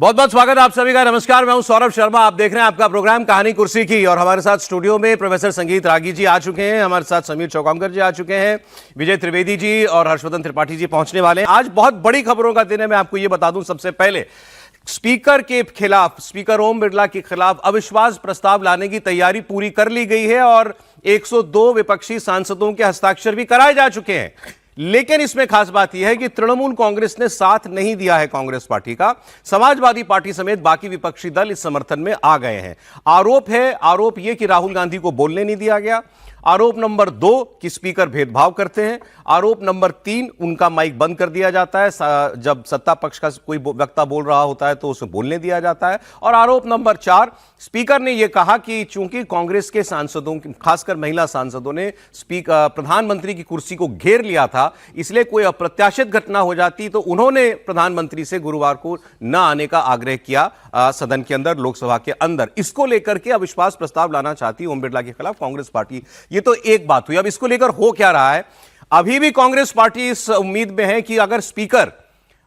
बहुत बहुत स्वागत आप सभी का। नमस्कार, मैं हूं सौरभ शर्मा। आप देख रहे हैं आपका प्रोग्राम कहानी कुर्सी की और हमारे साथ स्टूडियो में प्रोफेसर संगीत रागी जी आ चुके हैं, हमारे साथ समीर चौकामकर जी आ चुके हैं, विजय त्रिवेदी जी और हर्षवर्धन त्रिपाठी जी पहुंचने वाले हैं। आज बहुत बड़ी खबरों का दिन है। मैं आपको यह बता दूं, सबसे पहले स्पीकर के खिलाफ, स्पीकर ओम बिरला के खिलाफ अविश्वास प्रस्ताव लाने की तैयारी पूरी कर ली गई है और 102 विपक्षी सांसदों के हस्ताक्षर भी कराए जा चुके हैं। लेकिन इसमें खास बात यह है कि तृणमूल कांग्रेस ने साथ नहीं दिया है कांग्रेस पार्टी का। समाजवादी पार्टी समेत बाकी विपक्षी दल इस समर्थन में आ गए हैं। आरोप यह कि राहुल गांधी को बोलने नहीं दिया गया। आरोप नंबर 2 कि स्पीकर भेदभाव करते हैं। आरोप नंबर 3 उनका माइक बंद कर दिया जाता है, जब सत्ता पक्ष का कोई वक्ता बोल रहा होता है तो उसे बोलने दिया जाता है। और आरोप नंबर 4, स्पीकर ने यह कहा कि चूंकि कांग्रेस के सांसदों, खासकर महिला सांसदों ने प्रधानमंत्री की कुर्सी को घेर लिया था, इसलिए कोई अप्रत्याशित घटना हो जाती तो उन्होंने प्रधानमंत्री से गुरुवार को न आने का आग्रह किया सदन के अंदर, लोकसभा के अंदर। इसको लेकर के अविश्वास प्रस्ताव लाना चाहती ओम बिरला के खिलाफ कांग्रेस पार्टी। ये तो एक बात हुई। अब इसको लेकर हो क्या रहा है, अभी भी कांग्रेस पार्टी इस उम्मीद में है कि अगर स्पीकर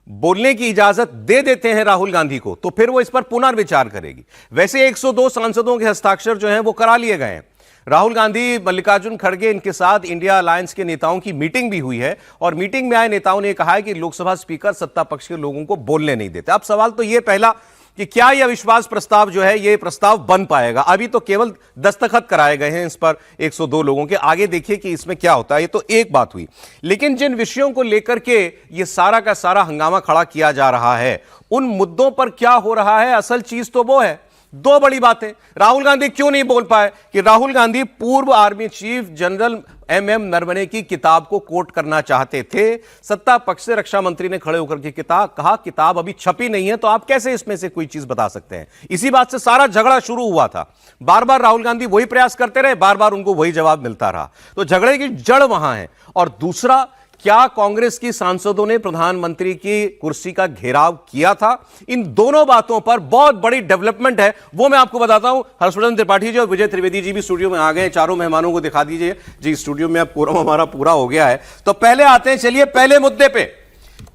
बोलने की इजाजत दे देते हैं राहुल गांधी को तो फिर वो इस पर पुनर्विचार करेगी। वैसे 102 सांसदों के हस्ताक्षर जो हैं वो करा लिए गए हैं। राहुल गांधी, मल्लिकार्जुन खड़गे, इनके साथ इंडिया अलायंस के नेताओं की मीटिंग भी हुई है और मीटिंग में आए नेताओं ने कहा है कि लोकसभा स्पीकर सत्ता पक्ष के लोगों को बोलने नहीं देते। अब सवाल तो यह पहला कि क्या यह अविश्वास प्रस्ताव जो है, यह प्रस्ताव बन पाएगा। अभी तो केवल दस्तखत कराए गए हैं इस पर 102 लोगों के। आगे देखिए कि इसमें क्या होता है। ये तो एक बात हुई, लेकिन जिन विषयों को लेकर के यह सारा का सारा हंगामा खड़ा किया जा रहा है, उन मुद्दों पर क्या हो रहा है, असल चीज तो वो है। दो बड़ी बातें, राहुल गांधी क्यों नहीं बोल पाए कि राहुल गांधी पूर्व army chief general MM Naravane की किताब को कोट करना चाहते थे। सत्ता पक्ष से रक्षा मंत्री ने खड़े होकर के कहा किताब अभी छपी नहीं है तो आप कैसे इसमें से कोई चीज बता सकते हैं। इसी बात से सारा झगड़ा शुरू हुआ था। बार बार राहुल गांधी वही प्रयास करते रहे, बार बार उनको वही जवाब मिलता रहा। तो झगड़े की जड़ वहां है। और दूसरा, क्या कांग्रेस की सांसदों ने प्रधानमंत्री की कुर्सी का घेराव किया था? इन दोनों बातों पर बहुत बड़ी डेवलपमेंट है, वो मैं आपको बताता हूं। हर्षवर्धन त्रिपाठी जी और विजय त्रिवेदी जी भी स्टूडियो में आ गए। चारों मेहमानों को दिखा दीजिए जी। स्टूडियो में अब कोरम हमारा पूरा हो गया है। तो पहले आते हैं, चलिए पहले मुद्दे पे।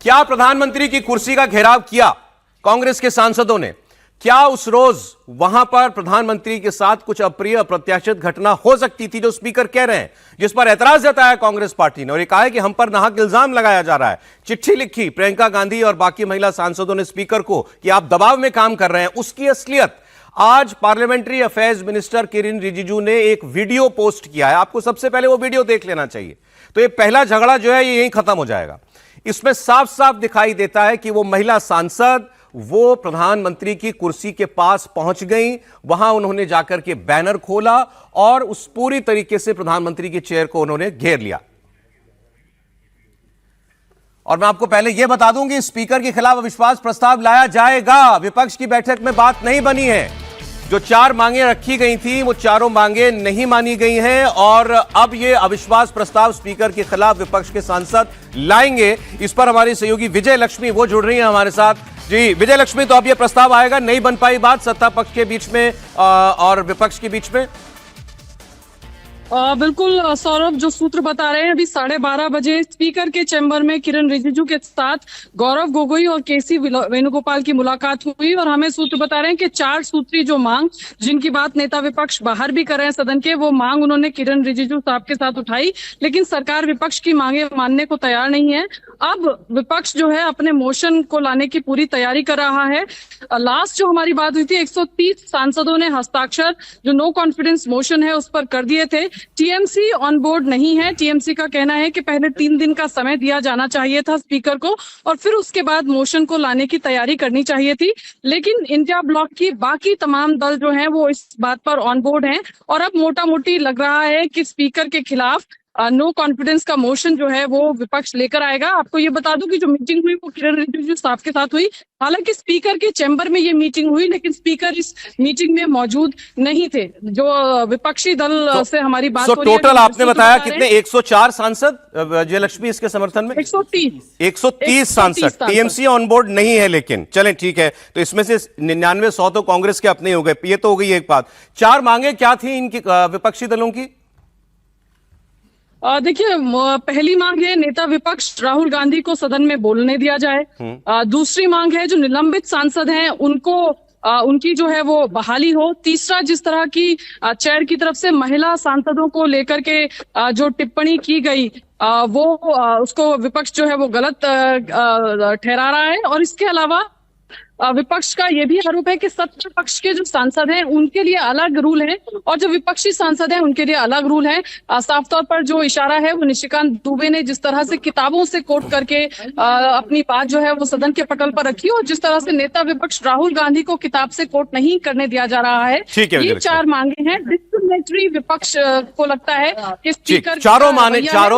क्या प्रधानमंत्री की कुर्सी का घेराव किया कांग्रेस के सांसदों ने? क्या उस रोज वहां पर प्रधानमंत्री के साथ कुछ अप्रिय अप्रत्याशित घटना हो सकती थी जो स्पीकर कह रहे हैं, जिस पर ऐतराज जताया कांग्रेस पार्टी ने और ये कहा है कि हम पर नाहक इल्जाम लगाया जा रहा है। चिट्ठी लिखी प्रियंका गांधी और बाकी महिला सांसदों ने स्पीकर को कि आप दबाव में काम कर रहे हैं। उसकी असलियत आज parliamentary affairs minister Kiren Rijiju ने एक वीडियो पोस्ट किया है। आपको सबसे पहले वो वीडियो देख लेना चाहिए। तो ये पहला झगड़ा जो है ये यहीं खत्म हो जाएगा। इसमें साफ साफ दिखाई देता है कि वो महिला सांसद वो प्रधानमंत्री की कुर्सी के पास पहुंच गई। वहां उन्होंने जाकर के बैनर खोला और उस पूरी तरीके से प्रधानमंत्री की चेयर को उन्होंने घेर लिया। और मैं आपको पहले यह बता दूं कि स्पीकर के खिलाफ अविश्वास प्रस्ताव लाया जाएगा। विपक्ष की बैठक में बात नहीं बनी है। जो 4 मांगे रखी गई थी वो चारों मांगे नहीं मानी गई हैं और अब यह अविश्वास प्रस्ताव स्पीकर के खिलाफ विपक्ष के सांसद लाएंगे। इस पर हमारी सहयोगी विजय लक्ष्मी वो जुड़ रही हैं हमारे साथ। जी विजय लक्ष्मी, तो अब यह प्रस्ताव आएगा, नहीं बन पाई बात सत्ता पक्ष के बीच में और विपक्ष के बीच में? बिल्कुल सौरभ, जो सूत्र बता रहे हैं, अभी 12:30 बजे स्पीकर के चैम्बर में किरण रिजिजू के साथ गौरव गोगोई और केसी वेणुगोपाल की मुलाकात हुई और हमें सूत्र बता रहे हैं कि 4 सूत्री जो मांग, जिनकी बात नेता विपक्ष बाहर भी कर रहे हैं सदन के, वो मांग उन्होंने किरण रिजिजू साहब के साथ उठाई। लेकिन सरकार विपक्ष की मांगे मानने को तैयार नहीं है। अब विपक्ष जो है अपने मोशन को लाने की पूरी तैयारी कर रहा है। लास्ट जो हमारी बात हुई थी, 130 सांसदों ने हस्ताक्षर जो नो कॉन्फिडेंस मोशन है उस पर कर दिए थे। टीएमसी ऑन बोर्ड नहीं है। टीएमसी का कहना है कि पहले 3 दिन का समय दिया जाना चाहिए था स्पीकर को और फिर उसके बाद मोशन को लाने की तैयारी करनी चाहिए थी। लेकिन इंडिया ब्लॉक की बाकी तमाम दल जो हैं वो इस बात पर ऑन बोर्ड हैं और अब मोटा मोटी लग रहा है कि स्पीकर के खिलाफ नो कॉन्फिडेंस का मोशन जो है वो विपक्ष लेकर आएगा। आपको ये बता दूं कि जो मीटिंग हुई वो किरण रिजिजू साहब के साथ हुई। हालांकि स्पीकर के चैम्बर में ये मीटिंग हुई लेकिन स्पीकर इस मीटिंग में मौजूद नहीं थे। जो विपक्षी दल से हमारी बात हो रही है, टोटल आपने बताया कितने? 104 सांसद जयलक्ष्मी इसके समर्थन में? 130 सांसद। टीएमसी ऑन बोर्ड नहीं है। लेकिन चलें ठीक है, तो इसमें से 99-100 तो कांग्रेस के अपने हो गए। ये तो हो गई एक बात। 4 मांगे क्या थी इनकी विपक्षी दलों की? देखिए, पहली मांग है नेता विपक्ष राहुल गांधी को सदन में बोलने दिया जाए। दूसरी मांग है जो निलंबित सांसद हैं उनको उनकी जो है वो बहाली हो। तीसरा, जिस तरह की चेयर की तरफ से महिला सांसदों को लेकर के जो टिप्पणी की गई वो उसको विपक्ष जो है वो गलत ठहरा रहा है। और इसके अलावा विपक्ष का ये भी आरोप है कि सत्ता पक्ष के जो सांसद हैं उनके लिए अलग रूल है और जो विपक्षी सांसद हैं उनके लिए अलग रूल है। साफ तौर पर जो इशारा है वो निशिकांत दुबे ने जिस तरह से किताबों से कोट करके अपनी बात जो है वो सदन के पटल पर रखी और जिस तरह से नेता विपक्ष राहुल गांधी को किताब से कोट नहीं करने दिया जा रहा है, ये 4 मांगे हैं। डिस्क्रिमिनेटरी विपक्ष को लगता है कि स्पीकर चारों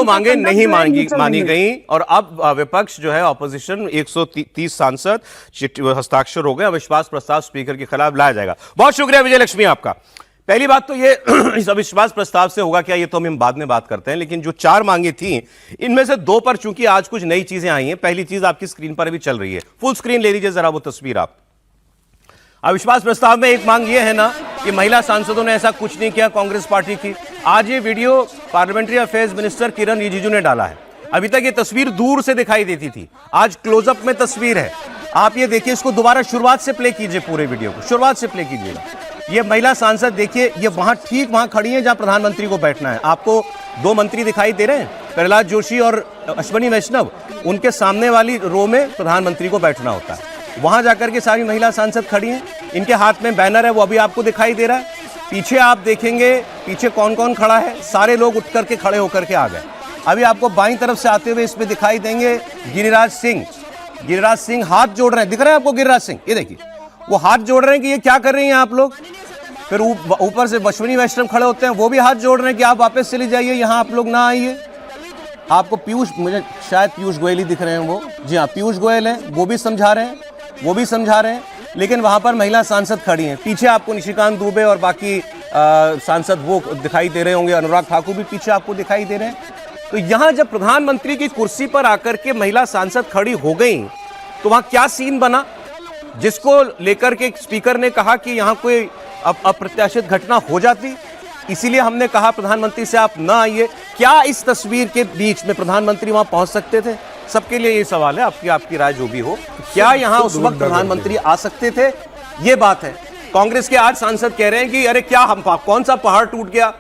मांगे नहीं मानी गई और अब विपक्ष जो है ऑपोजिशन 130 सांसद हस्ताक्षर हो गए, अविश्वास प्रस्ताव स्पीकर के खिलाफ लाया जाएगा। बहुत शुक्रिया विजय लक्ष्मी आपका। पहली बात तो ये इस अविश्वास प्रस्ताव से होगा क्या, ये तो हम बाद में बात करते हैं, लेकिन जो 4 मांगे थी इनमें से 2 पर चूंकि आज कुछ नई चीजें आई हैं। पहली चीज आपकी स्क्रीन पर भी चल रही है, फुल स्क्रीन ले लीजिए जरा वो तस्वीर आप। अविश्वास प्रस्ताव में एक मांग ये है ना कि महिला सांसदों ने ऐसा कुछ नहीं किया कांग्रेस पार्टी की। आज ये वीडियो पार्लियामेंट्री अफेयर्स मिनिस्टर किरण रिजिजू ने डाला है। अभी तक ये तस्वीर दूर से दिखाई देती थी, आज क्लोजअप में तस्वीर है। आप ये देखिए, इसको दोबारा शुरुआत से प्ले कीजिए, पूरे वीडियो को शुरुआत से प्ले कीजिएगा। ये महिला सांसद देखिए, ये ठीक वहां खड़ी है जहां प्रधानमंत्री को बैठना है। आपको 2 मंत्री दिखाई दे रहे हैं, प्रहलाद जोशी और अश्विनी वैष्णव, उनके सामने वाली रो में प्रधानमंत्री को बैठना होता है। वहां जाकर के सारी महिला सांसद खड़ी हैं, इनके हाथ में बैनर है, वो अभी आपको दिखाई दे रहा है। पीछे आप देखेंगे, पीछे कौन कौन खड़ा है, सारे लोग उठ करके खड़े होकर के आ गए। अभी आपको बाईं तरफ से आते हुए इसमें दिखाई देंगे गिरिराज सिंह हाथ जोड़ रहे हैं, दिख रहे हैं आपको गिरिराज सिंह, ये देखिए वो हाथ जोड़ रहे हैं कि ये क्या कर रही हैं आप लोग। फिर ऊपर से अश्विनी वैष्णव खड़े होते हैं, वो भी हाथ जोड़ रहे हैं कि आप वापस चली जाइए, यहां आप लोग ना आइए। आपको मुझे शायद पीयूष गोयल ही दिख रहे हैं, वो जी हाँ पीयूष गोयल हैं, वो भी समझा रहे हैं, लेकिन वहां पर महिला सांसद खड़ी हैं। पीछे आपको निशिकांत दुबे और बाकी सांसद वो दिखाई दे रहे होंगे, अनुराग ठाकुर भी पीछे आपको दिखाई दे रहे हैं। तो यहां जब प्रधानमंत्री की कुर्सी पर आकर के महिला सांसद खड़ी हो गई तो वहां क्या सीन बना, जिसको लेकर के स्पीकर ने कहा कि यहां कोई अप्रत्याशित घटना हो जाती, इसीलिए हमने कहा प्रधानमंत्री से आप ना आइए। क्या इस तस्वीर के बीच में प्रधानमंत्री वहां पहुंच सकते थे? सबके लिए ये सवाल है, आपकी राय जो भी हो, क्या यहां उस वक्त प्रधानमंत्री आ सकते थे? ये बात है। कांग्रेस के आज सांसद कह रहे हैं कि अरे क्या हम कौन सा पहाड़ टूट गया,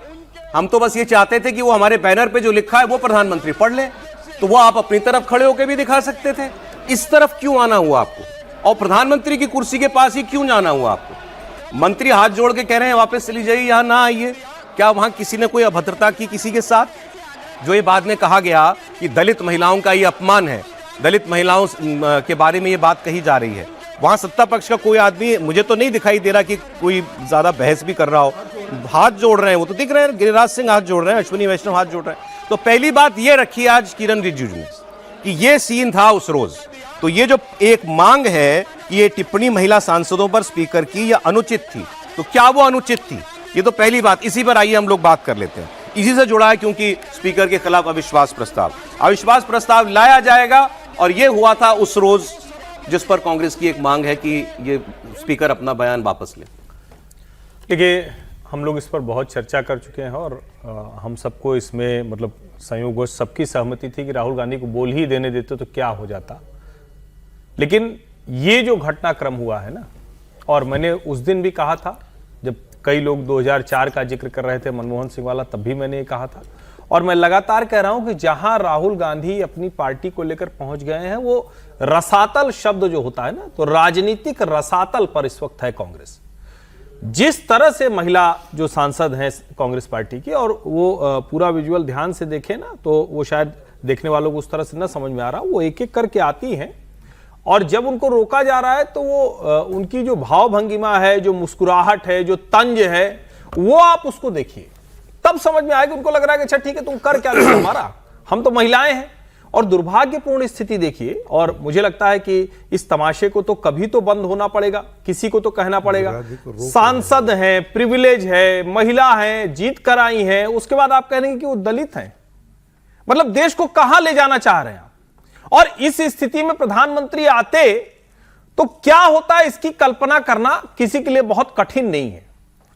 हम तो बस ये चाहते थे कि वो हमारे बैनर पे जो लिखा है वो प्रधानमंत्री पढ़ ले, तो वो आप अपनी तरफ खड़े होकर भी दिखा सकते थे। इस तरफ क्यों आना हुआ आपको, और प्रधानमंत्री की कुर्सी के पास ही क्यों जाना हुआ आपको? मंत्री हाथ जोड़ के कह रहे हैं वापस चली जाइए, यहां ना आइए। क्या वहां किसी ने कोई अभद्रता की किसी के साथ? जो ये बाद में कहा गया कि दलित महिलाओं का ये अपमान है, दलित महिलाओं के बारे में ये बात कही जा रही है, वहां सत्ता पक्ष का कोई आदमी मुझे तो नहीं दिखाई दे रहा कि कोई ज्यादा बहस भी कर रहा हो। हाथ जोड़ रहे हैं, वो तो दिख रहे हैं, गिरिराज सिंह हाथ जोड़ रहे हैं, अश्विनी वैष्णव हाथ जोड़ रहे हैं। तो पहली बात ये रखी आज किरण रिजिजू ने कि ये सीन था उस रोज। तो ये जो एक मांग है कि ये टिप्पणी महिला सांसदों पर स्पीकर की या अनुचित थी, तो क्या वो अनुचित थी? ये तो पहली बात, इसी पर आइए हम लोग बात कर लेते हैं। इसी से जुड़ा है क्योंकि स्पीकर के खिलाफ अविश्वास प्रस्ताव लाया जाएगा, और ये हुआ था उस रोज जिस पर कांग्रेस की एक मांग है कि ये स्पीकर अपना बयान वापस ले। देखिए, हम लोग इस पर बहुत चर्चा कर चुके हैं और हम सबको इसमें मतलब संयोगवश सबकी सहमति थी कि राहुल गांधी को बोल ही देने देते तो क्या हो जाता। लेकिन ये जो घटनाक्रम हुआ है ना, और मैंने उस दिन भी कहा था जब कई लोग 2004 का जिक्र कर रहे थे, मनमोहन सिंह वाला, तब भी मैंने ये कहा था, और मैं लगातार कह रहा हूं कि जहां राहुल गांधी अपनी पार्टी को लेकर पहुंच गए हैं, वो रसातल शब्द जो होता है ना, तो राजनीतिक रसातल पर इस वक्त है कांग्रेस। जिस तरह से महिला जो सांसद हैं कांग्रेस पार्टी की, और वो पूरा विजुअल ध्यान से देखें ना तो वो शायद देखने वालों को उस तरह से ना समझ में आ रहा, वो एक एक करके आती हैं, और जब उनको रोका जा रहा है तो वो उनकी जो भाव भंगिमा है, जो मुस्कुराहट है, जो तंज है, वो आप उसको देखिए, तब समझ में आएगा। उनको लग रहा है कि अच्छा ठीक है, तुम कर क्या रहे हो हमारा, हम तो महिलाएं हैं। और दुर्भाग्यपूर्ण स्थिति देखिए, और मुझे लगता है कि इस तमाशे को तो कभी तो बंद होना पड़ेगा, किसी को तो कहना पड़ेगा। सांसद हैं, प्रिविलेज है, महिला हैं, जीत कर आई हैं, उसके बाद आप कह रहे हैं कि वो दलित हैं। मतलब देश को कहां ले जाना चाह रहे हैं आप? और इस स्थिति में प्रधानमंत्री आते तो क्या होता है, इसकी कल्पना करना किसी के लिए बहुत कठिन नहीं है।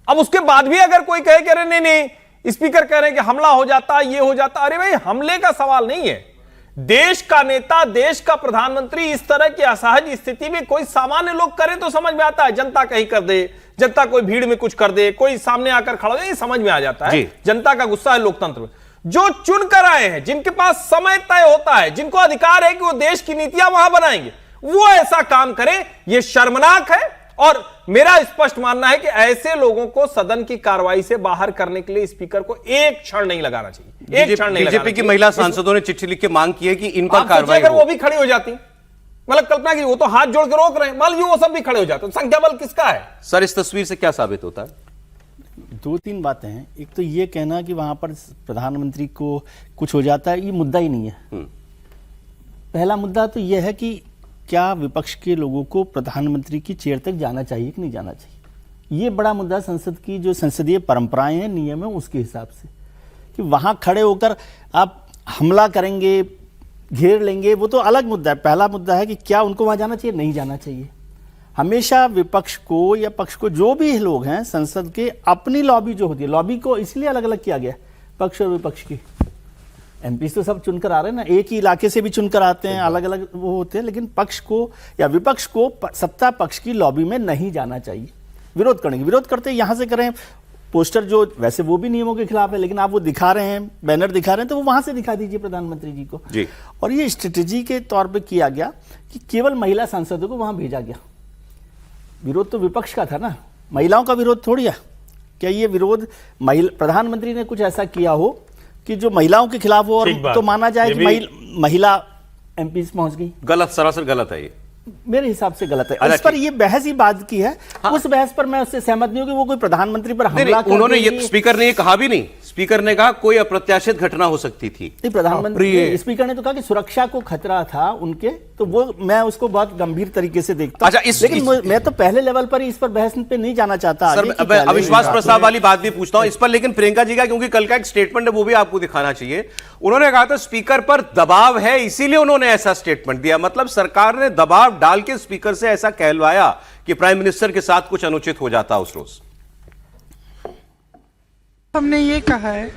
अब उसके बाद भी अगर कोई कहे कि अरे नहीं, स्पीकर कह रहे हैं कि हमला हो जाता, ये हो जाता। अरे भाई, हमले का सवाल नहीं है। देश का नेता, देश का प्रधानमंत्री इस तरह की असहज स्थिति में कोई सामान्य लोग करें तो समझ में आता है, जनता कहीं कर दे, जनता कोई भीड़ में कुछ कर दे, कोई सामने आकर खड़ा हो, ये समझ में आ जाता है। जनता का गुस्सा है लोकतंत्र में। जो चुन कर आए हैं, जिनके पास समय तय होता है, जिनको अधिकार है कि वो देश की नीतियां वहां बनाएंगे, वो ऐसा काम करें, ये शर्मनाक है। और मेरा स्पष्ट मानना है कि ऐसे लोगों को सदन की कार्रवाई से बाहर करने के लिए स्पीकर को एक क्षण नहीं लगाना चाहिए, एक क्षण नहीं। बीजेपी की महिला सांसदों ने चिट्ठी लिख के मांग की है कि इन पर कार्रवाई हो। वो भी खड़ी हो जाती, मतलब कल्पना की, वो तो हाथ जोड़ के रोक रहे हैं, मान लीजिए वो सब भी खड़े हो जाते हैं, संख्या बल किसका है? सर, इस तस्वीर से क्या साबित होता है? दो तीन बातें हैं। एक तो ये कहना कि वहां पर प्रधानमंत्री को कुछ हो जाता है, ये मुद्दा ही नहीं है। पहला मुद्दा तो यह है कि क्या विपक्ष के लोगों को प्रधानमंत्री की चेयर तक जाना चाहिए कि नहीं जाना चाहिए। ये बड़ा मुद्दा संसद की जो संसदीय परंपराएं हैं, नियम है, उसके हिसाब से कि वहां खड़े होकर आप हमला करेंगे, घेर लेंगे, वो तो अलग मुद्दा है। पहला मुद्दा है कि क्या उनको वहां जाना चाहिए, नहीं जाना चाहिए। हमेशा विपक्ष को या पक्ष को, जो भी लोग हैं संसद के, अपनी लॉबी जो होती है, लॉबी को इसलिए अलग अलग किया गया पक्ष और विपक्ष की। एमपी तो सब चुनकर आ रहे हैं ना, एक ही इलाके से भी चुनकर आते हैं, अलग अलग वो होते हैं, लेकिन पक्ष को या विपक्ष को सत्ता पक्ष की लॉबी में नहीं जाना चाहिए। विरोध करेंगे, विरोध करते यहां से करें, पोस्टर जो वैसे वो भी नियमों के खिलाफ है, लेकिन आप वो दिखा रहे हैं, बैनर दिखा रहे हैं, तो वो वहां से दिखा दीजिए प्रधानमंत्री जी को जी। और ये स्ट्रेटेजी के तौर पर किया गया कि केवल महिला सांसदों को वहां भेजा गया। विरोध तो विपक्ष का था ना, महिलाओं का विरोध थोड़ी है। क्या ये विरोध प्रधानमंत्री ने कुछ ऐसा किया हो कि जो महिलाओं के खिलाफ हो, और तो माना जाए कि महिला एमपी पहुंच गई? गलत, सरासर गलत है ये, मेरे हिसाब से गलत है। इस पर ये बहस ही बात की है। हाँ। उस बहस पर मैं उससे सहमत नहीं हूं कि वो कोई प्रधानमंत्री पर हमला कर, उन्होंने ये, स्पीकर ने ये कहा भी नहीं। स्पीकर ने कहा कोई अप्रत्याशित घटना हो सकती थी। प्रधानमंत्री स्पीकर ने तो कहा कि सुरक्षा को खतरा था उनके, तो वो मैं उसको बहुत गंभीर तरीके से देखता हूं। अच्छा, लेकिन मैं तो पहले लेवल पर ही इस पर बहस पे नहीं जाना चाहता। अविश्वास प्रस्ताव वाली बात भी पूछता हूं इस पर, लेकिन प्रियंका जी का, क्योंकि कल का एक स्टेटमेंट है वो भी आपको दिखाना चाहिए। उन्होंने कहा था स्पीकर पर दबाव है, इसीलिए उन्होंने ऐसा स्टेटमेंट दिया। मतलब सरकार ने दबाव डाल के स्पीकर से ऐसा कहलवाया कि प्राइम मिनिस्टर के साथ कुछ अनुचित हो जाता उस रोज। हमने ये कहा है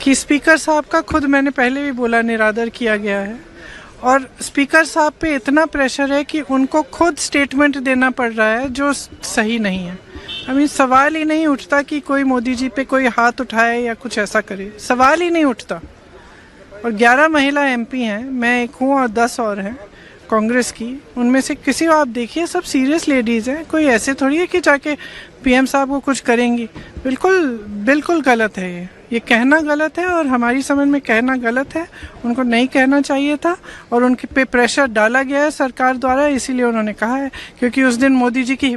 कि स्पीकर साहब का, खुद मैंने पहले भी बोला, निरादर किया गया है, और स्पीकर साहब पे इतना प्रेशर है कि उनको खुद स्टेटमेंट देना पड़ रहा है जो सही नहीं है। अभी सवाल ही नहीं उठता कि कोई मोदी जी पे कोई हाथ उठाए या कुछ ऐसा करे, सवाल ही नहीं उठता। और 11 महिला एमपी हैं, मैं एक हूँ और 10 और हैं कांग्रेस की। उनमें से किसी को आप देखिए, सब सीरियस लेडीज़ हैं, कोई ऐसे थोड़ी है कि जाके पीएम साहब को कुछ करेंगी। बिल्कुल बिल्कुल गलत है ये कहना गलत है, और हमारी समझ में कहना गलत है। उनको नहीं कहना चाहिए था, और उनके पे प्रेशर डाला गया है सरकार द्वारा, इसीलिए उन्होंने कहा है, क्योंकि उस दिन मोदी जी की।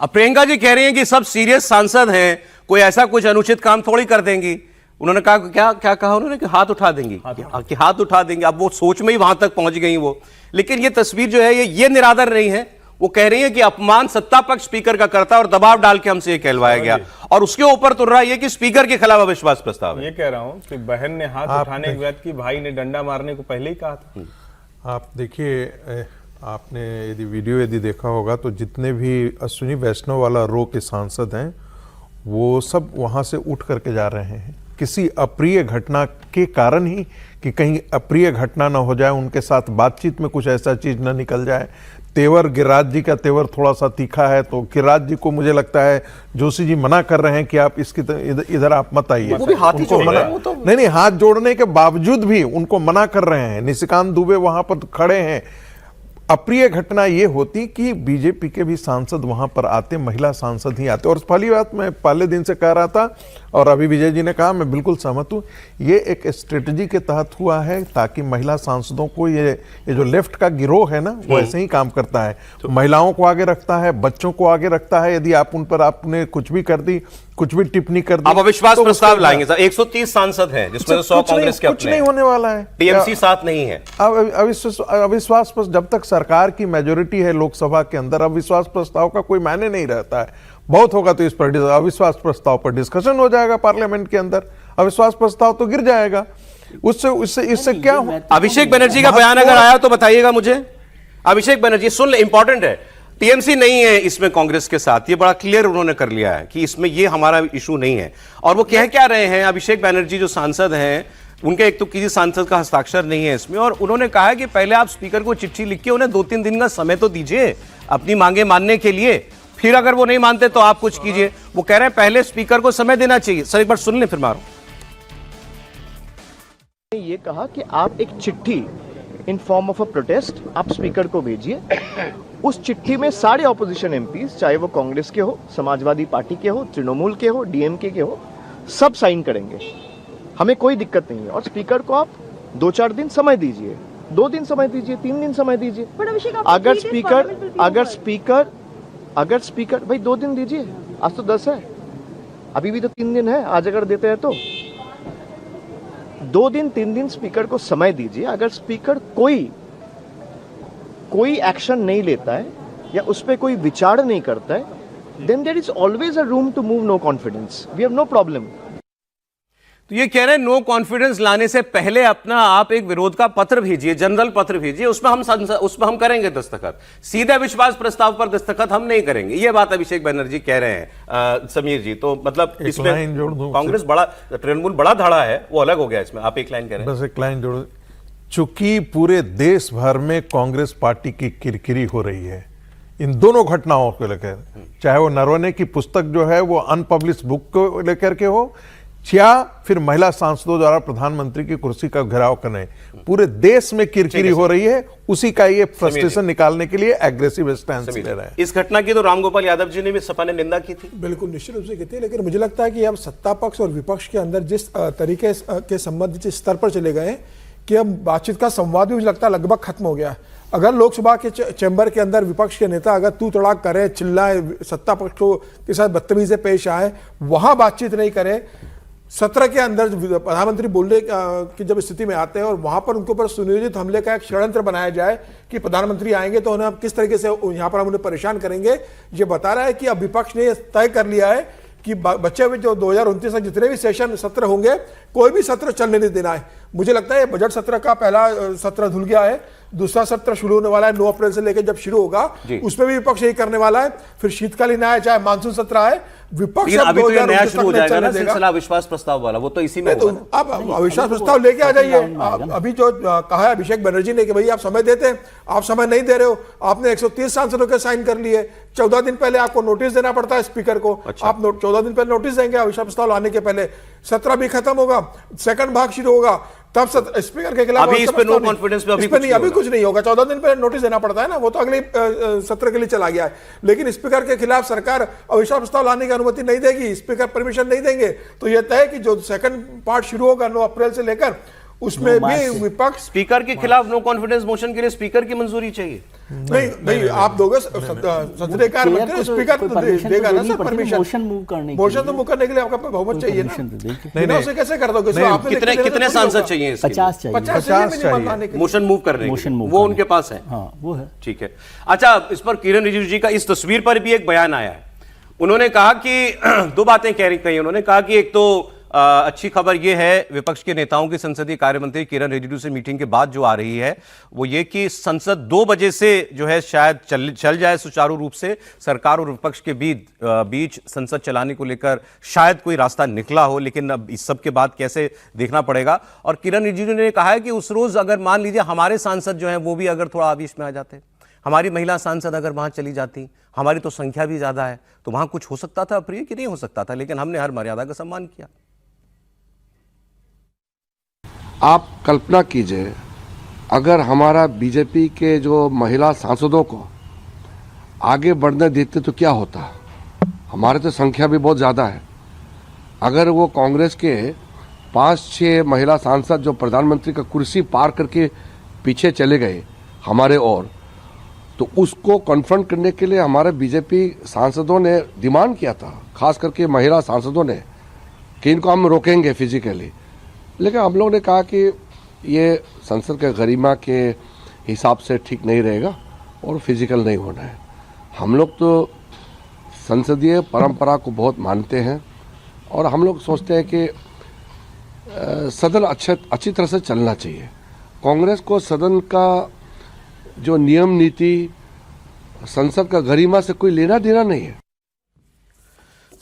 अब प्रियंका जी कह रही हैं कि सब सीरियस सांसद हैं, कोई ऐसा कुछ अनुचित काम थोड़ी कर देंगी। उन्होंने कहा, क्या कहा उन्होंने कि हाथ उठा देंगी, कि हाथ उठा देंगे। अब वो सोच में ही वहां तक पहुंच गई वो। लेकिन ये तस्वीर जो है ये निरादर नहीं है। वो कह रही है कि अपमान सत्ता पक्ष स्पीकर का करता और दबाव डाल के हमसे ये कहलवाया गया, और उसके ऊपर तुर रहा है कि स्पीकर के खिलाफ अविश्वास प्रस्ताव है। ये कह रहा हूं कि बहन ने हाथ उठाने के बाद कि भाई ने डंडा मारने को पहले ही कहा था। आप देखिए, आपने यदि देखा होगा तो जितने भी अश्विनी वैष्णव वाला रो के सांसद हैं, वो सब वहां से उठ करके जा रहे हैं किसी अप्रिय घटना के कारण ही, कि कहीं अप्रिय घटना ना हो जाए, उनके साथ बातचीत में कुछ ऐसा चीज ना निकल जाए। तेवर, गिरिराज जी का तेवर थोड़ा सा तीखा है, तो गिरिराज जी को मुझे लगता है जोशी जी मना कर रहे हैं कि आप इसकी इधर आप मत आइए। नहीं, हाथ जोड़ने के बावजूद भी उनको मना कर रहे हैं। निशिकांत दुबे वहां पर खड़े हैं। अप्रिय घटना ये होती कि बीजेपी के भी सांसद वहां पर आते, महिला सांसद ही आते। और पहली बात मैं पहले दिन से कह रहा था, और अभी विजय जी ने कहा, मैं बिल्कुल सहमत हूं, ये एक स्ट्रेटजी के तहत हुआ है ताकि महिला सांसदों को, ये जो लेफ्ट का गिरोह है ना, वो ऐसे ही काम करता है, तो महिलाओं को आगे रखता है, बच्चों को आगे रखता है। यदि आप उन पर आपने कुछ भी कर दी, कुछ भी टिप्पणी कर दी, अब अविश्वास प्रस्ताव लाएंगे सर। 130 सांसद हैं जिसमें 100 कांग्रेस के अपने। कुछ नहीं होने वाला है, टीएमसी साथ नहीं है। अविश्वास जब तक सरकार की मेजोरिटी है लोकसभा के अंदर, अविश्वास प्रस्ताव का कोई मायने नहीं रहता है। बहुत होगा तो इस पर अविश्वास प्रस्ताव पर डिस्कशन हो जाएगा पार्लियामेंट के अंदर, अविश्वास प्रस्ताव तो गिर जाएगा। इससे क्या हो? अभिषेक बनर्जी का बयान अगर आया तो बताइएगा मुझे। अभिषेक बनर्जी सुन ले, इंपॉर्टेंट है। टीएमसी नहीं है इसमें कांग्रेस के साथ, ये बड़ा क्लियर उन्होंने कर लिया है कि इसमें ये हमारा इशू नहीं है। और वो कह क्या रहे हैं, अभिषेक बैनर्जी जो सांसद हैं उनके एक तो किसी सांसद का हस्ताक्षर नहीं है इसमें, और उन्होंने कहा है कि पहले आप स्पीकर को चिट्ठी लिख के उन्हें 2-3 दिन का समय तो दीजिए अपनी मांगे मानने के लिए, फिर अगर वो नहीं मानते तो आप कुछ कीजिए। वो कह रहे हैं पहले स्पीकर को समय देना चाहिए। सर एक बार सुन लें फिर मारो। ये कहा कि आप एक चिट्ठी in form of a protest आप स्पीकर को भेजिए, उस चिट्ठी में सारे ऑपोजिशन एमपीज, चाहे वो कांग्रेस के हो, समाजवादी पार्टी के हो, तृणमूल के हो, डीएमके के हो, सब साइन करेंगे, हमें कोई दिक्कत नहीं है। और स्पीकर को आप 2-4 दिन समय दीजिए, 2 दिन समय दीजिए, 3 दिन समय दीजिए। अगर स्पीकर भाई 2 दिन दीजिए, आज तो 10 है, अभी भी तो 3 दिन है, आज अगर देते हैं तो 2 दिन 3 दिन स्पीकर को समय दीजिए। अगर स्पीकर कोई एक्शन नहीं लेता है या उस पर कोई विचार नहीं करता है, then there is always a room to move no confidence. We have no problem. तो ये कह रहे हैं नो कॉन्फिडेंस लाने से पहले अपना आप एक विरोध का पत्र भेजिए, जनरल पत्र भेजिए, उसमें हम करेंगे दस्तखत, सीधे विश्वास प्रस्ताव पर दस्तखत हम नहीं करेंगे। ये बात अभिषेक बनर्जी कह रहे हैं। समीर जी, तो मतलब इसमें कांग्रेस बड़ा, तृणमूल बड़ा धड़ा है, वो अलग हो गया इसमें। आप एक लाइन कह रहे हैं। बस एक लाइन जोड़, चूंकि पूरे देश भर में कांग्रेस पार्टी की किरकिरी हो रही है इन दोनों घटनाओं को लेकर, चाहे वो नरवणे की पुस्तक जो है वो अनपब्लिश बुक को लेकर के हो, या फिर महिला सांसदों द्वारा प्रधानमंत्री की कुर्सी का घेराव करने, पूरे देश में किरकिरी हो रही है, उसी का ये फ्रस्ट्रेशन निकालने के लिए एग्रेसिव स्टैंड ले रहे हैं। इस घटना की तो रामगोपाल यादव जी ने भी सपा ने निंदा की थी। बिल्कुल निश्चित रूप से की थी, लेकिन मुझे लगता है कि अब सत्ता पक्ष और विपक्ष के अंदर जिस तरीके के संबंध जिस स्तर पर चले गए कि अब बातचीत का संवाद भी मुझे लगता है लगभग खत्म हो गया। अगर लोकसभा के चैम्बर के अंदर विपक्ष के नेता अगर तू तड़ाक करे, चिल्लाए, सत्ता पक्ष को के साथ बदतमीजी से पेश आए, वहां बातचीत नहीं करे, सत्र के अंदर प्रधानमंत्री बोलने की जब स्थिति में आते हैं और वहां पर उनके ऊपर सुनियोजित हमले का एक षड्यंत्र बनाया जाए कि प्रधानमंत्री आएंगे तो उन्हें किस तरीके से यहां पर हम उन्हें परेशान करेंगे, ये बता रहा है कि अब विपक्ष ने तय कर लिया है कि बच्चे हुए जो 2029 तक जितने भी सेशन सत्र होंगे, कोई भी सत्र चलने नहीं देना है। मुझे लगता है बजट सत्र का पहला सत्र धुल गया है, दूसरा सत्र शुरू होने वाला है 9 अप्रैल से लेकर जब शुरू होगा, उसमें भी विपक्ष यही करने वाला है। फिर शीतकालीन आए चाहे मानसून सत्र आए, विपक्ष अभी तो ये नया शुरू हो जाएगा ना सिलसिला अविश्वास प्रस्ताव वाला, वो तो इसी में तो आप अविश्वास प्रस्ताव लेके आ जाइए। अभी जो कहा है अभिषेक बनर्जी ने कि भाई आप समय देते हैं, आप समय नहीं दे रहे हो। आपने 130 सांसदों के साइन कर लिए, 14 दिन पहले आपको नोटिस देना पड़ता है स्पीकर को। आप 14 दिन पहले नोटिस देंगे अविश्वास प्रस्ताव लाने के पहले, सत्र भी खत्म होगा, सेकंड भाग शुरू होगा, तब स्पीकर के खिलाफ अभी इस पे नो कॉन्फिडेंस पे अभी कुछ नहीं होगा। 14 दिन पहले नोटिस देना पड़ता है ना, वो तो अगले सत्र के लिए चला गया है। लेकिन स्पीकर के खिलाफ सरकार अविश्वास प्रस्ताव लाने की अनुमति नहीं देगी, स्पीकर परमिशन नहीं देंगे, तो यह तय कि जो सेकंड पार्ट शुरू होगा 9 अप्रैल से लेकर, उसमें भी विपक्ष स्पीकर के खिलाफ नो कॉन्फिडेंस मोशन के लिए स्पीकर की मंजूरी चाहिए। नहीं आप दोगे संसदीय कार्य मंत्री, स्पीकर तो देगा ना सर परमिशन, मोशन मूव करने के लिए आपका बहुमत चाहिए ना। नहीं उसे कैसे कर दोगे? कितने सांसद चाहिए? 50 चाहिए मोशन मूव करने, वो उनके पास है। वो है, ठीक है। अच्छा, इस पर किरण रिजिजू जी का इस तस्वीर पर भी एक बयान आया है। उन्होंने कहा कि 2 बातें कही। उन्होंने कहा कि एक तो अच्छी खबर यह है विपक्ष के नेताओं की संसदीय कार्य मंत्री किरण रिजिजू से मीटिंग के बाद जो आ रही है वो ये कि संसद 2 बजे से जो है शायद चल जाए सुचारू रूप से। सरकार और विपक्ष के बीच संसद चलाने को लेकर शायद कोई रास्ता निकला हो, लेकिन अब इस सब के बाद कैसे देखना पड़ेगा। और किरण रिजिजू ने कहा है कि उस रोज अगर मान लीजिए हमारे सांसद जो हैं वो भी अगर थोड़ा आवेश में आ जाते, हमारी महिला सांसद अगर वहां चली जाती, हमारी तो संख्या भी ज्यादा है, तो वहां कुछ हो सकता था अप्रिय कि नहीं हो सकता था, लेकिन हमने हर मर्यादा का सम्मान किया। आप कल्पना कीजिए अगर हमारा बीजेपी के जो महिला सांसदों को आगे बढ़ने देते तो क्या होता। हमारे तो संख्या भी बहुत ज़्यादा है। अगर वो कांग्रेस के 5-6 महिला सांसद जो प्रधानमंत्री का कुर्सी पार करके पीछे चले गए हमारे और, तो उसको कन्फ्रंट करने के लिए हमारे बीजेपी सांसदों ने डिमांड किया था, खास करके महिला सांसदों ने, कि इनको हम रोकेंगे फिजिकली। लेकिन हम लोगों ने कहा कि ये संसद के गरिमा के हिसाब से ठीक नहीं रहेगा और फिजिकल नहीं होना है। हम लोग तो संसदीय परंपरा को बहुत मानते हैं और हम लोग सोचते हैं कि सदन अच्छी तरह से चलना चाहिए। कांग्रेस को सदन का जो नियम नीति संसद का गरिमा से कोई लेना देना नहीं है।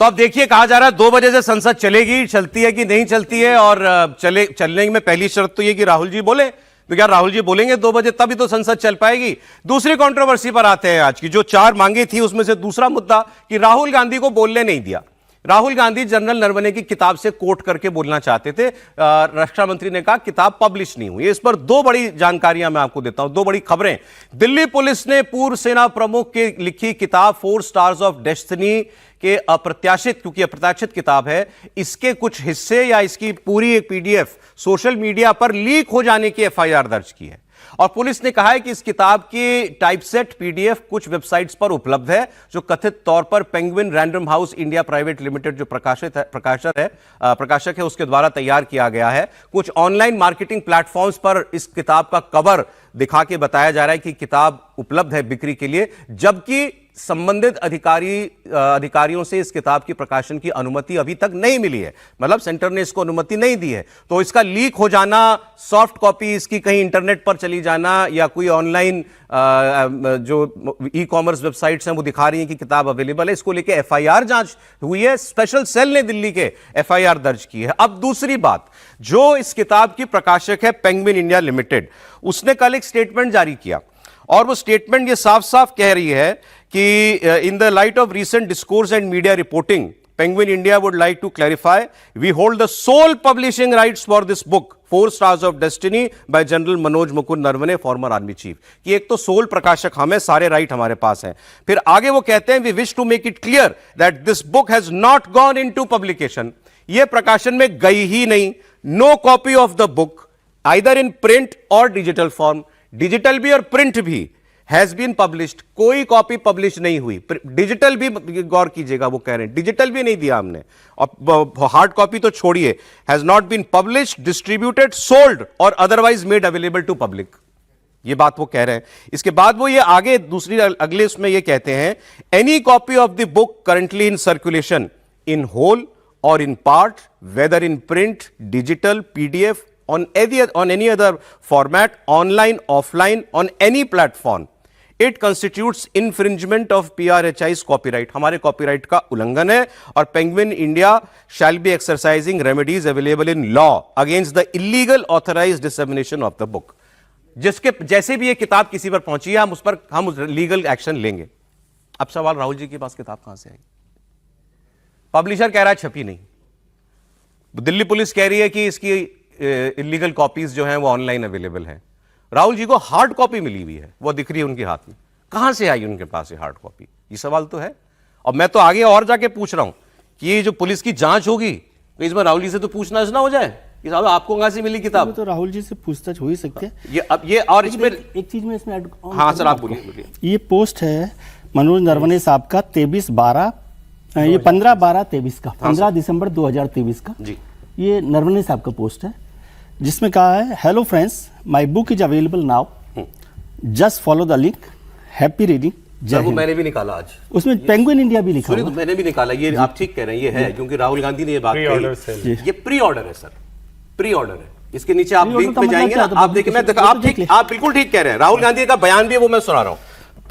तो अब देखिए, कहा जा रहा है 2 बजे से संसद चलेगी, चलती है कि नहीं चलती है, और चलने में पहली शर्त तो ये कि राहुल जी बोले। तो क्या राहुल जी बोलेंगे 2 बजे, तभी तो संसद चल पाएगी। दूसरी कंट्रोवर्सी पर आते हैं आज की, जो 4 मांगे थी उसमें से दूसरा मुद्दा कि राहुल गांधी को बोलने नहीं दिया। राहुल गांधी जनरल नरवणे की किताब से कोट करके बोलना चाहते थे। रक्षा मंत्री ने कहा किताब पब्लिश नहीं हुई। इस पर 2 बड़ी जानकारियां मैं आपको देता हूं, 2 बड़ी खबरें। दिल्ली पुलिस ने पूर्व सेना प्रमुख की लिखी किताब 4 स्टार्स ऑफ डेस्टिनी के अप्रत्याशित, क्योंकि अप्रत्याशित किताब है, इसके कुछ हिस्से या इसकी पूरी एक पीडीएफ सोशल मीडिया पर लीक हो जाने की एफआईआर दर्ज की है। और पुलिस ने कहा है कि इस किताब की टाइपसेट पीडीएफ कुछ वेबसाइट्स पर उपलब्ध है, जो कथित तौर पर penguin random house India private limited जो प्रकाशक है उसके द्वारा तैयार किया गया है। कुछ ऑनलाइन मार्केटिंग प्लेटफॉर्म्स पर इस किताब का कवर दिखा के बताया जा रहा है कि किताब उपलब्ध है बिक्री के लिए, जबकि संबंधित अधिकारियों से इस किताब की प्रकाशन की अनुमति अभी तक नहीं मिली है। मतलब सेंटर ने इसको अनुमति नहीं दी है। तो इसका लीक हो जाना, सॉफ्ट कॉपी इसकी कहीं इंटरनेट पर चली जाना, या कोई ऑनलाइन जो ई कॉमर्स वेबसाइट्स हैं वो दिखा रही हैं कि किताब अवेलेबल है, इसको लेके एफआईआर जांच हुई है। स्पेशल सेल ने दिल्ली के एफआईआर दर्ज की है। अब दूसरी बात, जो इस किताब की प्रकाशक है पेंगुइन इंडिया लिमिटेड, उसने कल एक स्टेटमेंट जारी किया, और वो स्टेटमेंट ये साफ साफ कह रही है कि in the light of recent discourse and media reporting, Penguin India would like to clarify we hold the sole publishing rights for this book 4 stars of destiny by general Manoj Mukund Naravane, former army chief. कि एक तो soul प्रकाशक हमें, सारे right हमारे पास हैं। फिर आगे वो कहते हैं we wish to make it clear that this book has not gone into publication. ये प्रकाशन में गई ही नहीं। No copy of the book either in print or digital form, digital भी और प्रिंट भी, हैज बीन पब्लिश्ड। कोई कॉपी पब्लिश नहीं हुई। डिजिटल भी, गौर कीजिएगा, वो कह रहे हैं डिजिटल भी नहीं दिया हमने, और हार्ड कॉपी तो छोड़िए, has not been published, distributed, sold और otherwise made available to public. ये बात वो कह रहे हैं। इसके बाद वो ये आगे दूसरी अगले उसमें ये कहते हैं any copy of the book currently in circulation in whole or in part, whether in print, digital, PDF, on any other format, online, offline, on any platform, it constitutes infringement of PRHI's copyright। हमारे copyright का उल्लंघन है, और penguin India shall be exercising remedies available in law against the illegal authorized dissemination of the book। जिसके जैसे भी ये किताब किसी पर पहुंची है, हम लीगल एक्शन लेंगे। अब सवाल, राहुल जी के पास किताब कहां से आई? पब्लिशर कह रहा है छपी नहीं, दिल्ली पुलिस कह रही है कि इसकी इलीगल कॉपीज जो हैं वो ऑनलाइन अवेलेबल हैं। राहुल जी को हार्ड कॉपी मिली हुई है, वो दिख रही है उनके हाथ में। कहां से आई उनके पास ये हार्ड कॉपी? ये सवाल तो है। और मैं तो आगे और जाके पूछ रहा हूं कि ये जो पुलिस की जांच होगी, तो इसमें राहुल जी से तो पूछना ना हो जाए कि साहब आपको कहां से मिली किताब? तो राहुल जी से पूछताछ हो ही सकती है। ये और इसमें एक चीज में इसमें हाँ सर, आप बोलिए। ये पोस्ट है मनोज नरवणे साहब का 15/12/23 का, 15 दिसंबर 2023 का जी। ये नरवणे साहब का पोस्ट है, जिसमें कहा है hello friends, my book is available now, just follow the link, happy reading. वो मैंने भी निकाला आज, उसमें पेंगुइन इंडिया भी लिखा हुआ है। मैंने भी निकाला, ये आप ठीक कह रहे हैं, ये है क्योंकि राहुल गांधी ने ये बात कही। ये प्री ऑर्डर है सर, प्री ऑर्डर है। इसके नीचे आप लिंक पे जाएंगे ना, आप देखिए, आप बिल्कुल ठीक कह रहे हैं। राहुल गांधी का बयान भी है, वो मैं सुना रहा हूं।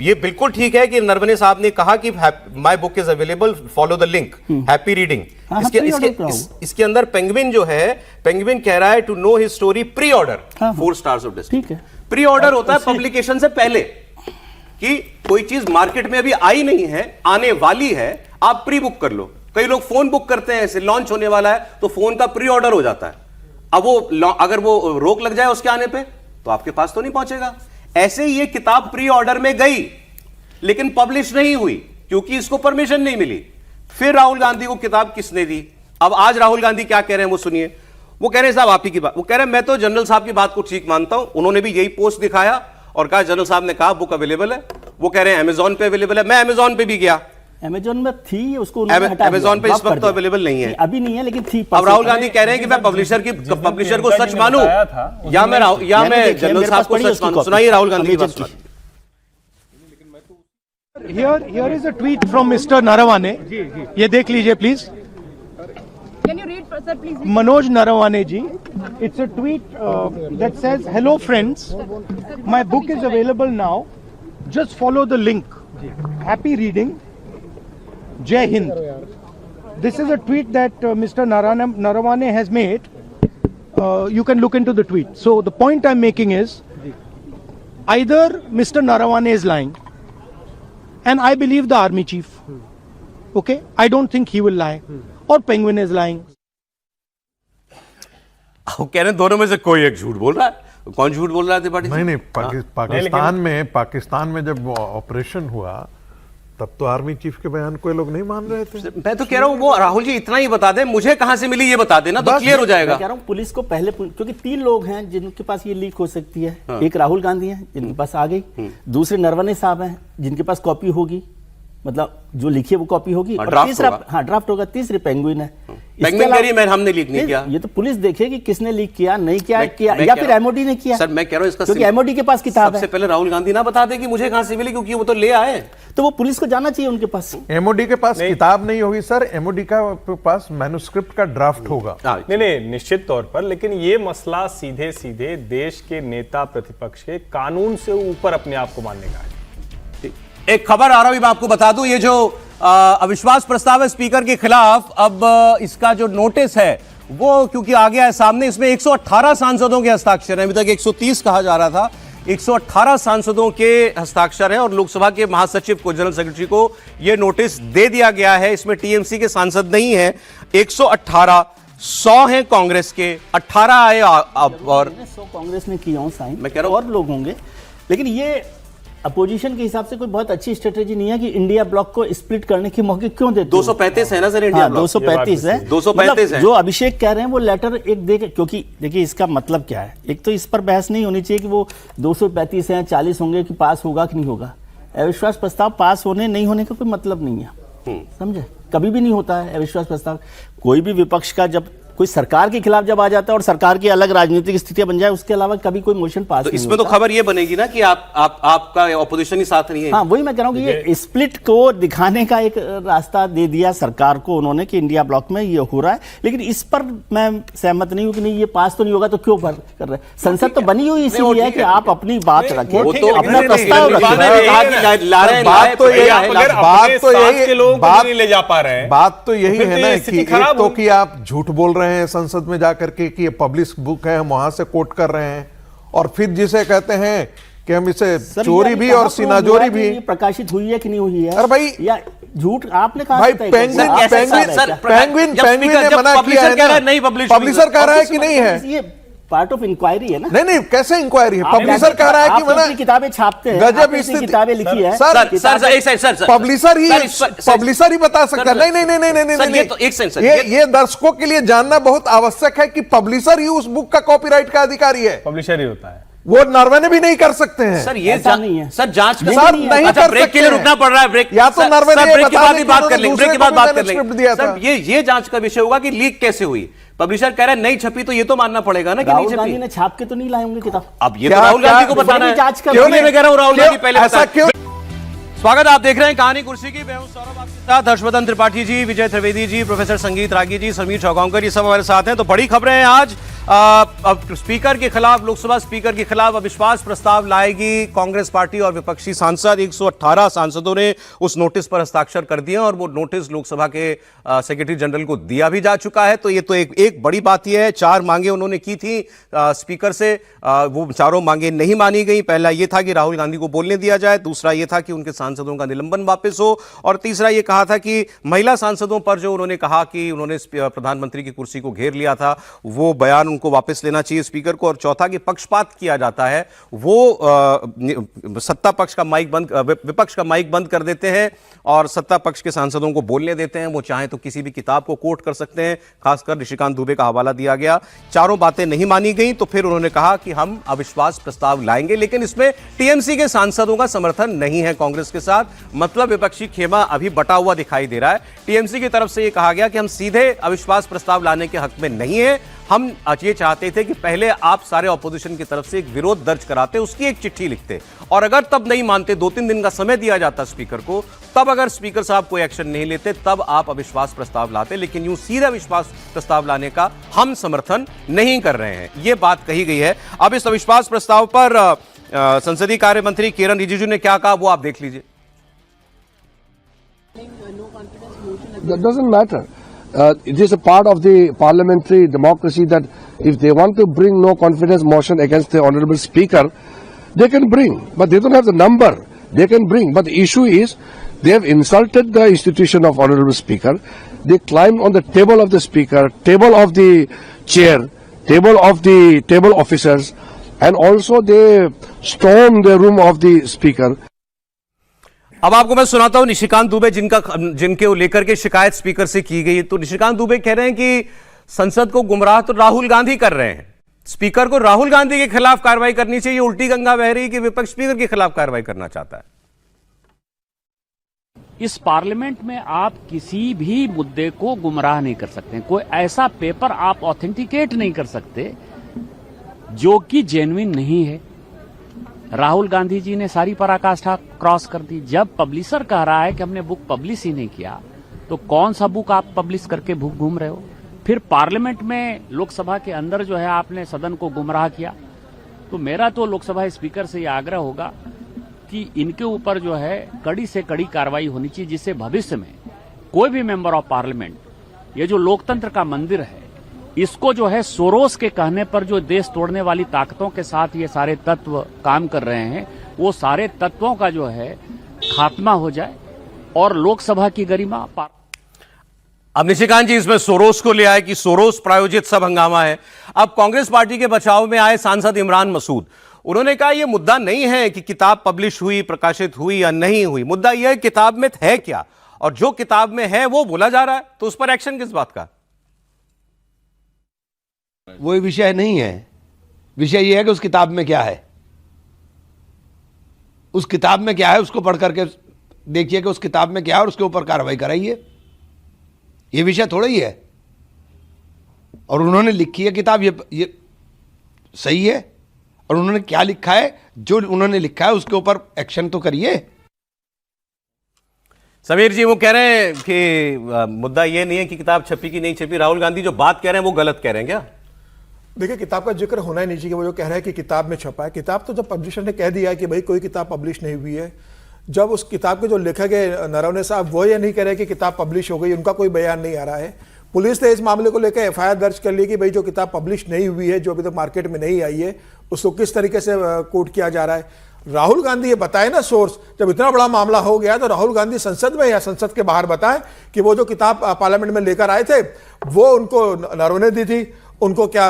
ये बिल्कुल ठीक है कि नरवणे साहब ने कहा कि my book is available, follow the link, happy reading. इसके अंदर पेंगुइन जो है, पेंगुइन कह रहा है to know his story pre order 4 stars of destiny. Pre order होता है पब्लिकेशन से पहले, कि कोई चीज मार्केट में अभी आई नहीं है, आने वाली है, आप प्री बुक कर लो। कई लोग फोन बुक करते हैं, ऐसे लॉन्च होने वाला है तो फोन का प्री ऑर्डर हो जाता है। अब वो अगर वो रोक लग जाए उसके आने पे, तो आपके पास तो नहीं पहुंचेगा। ऐसे ही ये किताब प्री ऑर्डर में गई लेकिन पब्लिश नहीं हुई, क्योंकि इसको परमिशन नहीं मिली। फिर राहुल गांधी को किताब किसने दी? अब आज राहुल गांधी क्या कह रहे हैं वो सुनिए। वो कह रहे हैं साहब आप ही की बात, वो कह रहे हैं मैं तो जनरल साहब की बात को ठीक मानता हूं, उन्होंने भी यही पोस्ट दिखाया और कहा जनरल साहब ने कहा बुक अवेलेबल है। वो कह रहे हैं अमेजॉन पे अवेलेबल है, मैं अमेजॉन पे भी गया, अमेजॉन में थी, उसको अमेजॉन पे इस वक्त तो अवेलेबल नहीं है, अभी नहीं है, लेकिन थी। अब राहुल गांधी कह रहे हैं कि मैं पब्लिशर को सच मानूं या मैं जनरल साहब को सच मानूं। सुनाइए राहुल गांधी की बात। Here is a tweet from Mr. Narawane. ये देख लीजिए please. Can you read, sir, please? Manoj Narawane ji. It's a tweet that says, "Hello friends, my book is available now. Just follow the link. Happy reading. Jai Hind. This is a tweet that Mr. Narawane has made. You can look into the tweet. So the point I'm making is, either Mr. Narawane is lying, and I believe the army chief. Okay, I don't think he will lie, or Penguin is lying. कह रहे हैं दोनों में से कोई एक झूठ बोल रहा है। कौन झूठ बोल रहा है त्रिपाठी जी? नहीं पाकिस्तान में जब ऑपरेशन हुआ तब तो आर्मी चीफ के बयान को ये लोग नहीं मान रहे थे। मैं तो कह रहा हूँ वो राहुल जी इतना ही बता दें, मुझे कहां से मिली ये बता देना तो क्लियर हो जाएगा। मैं कह रहा हूँ पुलिस को पहले, क्योंकि 3 लोग हैं जिनके पास ये लीक हो सकती है। एक राहुल गांधी है जिनके पास आ गई, दूसरे नरवणे साहब हैं जिनके पास कॉपी होगी, मतलब जो लिखी है वो कॉपी होगी, और तीसरा ड्राफ्ट होगा, तीसरे पेंगुइन है। पेंगुइन कह रही है हमने लीक नहीं किया। ये तो पुलिस देखेगी किसने लीक किया, नहीं किया, या फिर एमओडी ने किया। सर मैं कह रहा हूँ इसका क्योंकि एमओडी के पास किताब है। सबसे पहले राहुल गांधी ना बता दे कि मुझे कहां से मिली, क्योंकि वो तो ले आए, तो वो पुलिस को जाना चाहिए उनके पास। एमओडी के पास किताब नहीं होगी सर, एमओडी का पास मैन्युस्क्रिप्ट का ड्राफ्ट होगा। नहीं निश्चित तौर पर, लेकिन ये मसला सीधे सीधे देश के नेता प्रतिपक्ष के कानून से ऊपर अपने आप को मानने का है। एक खबर आ रहा है मैं आपको बता दूं, ये जो अविश्वास प्रस्ताव है स्पीकर के खिलाफ, अब इसका जो नोटिस है वो क्योंकि आ गया है सामने, इसमें 118 सांसदों के हस्ताक्षर हैं। अभी तक 130 कहा जा रहा था, 118 सांसदों के हस्ताक्षर हैं और लोकसभा के महासचिव को, जनरल सेक्रेटरी को यह नोटिस दे दिया गया है। इसमें टीएमसी के सांसद नहीं है, 118, 100 हैं कांग्रेस के, 18 आए और 100 कांग्रेस ने किया हूं साइन, मैं कह रहा हूं और लोग होंगे। लेकिन ये अपोजिशन के हिसाब से कोई बहुत अच्छी स्ट्रेटेजी नहीं है कि इंडिया ब्लॉक को स्प्लिट करने के मौके क्यों देते। 235 है ना सर इंडिया ब्लॉक? 235 है, 235 है। जो अभिषेक कह रहे हैं वो लेटर एक दे, क्योंकि देखिए इसका मतलब क्या है, एक तो इस पर बहस नहीं होनी चाहिए कि वो 235 हैं, 40 होंगे कि पास होगा कि नहीं होगा। अविश्वास प्रस्ताव पास होने नहीं होने का कोई मतलब नहीं है, समझे, कभी भी नहीं होता है अविश्वास प्रस्ताव। कोई भी विपक्ष का जब कोई सरकार के खिलाफ जब आ जाता है और सरकार की अलग राजनीतिक स्थितियां बन जाए, उसके अलावा कभी कोई मोशन पास तो नहीं इसमें होता। तो खबर ये बनेगी ना कि आपका ऑपोजिशन ही साथ नहीं है। हाँ, वही मैं कह रहा हूँ कि ये स्प्लिट को दिखाने का एक रास्ता दे दिया सरकार को उन्होंने कि इंडिया ब्लॉक में ये हो रहा है। लेकिन इस पर मैं सहमत नहीं हूँ कि नहीं ये पास तो नहीं होगा, तो क्यों कर रहे हैं। संसद तो बनी हुई इसीलिए है कि आप अपनी बात रखें, अपना प्रस्ताव रखें। बात तो यही है ना कि एक तो कि आप झूठ बोल रहे हैं संसद में जाकर के कि ये पब्लिश बुक है, हम वहां से कोट कर रहे हैं, और फिर जिसे कहते हैं कि हम इसे चोरी भी और सिनाजोरी भी। प्रकाशित हुई है कि नहीं हुई है? अरे भाई या झूठ आपने कहा भाई, पेंगुइन ने मना किया है ना, पब्लिशर कह रहा है कि नहीं है, ये पार्ट ऑफ इंक्वायरी है ना। नहीं कैसे इंक्वायरी है, पब्लिशर कह रहा है कि मैंने किताबें छापते हैं, गजब स्थिति किताबें लिखी है सर, पब्लिशर ही बता सकता है। नहीं, ये दर्शकों के लिए जानना बहुत आवश्यक है कि पब्लिशर ही उस बुक का कॉपीराइट का अधिकारी है, पब्लिशर ही होता है, वो नरवणे भी नहीं कर सकते हैं। सर ये नहीं है सर, जांच नहीं अच्छा ब्रेक के लिए रुकना पड़ रहा है, ब्रेक या तो नरवणे ब्रेक के बाद ही बात कर लेंगे, ब्रेक के बाद बात कर लेंगे। सर ये जांच का विषय होगा कि लीक कैसे हुई। पब्लिशर कह रहा है नहीं छपी, तो ये तो मानना पड़ेगा ना कि नहीं छपी। राहुल गांधी ने छाप के तो नहीं लाए होंगे किताब। अब ये तो राहुल गांधी को बताना है, क्यों नहीं मैं कह रहा हूं राहुल गांधी पहले ऐसा क्यों। स्वागत, आप देख रहे हैं कहानी कुर्सी की। मैं हूं सौरभ, आपके साथ हर्षवर्धन त्रिपाठी जी, विजय त्रिवेदी जी, प्रोफेसर संगीत रागी जी, समीर चौगांवकर, ये सब हमारे साथ हैं। तो बड़ी खबरें हैं आज। अब स्पीकर के खिलाफ, लोकसभा स्पीकर के खिलाफ अविश्वास प्रस्ताव लाएगी कांग्रेस पार्टी और विपक्षी सांसद। 118 सांसदों ने उस नोटिस पर हस्ताक्षर कर दिए और वो नोटिस लोकसभा के सेक्रेटरी जनरल को दिया भी जा चुका है। तो ये तो एक बड़ी बात यह है, 4 मांगे उन्होंने की थी स्पीकर से, वो चारों मांगे नहीं मानी गई। पहला ये था कि राहुल गांधी को बोलने दिया जाए, दूसरा ये था कि उनके सांसदों का निलंबन वापस हो, और तीसरा ये कहा था कि महिला सांसदों पर जो उन्होंने कहा कि उन्होंने प्रधानमंत्री की कुर्सी को घेर लिया था, वो बयान उनको वापस लेना चाहिए स्पीकर को, और चौथा कि पक्षपात किया जाता है, वो सत्ता पक्ष का माइक बंद, विपक्ष का माइक बंद कर देते हैं और सत्ता पक्ष के सांसदों को बोलने देते हैं। वो चाहे तो किसी भी किताब को कोट कर सकते हैं, खासकर ऋषिकांत दुबे का हवाला दिया गया। चारों बातें नहीं मानी गई तो फिर उन्होंने कहा कि हम अविश्वास प्रस्ताव लाएंगे, लेकिन इसमें टीएमसी के सांसदों का समर्थन नहीं है कांग्रेस के साथ। मतलब विपक्षी खेमा अभी बटा हुआ दिखाई दे रहा है। टीएमसी की तरफ से यह कहा गया कि हम सीधे अविश्वास प्रस्ताव लाने के हक में नहीं है, हम ये चाहते थे कि पहले आप सारे ऑपोजिशन की तरफ से एक विरोध दर्ज कराते, उसकी एक चिट्ठी लिखते, और अगर तब नहीं मानते, 2-3 दिन का समय दिया जाता स्पीकर को, तब अगर स्पीकर साहब कोई एक्शन नहीं लेते तब आप अविश्वास प्रस्ताव लाते। लेकिन यूं सीधा अविश्वास प्रस्ताव लाने का हम समर्थन नहीं कर रहे हैं, यह बात कही गई है। अब इस अविश्वास प्रस्ताव पर संसदीय कार्य मंत्री किरण रिजिजू ने क्या कहा वो आप देख लीजिए। That doesn't matter. It is a part of the parliamentary democracy that if they want to bring no confidence motion against the honorable speaker, they can bring, but they don't have the number. They can bring, but the issue is they have insulted the institution of honorable speaker. They climbed on the table of the speaker, table of the chair, table of the table officers, and also they stormed the room of the speaker. अब आपको मैं सुनाता हूं निशिकांत दुबे जिनके लेकर के शिकायत speaker से की गई। तो निशिकांत दुबे कह रहे हैं कि संसद को गुमराह तो राहुल गांधी कर रहे हैं, स्पीकर को राहुल गांधी के खिलाफ कार्रवाई करनी चाहिए। उल्टी गंगा बह रही कि विपक्ष स्पीकर के खिलाफ कार्रवाई करना चाहता है। इस पार्लियामेंट में आप किसी भी मुद्दे को गुमराह नहीं कर सकते। कोई ऐसा पेपर आप ऑथेंटिकेट नहीं कर सकते जो कि जेन्युइन नहीं है। राहुल गांधी जी ने सारी पराकाष्ठा क्रॉस कर दी। जब पब्लिशर कह रहा है कि हमने बुक पब्लिश ही नहीं किया, तो कौन सा बुक आप पब्लिश करके भूख घूम रहे हो? फिर पार्लियामेंट में लोकसभा के अंदर जो है आपने सदन को गुमराह किया। तो मेरा तो लोकसभा स्पीकर से यह आग्रह होगा कि इनके ऊपर जो है कड़ी से कड़ी कार्रवाई होनी चाहिए, जिससे भविष्य में कोई भी मेंबर ऑफ पार्लियामेंट, ये जो लोकतंत्र का मंदिर है, इसको जो है सोरोस के कहने पर जो देश तोड़ने वाली ताकतों के साथ ये सारे तत्व काम कर रहे हैं, वो सारे तत्वों का जो है खात्मा हो जाए और लोकसभा की गरिमा। अब निशिकांत जी इसमें सोरोस को ले आए कि सोरोस प्रायोजित सब हंगामा है। अब कांग्रेस पार्टी के बचाव में आए सांसद इमरान मसूद, उन्होंने कहा यह मुद्दा नहीं है कि किताब पब्लिश हुई, प्रकाशित हुई या नहीं हुई, मुद्दा यह है किताब में है क्या, और जो किताब में है वो बोला जा रहा है, तो उस पर एक्शन किस बात का? वो विषय नहीं है। विषय यह है कि उस किताब में क्या है, उस किताब में क्या है उसको पढ़ करके देखिए कि उस किताब में क्या है और उसके ऊपर कार्रवाई कराइए। ये विषय थोड़ा ही है। और उन्होंने लिखी है किताब, ये सही है, और उन्होंने क्या लिखा है, जो उन्होंने लिखा है उसके ऊपर एक्शन तो करिए। समीर जी वो कह रहे हैं कि मुद्दा ये नहीं है कि किताब छपी कि नहीं छपी, राहुल गांधी जो बात कह रहे हैं वो गलत कह रहे हैं क्या? देखिए, किताब का जिक्र होना ही नहीं चाहिए। वो जो कह रहा है कि किताब में छपा है, किताब तो जब पब्लिशर ने कह दिया है कि भाई कोई किताब पब्लिश नहीं हुई है, जब उस किताब के जो लेखक है नरवणे साहब वो ये नहीं कह रहे कि किताब पब्लिश हो गई, उनका कोई बयान नहीं आ रहा है। पुलिस ने इस मामले को लेकर एफआईआर दर्ज कर ली कि भाई जो किताब पब्लिश नहीं हुई है, जो अभी तक मार्केट में नहीं आई है, उसको किस तरीके से कोट किया जा रहा है। राहुल गांधी ये बताए ना सोर्स, जब इतना बड़ा मामला हो गया तो राहुल गांधी संसद में या संसद के बाहर बताएं कि वो जो किताब पार्लियामेंट में लेकर आए थे वो उनको नरवणे दी थी, उनको क्या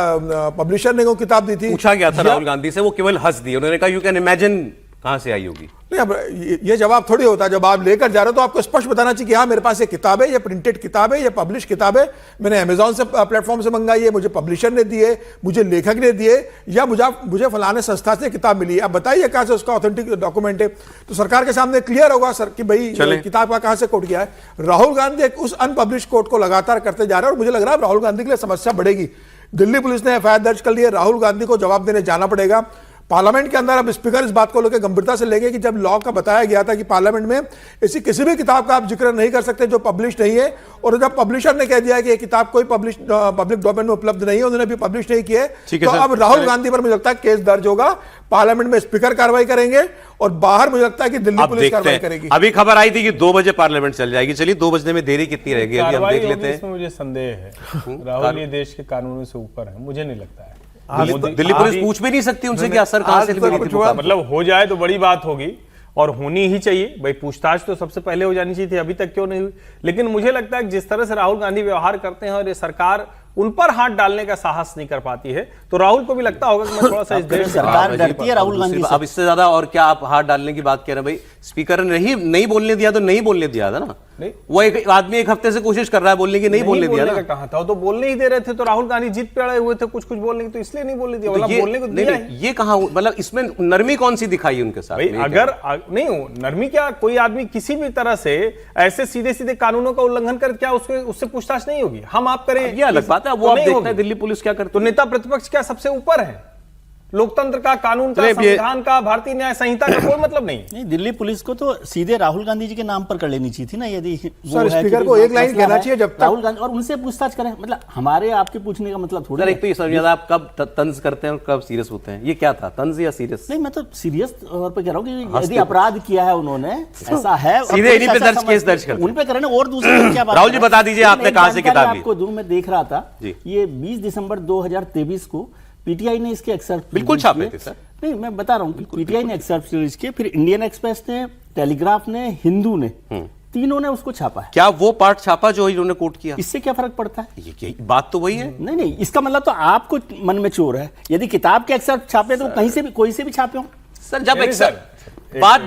पब्लिशर ने वो किताब दी थी? पूछा गया था राहुल गांधी से, वो केवल हंस दिए। उन्होंने कहा यू कैन इमेजिन कहां से आई होगी। नहीं, अब ये जवाब थोड़ी होता है। जब आप लेकर जा रहे हो तो आपको स्पष्ट बताना चाहिए कि हाँ मेरे पास ये किताब है, ये प्रिंटेड किताब है, ये पब्लिश किताब है, मैंने अमेजॉन से प्लेटफॉर्म से मंगाई है, मुझे पब्लिशर ने दिए, मुझे लेखक ने दिए, या मुझे फलाने संस्था से किताब मिली है। आप बताइए कहां से उसका ऑथेंटिक डॉक्यूमेंट है, तो सरकार के सामने क्लियर होगा सर कि भाई किताब का कहां से कोट किया है। राहुल गांधी उस अनपब्लिश कोट को लगातार करते जा रहे हैं और मुझे लग रहा है राहुल गांधी के लिए समस्या बढ़ेगी। दिल्ली पुलिस ने एफआईआर दर्ज कर ली है, राहुल गांधी को जवाब देने जाना पड़ेगा। पार्लियामेंट के अंदर अब स्पीकर इस बात को लेकर गंभीरता से लेंगे कि जब लॉ का बताया गया था कि पार्लियामेंट में ऐसी किसी भी किताब का आप जिक्र नहीं कर सकते जो पब्लिश नहीं है, और जब पब्लिशर ने कह दिया कि ये किताब कोई पब्लिश पब्लिक डोमेन में उपलब्ध नहीं है, उन्होंने भी पब्लिश नहीं किया है, तो अब राहुल गांधी पर मुझे लगता है केस दर्ज होगा। पार्लियामेंट में स्पीकर कार्रवाई करेंगे और बाहर मुझे लगता है कि दिल्ली पुलिस कार्रवाई करेगी। अभी खबर आई थी कि 2 बजे पार्लियामेंट चल जाएगी। चलिए 2 बजने में देरी कितनी रहेगी अभी हम देख लेते हैं। मुझे संदेह है राहुल ये देश के कानूनों से ऊपर है, मुझे नहीं लगता है। दिल्ली पुलिस पूछ भी नहीं सकती उनसे कि असर कहां से मतलब हो जाए तो बड़ी बात होगी और होनी ही चाहिए। भाई पूछताछ तो सबसे पहले हो जानी चाहिए थी, अभी तक क्यों नहीं हुई? लेकिन मुझे लगता है कि जिस तरह से राहुल गांधी व्यवहार करते हैं और ये सरकार उन पर हाथ डालने का साहस नहीं कर पाती है, तो राहुल को भी लगता होगा कि मैं थोड़ा सा इस देश से सरकार डरती है राहुल गांधी से। अब इससे ज्यादा और क्या आप हाथ डालने की बात कह रहे हैं? भाई स्पीकर ने नहीं बोलने दिया तो नहीं बोलने दिया था ना। नहीं, वो एक आदमी 1 हफ्ते से कोशिश कर रहा है बोलने की, नहीं बोलने दिया ना। कहा था तो बोलने ही दे रहे थे, तो राहुल गांधी जीत पे अड़े हुए थे कुछ बोलने की, तो इसलिए नहीं बोलने दिया। बोलने को दिया ये कहा, मतलब इसमें नरमी कौन सी दिखाई उनके साथ? अगर नहीं हो नरमी, क्या कोई आदमी किसी भी तरह से ऐसे सीधे सीधे कानूनों का उल्लंघन कर, क्या उससे पूछताछ नहीं होगी? हम आप करें ये अलग बात है, वो आप देखते हैं दिल्ली पुलिस क्या करती है। तो नेता प्रतिपक्ष क्या सबसे ऊपर है? लोकतंत्र का, कानून का, संविधान का, भारतीय न्याय संहिता का कोई मतलब नहीं। दिल्ली पुलिस को तो सीधे राहुल गांधी जी के नाम पर कर लेनी चाहिए थी ना, यदि सर स्पीकर को एक लाइन कहना चाहिए जब तक राहुल गांधी, और उनसे पूछताछ करें। मतलब हमारे आपके पूछने का मतलब थोड़ा एक तो ये समझ आप कब तंज करते हैं और कब सीरियस होते हैं, ये क्या था, तंज या सीरियस? नहीं, मैं तो सीरियस तौर पे कह रहा हूँ कि यदि अपराध किया है उन्होंने, ऐसा है, सीधे इन्हीं पे दर्ज केस दर्ज करते उन पे करें, और दूसरे क्या बात। राहुल जी बता दीजिए आपने कहां से किताब ली? आपको दूं, मैं देख रहा था, ये 20 दिसंबर 2023 को पीटीआई ने इसके एक्सर्प्ट बिल्कुल छापे थे सर। नहीं, मैं बता रहा हूँ कि पीटीआई ने एक्सर्प्ट रिलीज किए, फिर इंडियन एक्सप्रेस ने, टेलीग्राफ ने, हिंदू ने, तीनों ने उसको छापा है। क्या वो पार्ट छापा जो इन्होंने कोट किया? इससे क्या फर्क पड़ता है? ये बात तो वही है। नहीं नहीं, इसका मतलब तो आपको मन में चोर है। यदि किताब के एक्सर्प्ट छापे तो कहीं से भी, कोई से भी छापे हो सर। जब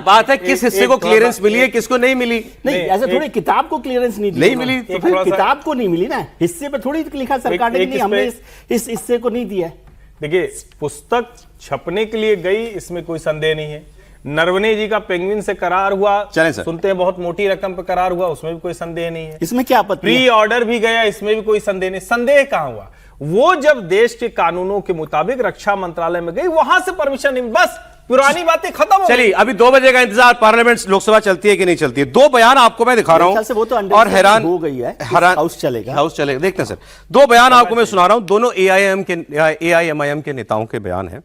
बात है किस हिस्से को क्लियरेंस मिली है, किसको नहीं मिली। नहीं, ऐसे थोड़ी किताब को क्लियरेंस नहीं मिली, तो फिर किताब को नहीं मिली ना, हिस्से पे थोड़ी लिखा सरकार ने नहीं, हमने इस हिस्से को नहीं दिया है। देखिए, पुस्तक छपने के लिए गई, इसमें कोई संदेह नहीं है। नरवणे जी का पेंगुइन से करार हुआ, सुनते हैं बहुत मोटी रकम पे करार हुआ, उसमें भी कोई संदेह नहीं है। इसमें क्या आपत्ति? प्री ऑर्डर भी गया, इसमें भी कोई संदेह नहीं। संदेह कहां हुआ? वो जब देश के कानूनों के मुताबिक रक्षा मंत्रालय में गई, वहां से परमिशन नहीं, बस पुरानी बातें खत्म हो गई। चलिए, अभी 2 बजे का इंतजार, पार्लियामेंट लोकसभा चलती है कि नहीं चलती है। 2 बयान आपको मैं दिखा रहा हूं, वो तो और हैरान हो गई है, हाउस चलेगा, देखते हैं सर। 2 बयान आपको मैं सुना रहा हूं, दोनों AIMIM के नेताओं के बयान हैं।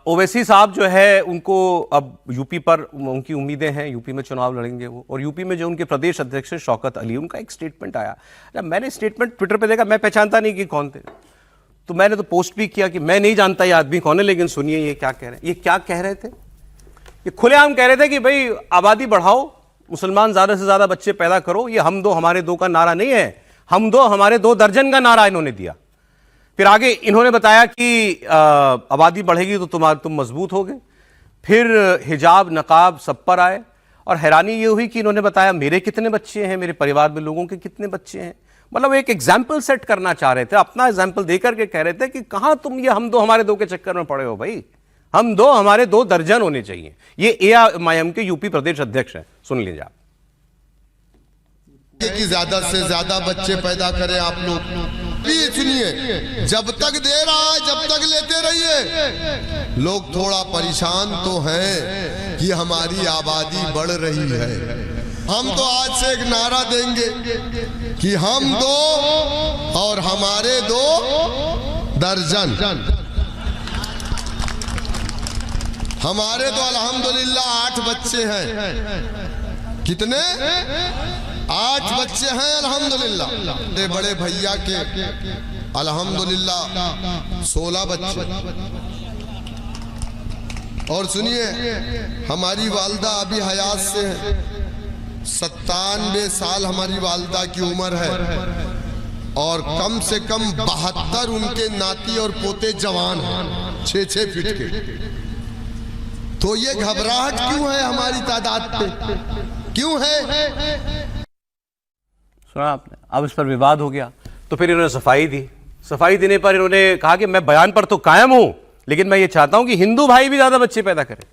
ओवैसी साहब जो है, उनको अब यूपी पर उनकी उम्मीदें हैं, यूपी में चुनाव लड़ेंगे वो, और यूपी में जो उनके प्रदेश अध्यक्ष शौकत अली, उनका एक स्टेटमेंट आया। जब मैंने स्टेटमेंट ट्विटर पे देखा, मैं पहचानता नहीं कि कौन थे, तो मैंने तो पोस्ट भी किया कि मैं नहीं जानता ये आदमी कौन है, लेकिन सुनिए ये क्या कह रहे हैं। ये क्या कह रहे थे? ये खुलेआम कह रहे थे कि भाई आबादी बढ़ाओ, मुसलमान ज्यादा से ज्यादा बच्चे पैदा करो। ये हम दो हमारे दो का नारा नहीं है, हम दो हमारे 2 दर्जन का नारा इन्होंने दिया। फिर आगे इन्होंने बताया कि आबादी बढ़ेगी तो तुम मजबूत होगे। फिर हिजाब नकाब सब पर आए, और हैरानी ये हुई कि इन्होंने बताया मेरे कितने बच्चे हैं, मेरे परिवार में लोगों के कितने बच्चे हैं। मतलब एक एग्जाम्पल सेट करना चाह रहे थे, अपना एग्जाम्पल देकर के कह रहे थे कि कहां तुम ये हम दो हमारे 2 के चक्कर में पड़े हो भाई, हम 2 हमारे 2 दर्जन होने चाहिए। ये AIMIM के यूपी प्रदेश अध्यक्ष हैं, सुन लीजिए आप। कि ज्यादा से ज्यादा बच्चे पैदा करें आप लोग। सुनिए, जब तक दे रहा है जब तक लेते रहिए। लोग थोड़ा परेशान तो हैं कि हमारी आबादी बढ़ रही है। हम तो आज से एक नारा देंगे कि हम 2 और हमारे 2 दर्जन। हमारे तो अल्हम्दुलिल्लाह 8 बच्चे हैं। कितने? 8 बच्चे हैं अल्हम्दुलिल्लाह। मेरे बड़े भैया के अल्हम्दुलिल्लाह 16 बच्चे। और सुनिए, हमारी वालदा अभी हयात से है, 97 साल हमारी वालदा की उम्र है, और कम से कम 72 उनके नाती और पोते जवान हैं, 6-6 फीट के। तो ये घबराहट क्यों है हमारी तादाद पे, क्यों है? सुना आपने? अब इस पर विवाद हो गया, तो फिर इन्होंने सफाई दी। सफाई देने पर इन्होंने कहा कि मैं बयान पर तो कायम हूं, लेकिन मैं ये चाहता हूं कि हिंदू भाई भी ज्यादा बच्चे पैदा करें।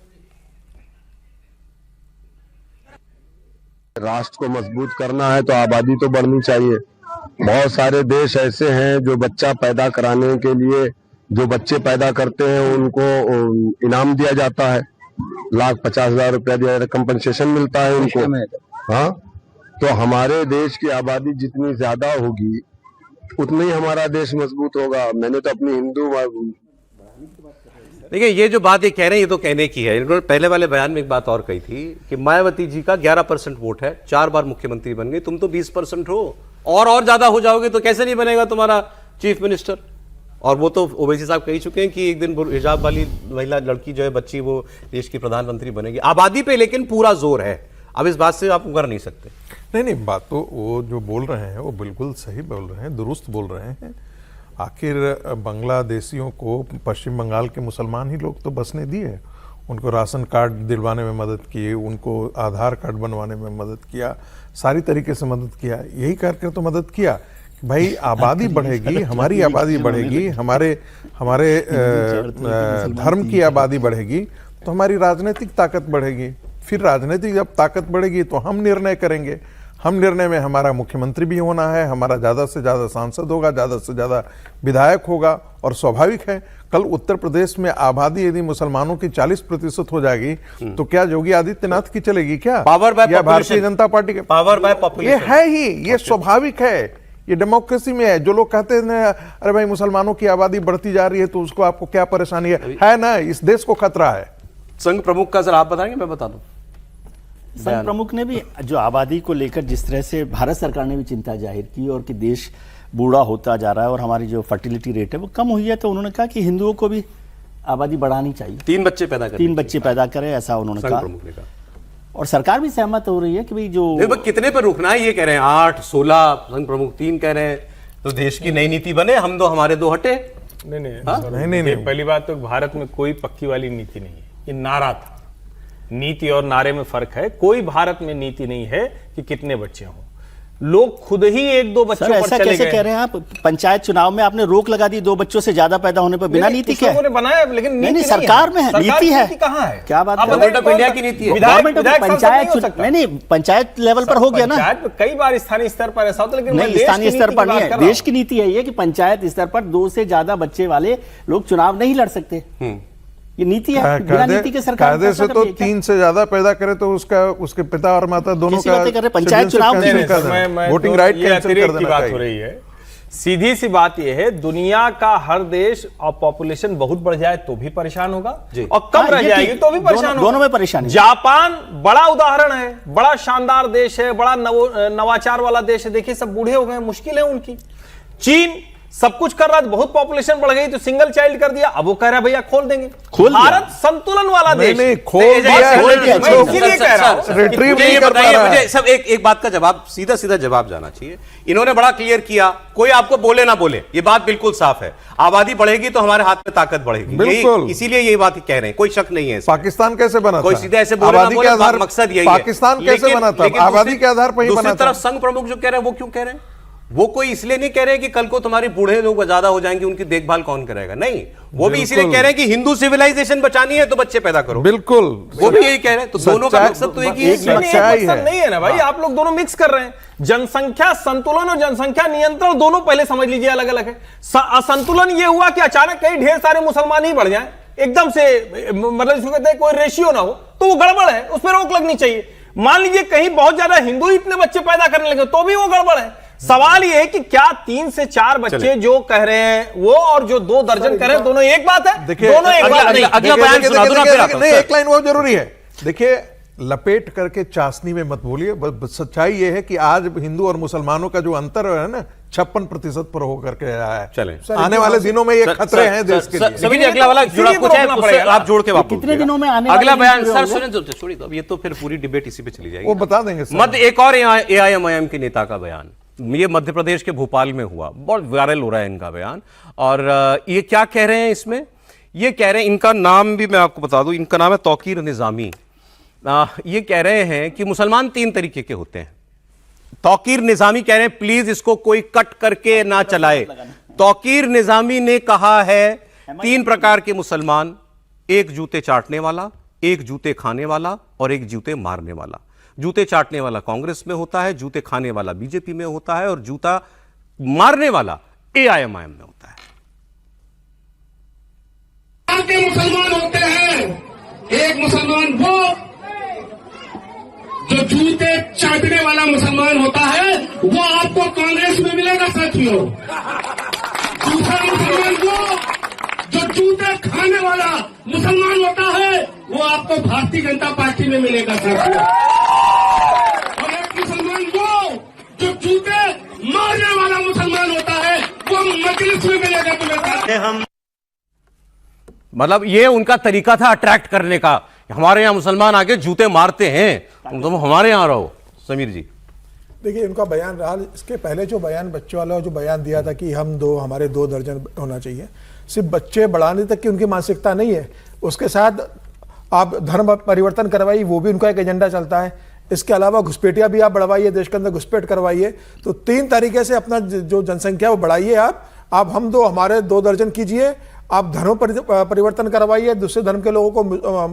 राष्ट्र को मजबूत करना है तो आबादी तो बढ़नी चाहिए। बहुत सारे देश ऐसे हैं जो बच्चा पैदा कराने के लिए, जो बच्चे पैदा करते हैं उनको इनाम दिया जाता है, 1,50,000 रुपया दिया जाता है, कंपनसेशन मिलता है उनको। हाँ, तो हमारे देश की आबादी जितनी ज्यादा होगी उतना ही हमारा देश मजबूत होगा। मैंने तो अपनी हिंदू, देखिए ये जो बात ये कह रहे हैं ये तो कहने की है। इन्होंने पहले वाले बयान में एक बात और कही थी कि मायावती जी का 11% वोट है, 4 बार मुख्यमंत्री बन गई, तुम तो 20% हो, और ज्यादा हो जाओगे तो कैसे नहीं बनेगा तुम्हारा चीफ मिनिस्टर। और वो तो ओवैसी साहब कह चुके हैं कि एक दिन हिजाब वाली महिला लड़की जो है बच्ची, वो देश की प्रधानमंत्री बनेगी। आबादी पे लेकिन पूरा जोर है, अब इस बात से आप उगर नहीं सकते। नहीं, बात तो वो जो बोल रहे हैं वो बिल्कुल सही बोल रहे हैं, दुरुस्त बोल रहे हैं। आखिर बांग्लादेशियों को पश्चिम बंगाल के मुसलमान ही लोग तो बसने दिए, उनको राशन कार्ड दिलवाने में मदद की, उनको आधार कार्ड बनवाने में मदद किया, सारी तरीके से मदद किया। यही करके तो मदद किया भाई, आबादी बढ़ेगी, हमारी आबादी बढ़ेगी, हमारे धर्म की आबादी बढ़ेगी तो हमारी राजनीतिक ताकत बढ़ेगी। फिर राजनीतिक जब ताकत बढ़ेगी तो हम निर्णय करेंगे। हम निर्णय में हमारा मुख्यमंत्री भी होना है, हमारा ज़्यादा से ज़्यादा सांसद होगा, ज़्यादा से ज़्यादा विधायक होगा। और स्वाभाविक है कल उत्तर प्रदेश में आबादी यदि मुसलमानों की 40% हो जाएगी तो क्या योगी आदित्यनाथ की चलेगी क्या? पावर बाय या भारतीय जनता पार्टी के पावर बाय पॉपुलेशन? ये है ही, ये स्वाभाविक है, ये डेमोक्रेसी में है। जो लोग कहते हैं ना अरे भाई मुसलमानों की आबादी बढ़ती जा रही है तो उसको आपको क्या परेशानी है ना, इस देश को खतरा है। संघ प्रमुख का जरा आप बताएंगे, मैं बता दूं। संघ प्रमुख ने भी जो आबादी को लेकर जिस तरह से भारत सरकार ने भी चिंता जाहिर की और कि देश बूढ़ा होता जा रहा है और हमारी जो फर्टिलिटी रेट है वो कम हुई है, तो उन्होंने कहा कि हिंदुओं को भी आबादी बढ़ानी चाहिए, 3 बच्चे पैदा करें, 3 बच्चे पैदा करें, ऐसा उन्होंने कहा। और सरकार भी सहमत हो रही है कि भाई जो कितने पर रुकना है ये कह रहे हैं, 8, 16, संघ प्रमुख 3 कह रहे हैं, तो देश की नई नीति बने, हम दो हमारे दो हटे। नहीं, पहली बात तो भारत में कोई पक्की वाली नीति नहीं है, ये नारा था। नीति और नारे में फर्क है। कोई भारत में नीति नहीं है कि कितने बच्चे हों, लोग खुद ही 1-2 बच्चों पर ऐसा चले कैसे गए। कह रहे हैं आप? पंचायत चुनाव में आपने रोक लगा दी 2 बच्चों से ज्यादा पैदा होने पर, बिना नीति के बनाया, लेकिन नहीं सरकार में है, नीति है। कहां है? क्या बात है? गवर्नमेंट ऑफ इंडिया की नीति है, पंचायत नहीं, पंचायत लेवल पर हो गया ना। कई बार स्थानीय स्तर पर ऐसा होता है, लेकिन नहीं, स्थानीय स्तर पर नहीं है, देश की नीति है ये कि पंचायत स्तर पर 2 से ज्यादा बच्चे वाले लोग चुनाव नहीं लड़ सकते। ये नीति है, बिना नीति के सरकार कायदे से तो 3 से ज्यादा पैदा करे तो उसके पिता और माता दोनों का पंचायत चुनाव वोटिंग राइट की बात हो रही है। सीधी सी बात यह है, दुनिया का हर देश और पॉपुलेशन बहुत बढ़ जाए तो भी परेशान होगा और कम रह जाएगी तो भी परेशान होगा, दोनों में परेशानी। जापान बड़ा उदाहरण है, बड़ा शानदार देश है, बड़ा नवाचार वाला देश है, देखिए सब बूढ़े हो गए, मुश्किल है उनकी। चीन सब कुछ कर रहा है, बहुत पॉपुलेशन बढ़ गई तो सिंगल चाइल्ड कर दिया, अब वो कह रहा है भैया खोल देंगे। भारत संतुलन वाला देश नहीं, खोल दिया, इसीलिए कह रहा हूं, रिट्रीव नहीं कर पा रहा है। मुझे सब एक बात का जवाब, सीधा जवाब जाना चाहिए। इन्होंने बड़ा क्लियर किया, कोई आपको बोले ना बोले, ये बात बिल्कुल साफ है, आबादी बढ़ेगी तो हमारे हाथ में ताकत बढ़ेगी, बिल्कुल, इसीलिए यही बात कह रहे हैं, कोई शक नहीं है। पाकिस्तान कैसे बना? कोई सीधे ऐसे बोले ना बोले, मकसद यही है। पाकिस्तान कैसे बना था? आबादी के आधार पर ही बना था। दूसरी तरफ संघ प्रमुख जो कह रहे हैं वो क्यों कह रहे हैं? वो कोई इसलिए नहीं कह रहे कि कल को तुम्हारे बूढ़े लोग ज्यादा हो जाएंगे, उनकी देखभाल कौन करेगा, नहीं, वो भी इसलिए कह रहे हैं कि हिंदू सिविलाइजेशन बचानी है तो बच्चे पैदा करो। बिल्कुल, वो भी यही कह रहे हैं, तो दोनों का मकसद तो एक ही नहीं है ना भाई, आप लोग दोनों मिक्स कर रहे हैं। जनसंख्या संतुलन और जनसंख्या नियंत्रण दोनों पहले समझ लीजिए अलग अलग है। असंतुलन ये हुआ कि अचानक कई ढेर सारे मुसलमान ही बढ़ जाए एकदम से, मतलब इसको कहते हैं कोई रेशियो ना हो, तो वो गड़बड़ है, उस पर रोक लगनी चाहिए। मान लीजिए कहीं बहुत ज्यादा हिंदू इतने बच्चे पैदा करने लगे तो भी वो गड़बड़ है। सवाल ये है कि क्या 3 से 4 बच्चे जो कह रहे हैं वो और जो 2 दर्जन कह रहे हैं दोनों एक बात है? दोनों एक बात नहीं। अगला बयान सुना दो ना फिर आप। नहीं, एक लाइन बहुत जरूरी है। देखिए, लपेट करके चाशनी में मत बोलिए। सच्चाई ये है कि आज हिंदू और मुसलमानों का जो अंतर है ना 56% पर होकर के आया है। चले आने वाले दिनों में ये खतरे हैं देश के लिए। सभी अगला वाला जुड़ा कुछ है उससे आप जोड़ के वापस कितने दिनों में आने अगला बयान सर सुने तो छोड़िए, तो अब ये तो फिर पूरी डिबेट इसी पे चली जाएगी, वो बता देंगे। मध्य एक और AIMIM के नेता का बयान, ये मध्य प्रदेश के भोपाल में हुआ, बहुत वायरल हो रहा है इनका बयान। और ये क्या कह रहे हैं इसमें? ये कह रहे हैं, इनका नाम भी मैं आपको बता दूं, इनका नाम है तौकीर निजामी। ये कह रहे हैं कि मुसलमान 3 तरीके के होते हैं। तौकीर निजामी कह रहे हैं प्लीज इसको कोई कट करके ना चलाए। तौकीर निजामी ने कहा है 3 प्रकार के मुसलमान, एक जूते चाटने वाला, एक जूते खाने वाला और एक जूते मारने वाला। जूते चाटने वाला कांग्रेस में होता है, जूते खाने वाला बीजेपी में होता है और जूता मारने वाला AIMIM में होता है। मुसलमान होते हैं, एक मुसलमान वो जो जूते चाटने वाला मुसलमान होता है, वो आपको कांग्रेस में मिलेगा साथियों। दूसरा मुसलमान वो जो जूते खाने वाला मुसलमान होता है, वो आपको भारतीय जनता पार्टी में मिलेगा साथियों। और एक मुसलमान वो जो जूते मारने वाला मुसलमान होता है, वो मजलिस में मिलेगा तुम्हें। हम मतलब ये उनका तरीका था अट्रैक्ट करने का, हमारे यहां मुसलमान आके जूते मारते हैं, तुम हमारे यहां रहो। समीर जी, देखिए इनका बयान रहा, इसके पहले जो बयान बच्चों वाला जो बयान दिया था कि हमारे 2 दर्जन होना चाहिए, सिर्फ बच्चे बढ़ाने तक की उनकी मानसिकता नहीं है, उसके साथ आप धर्म परिवर्तन करवाइए, वो भी उनका एक एजेंडा चलता है। इसके अलावा घुसपैठियां भी आप बढ़वाइए, देश के अंदर घुसपैठ करवाइए। तो 3 तरीके से अपना जो जनसंख्या वो बढ़ाइए। आप हम 2 हमारे 2 दर्जन कीजिए, आप धर्म परिवर्तन करवाइए, दूसरे धर्म के लोगों को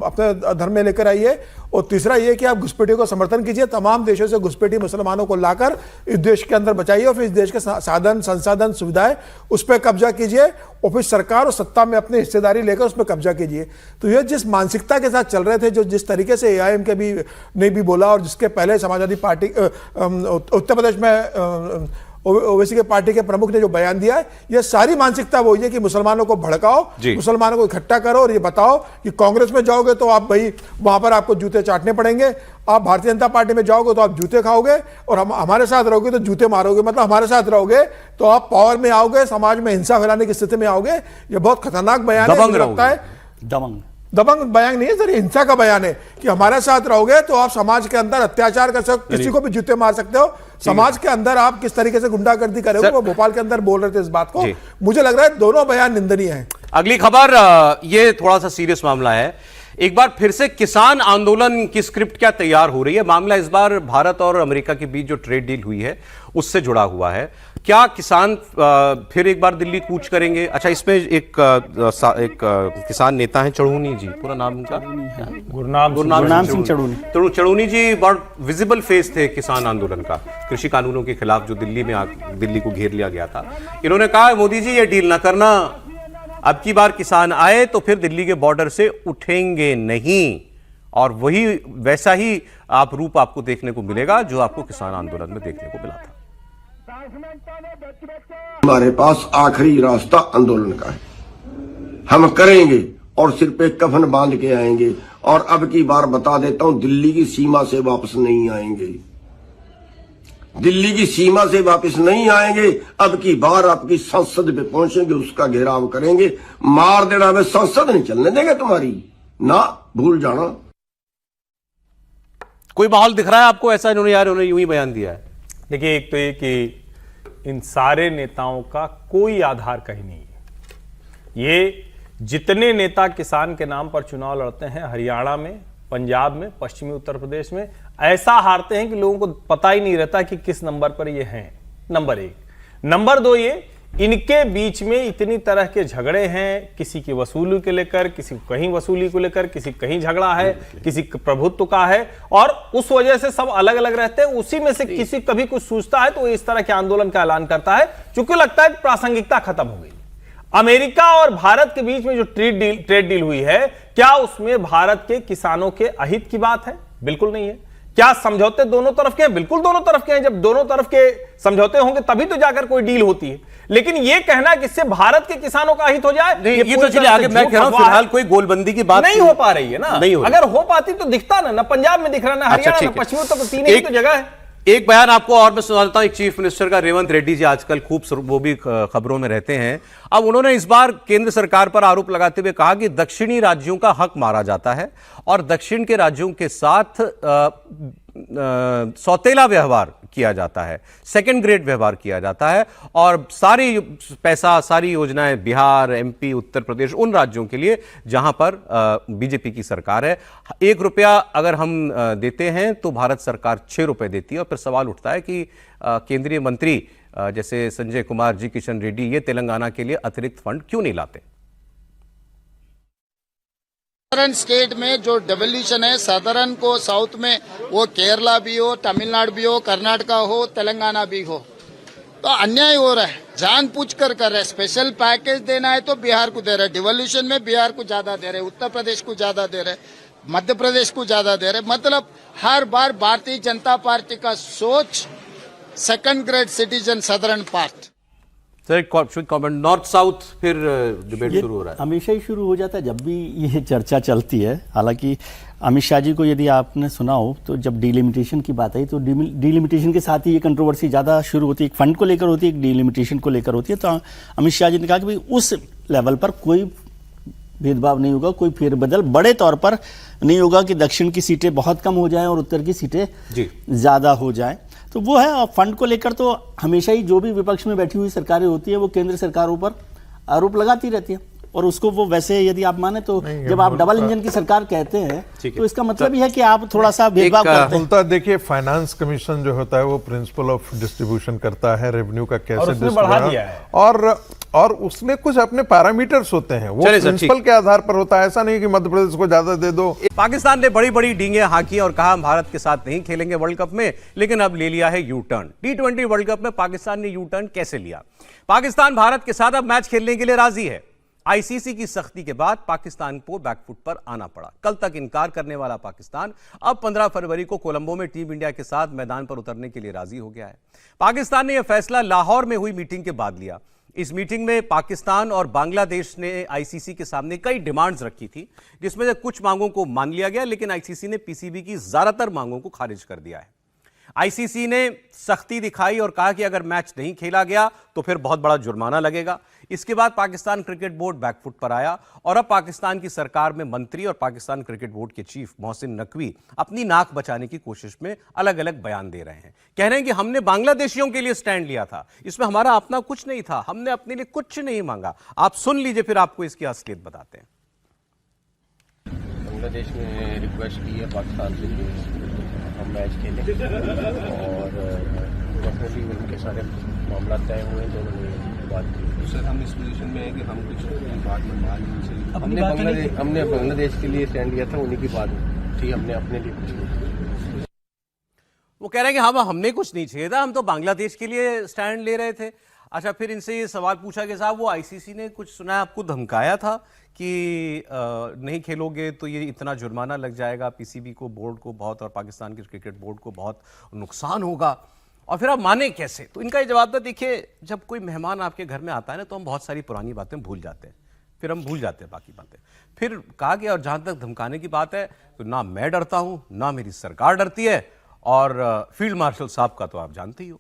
अपने धर्म में लेकर आइए, और तीसरा ये कि आप घुसपैठी को समर्थन कीजिए, तमाम देशों से घुसपैठी मुसलमानों को लाकर इस देश के अंदर बचाइए, और फिर इस देश के साधन संसाधन सुविधाएं उस पर कब्जा कीजिए, और फिर सरकार और सत्ता में अपनी हिस्सेदारी लेकर उस पर कब्जा कीजिए। तो ये जिस मानसिकता के साथ चल रहे थे, जो जिस तरीके से AIM के भी ने भी बोला, और जिसके पहले समाजवादी पार्टी उत्तर प्रदेश में ओवैसी के पार्टी के प्रमुख ने जो बयान दिया है, ये सारी मानसिकता वही है कि मुसलमानों को भड़काओ, मुसलमानों को इकट्ठा करो, और ये बताओ कि कांग्रेस में जाओगे तो आप भाई वहां पर आपको जूते चाटने पड़ेंगे, आप भारतीय जनता पार्टी में जाओगे तो आप जूते खाओगे, और हम हमारे साथ रहोगे तो जूते मारोगे, मतलब हमारे साथ रहोगे तो आप पावर में आओगे, समाज में हिंसा फैलाने की स्थिति में आओगे। ये बहुत खतरनाक बयान है, मुझे लगता है दबंग बयान नहीं है सर, हिंसा का बयान है कि हमारे साथ रहोगे तो आप समाज के अंदर अत्याचार कर सकते हो, किसी को भी जूते मार सकते हो, समाज के अंदर आप किस तरीके से गुंडागर्दी करोगे। वो भोपाल के अंदर बोल रहे थे इस बात को। मुझे लग रहा है दोनों बयान निंदनीय हैं। अगली खबर, ये थोड़ा सा सीरियस मामला है। एक बार फिर से किसान आंदोलन की स्क्रिप्ट क्या तैयार हो रही है? मामला इस बार भारत और अमेरिका के बीच जो ट्रेड डील हुई है उससे जुड़ा हुआ है। क्या किसान फिर एक बार दिल्ली कूच करेंगे? अच्छा, इसमें एक किसान नेता हैं चढ़ूनी जी, पूरा नाम उनका गुरनाम सिंह चढ़ूनी जी बहुत विजिबल फेस थे किसान आंदोलन का, कृषि कानूनों के खिलाफ जो दिल्ली को घेर लिया गया था। इन्होंने कहा मोदी जी ये डील ना करना, अब की बार किसान आए तो फिर दिल्ली के बॉर्डर से उठेंगे नहीं, और वही वैसा ही आप रूप आपको देखने को मिलेगा जो आपको किसान आंदोलन में देखने को मिला था। हमारे पास आखिरी रास्ता आंदोलन का है, हम करेंगे और सिर पे कफन बांध के आएंगे, और अब की बार बता देता हूं दिल्ली की सीमा से वापस नहीं आएंगे, दिल्ली की सीमा से वापस नहीं आएंगे। अब की बार आपकी संसद पे पहुंचेंगे, उसका घेराव करेंगे, मार देना, में संसद नहीं चलने देंगे तुम्हारी, ना भूल जाना। कोई माहौल दिख रहा है आपको ऐसा? इन्होंने यूं ही बयान दिया है। देखिए, एक तो ये कि इन सारे नेताओं का कोई आधार कहीं नहीं है। ये जितने नेता किसान के नाम पर चुनाव लड़ते हैं, हरियाणा में, पंजाब में, पश्चिमी उत्तर प्रदेश में, ऐसा हारते हैं कि लोगों को पता ही नहीं रहता कि किस नंबर पर ये हैं। नंबर एक। नंबर दो, ये इनके बीच में इतनी तरह के झगड़े हैं, किसी की वसूली को लेकर, किसी को कहीं वसूली को लेकर, किसी कहीं झगड़ा है, किसी प्रभुत्व का है, और उस वजह से सब अलग अलग रहते हैं। उसी में से किसी कभी कुछ सूझता है तो वो इस तरह के आंदोलन का ऐलान करता है, चूंकि लगता है कि प्रासंगिकता खत्म हो गई। अमेरिका और भारत के बीच में जो ट्रेड डील हुई है, क्या उसमें भारत के किसानों के अहित की बात है? बिल्कुल नहीं है। क्या समझौते दोनों तरफ के हैं? बिल्कुल दोनों तरफ के हैं। जब दोनों तरफ के समझौते होंगे तभी तो जाकर कोई डील होती है। लेकिन ये कहना कि इससे भारत के किसानों का हित हो जाए, ये तो चलिए आगे मैं कह रहा हूं, फिलहाल कोई गोलबंदी की बात नहीं हो पा रही है ना। नहीं हो, अगर हो पाती तो दिखता ना पंजाब में दिख रहा, ना हरियाणा में, पश्चिमी उत्तर प्रदेश, तीन ही तो जगह है। एक बयान आपको और मैं सुना देता हूं। एक चीफ मिनिस्टर का, रेवंत रेड्डी जी आजकल खूब वो भी खबरों में रहते हैं। अब उन्होंने इस बार केंद्र सरकार पर आरोप लगाते हुए कहा कि दक्षिणी राज्यों का हक मारा जाता है और दक्षिण के राज्यों के साथ सौतेला व्यवहार किया जाता है, सेकंड ग्रेड व्यवहार किया जाता है, और सारी पैसा, सारी योजनाएं बिहार, MP, उत्तर प्रदेश, उन राज्यों के लिए जहां पर बीजेपी की सरकार है। 1 रुपया अगर हम देते हैं तो भारत सरकार 6 रुपए देती है। और फिर सवाल उठता है कि केंद्रीय मंत्री जैसे संजय कुमार जी, किशन रेड्डी, ये तेलंगाना के लिए अतिरिक्त फंड क्यों नहीं लाते? सदर्न स्टेट में जो डेवल्यूशन है, सदर्न को साउथ में, वो केरला भी हो, तमिलनाडु भी हो, कर्नाटका हो, तेलंगाना भी हो, तो अन्याय हो रहा है, जानबूझ कर रहे हैं। स्पेशल पैकेज देना है तो बिहार को दे रहे, डिवोल्यूशन में बिहार को ज्यादा दे रहे, उत्तर प्रदेश को ज्यादा दे रहे, मध्य प्रदेश को ज्यादा दे रहे। मतलब हर बार भारतीय जनता पार्टी का सोच second grade citizen southern part. North south फिर डिबेट शुरू हो रहा है। हमेशा ही शुरू हो जाता है जब भी ये चर्चा चलती है। हालांकि अमित शाह जी को यदि आपने सुना हो तो जब डिलिमिटेशन की बात आई तो डिलिमिटेशन के साथ ही ये कंट्रोवर्सी ज़्यादा शुरू होती है। एक फंड को लेकर होती है, एक डिलिमिटेशन को लेकर होती है। तो अमित शाह जी ने कहा कि भाई उस लेवल पर कोई भेदभाव नहीं होगा, कोई फेरबदल बड़े तौर पर नहीं होगा कि दक्षिण की सीटें बहुत कम हो जाएं और उत्तर की सीटें ज़्यादा हो जाएं। तो वो है। और फंड को लेकर तो हमेशा ही जो भी विपक्ष में बैठी हुई सरकारें होती है वो केंद्र सरकारों पर आरोप लगाती रहती है, और उसको वो वैसे यदि आप माने तो जब आप डबल इंजन की सरकार कहते हैं तो इसका मतलब यह है कि आप थोड़ा सा भेदभाव करते हैं। देखिए, फाइनेंस कमीशन जो होता है वो प्रिंसिपल ऑफ डिस्ट्रीब्यूशन करता है, रेवेन्यू का कैसे बढ़ा दिया है और उसने कुछ अपने पैरामीटर्स होते हैं, वो प्रिंसिपल के आधार पर होता है। ऐसा नहीं कि मध्य प्रदेश को ज्यादा दे दो। पाकिस्तान ने बड़ी बड़ी डींगे हाँकी और कहा हम भारत के साथ नहीं खेलेंगे वर्ल्ड कप में, लेकिन अब ले लिया है U turn. T20 world cup में पाकिस्तान ने यू टर्न कैसे लिया? पाकिस्तान भारत के साथ अब मैच खेलने के लिए राजी है। आईसीसी की सख्ती के बाद पाकिस्तान को बैकफुट पर आना पड़ा। कल तक इनकार करने वाला पाकिस्तान अब 15 फरवरी को कोलंबो में टीम इंडिया के साथ मैदान पर उतरने के लिए राजी हो गया है। पाकिस्तान ने यह फैसला लाहौर में हुई मीटिंग के बाद लिया। इस मीटिंग में पाकिस्तान और बांग्लादेश ने आईसीसी के सामने कई डिमांड्स रखी थी, जिसमें से कुछ मांगों को मान लिया गया, लेकिन आईसीसी ने पीसीबी की ज्यादातर मांगों को खारिज कर दिया है। आईसीसी ने सख्ती दिखाई और कहा कि अगर मैच नहीं खेला गया तो फिर बहुत बड़ा जुर्माना लगेगा। इसके बाद पाकिस्तान क्रिकेट बोर्ड बैकफुट पर आया और अब पाकिस्तान की सरकार में मंत्री और पाकिस्तान क्रिकेट बोर्ड के चीफ मोहसिन नकवी अपनी नाक बचाने की कोशिश में अलग अलग बयान दे रहे हैं। कह रहे हैं कि हमने बांग्लादेशियों के लिए स्टैंड लिया था, इसमें हमारा अपना कुछ नहीं था, हमने अपने लिए कुछ नहीं मांगा। आप सुन लीजिए, फिर आपको इसकी असलियत बताते हैं। बांग्लादेश ने रिक्वेस्ट की है पाकिस्तान से कि हम मैच खेलें और डेफिनेटली उनके सारे मामला तय हुए हैं, दोनों ने बात की। तो सर हम इस पोजीशन में है कि हम कुछ बात में मान नहीं, हमने बांग्लादेश के लिए स्टैंड लिया था, उन्हीं की बात थी, हमने अपने लिए कुछ नहीं। वो कह रहे हैं कि हमने कुछ नहीं चाहिए था, हम तो बांग्लादेश के लिए स्टैंड ले रहे थे। अच्छा, फिर इनसे ये सवाल पूछा कि साहब वो आईसीसी ने कुछ सुना आपको धमकाया था कि नहीं खेलोगे तो ये इतना जुर्माना लग जाएगा, पीसीबी को, बोर्ड को बहुत, और पाकिस्तान के क्रिकेट बोर्ड को बहुत नुकसान होगा, और फिर आप माने कैसे? तो इनका ये जवाब था, देखिए जब कोई मेहमान आपके घर में आता है ना तो हम बहुत सारी पुरानी बातें भूल जाते हैं, फिर हम भूल जाते हैं बाकी बातें। फिर कहा गया, और जहां तक धमकाने की बात है तो ना मैं डरता हूं, ना मेरी सरकार डरती है, और फील्ड मार्शल साहब का तो आप जानते ही हो।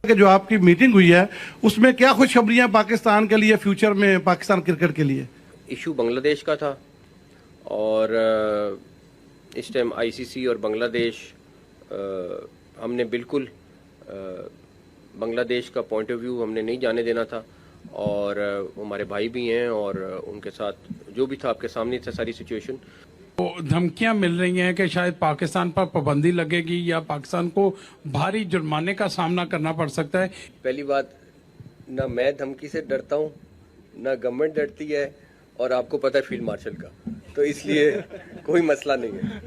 कि जो आपकी मीटिंग हुई है उसमें क्या खुशखबरियां पाकिस्तान के लिए, फ्यूचर में पाकिस्तान क्रिकेट के लिए? इशू बांग्लादेश का था और इस टाइम आईसीसी और बांग्लादेश, हमने बिल्कुल बांग्लादेश का पॉइंट ऑफ व्यू हमने नहीं जाने देना था, और हमारे भाई भी हैं और उनके साथ जो भी था आपके सामने था सारी सिचुएशन। तो धमकियां मिल रही हैं कि शायद पाकिस्तान पर पाबंदी लगेगी या पाकिस्तान को भारी जुर्माने का सामना करना पड़ सकता है। पहली बात, ना मैं धमकी से डरता हूं, ना गवर्नमेंट डरती है, और आपको पता है फील्ड मार्शल का, तो इसलिए कोई मसला नहीं है।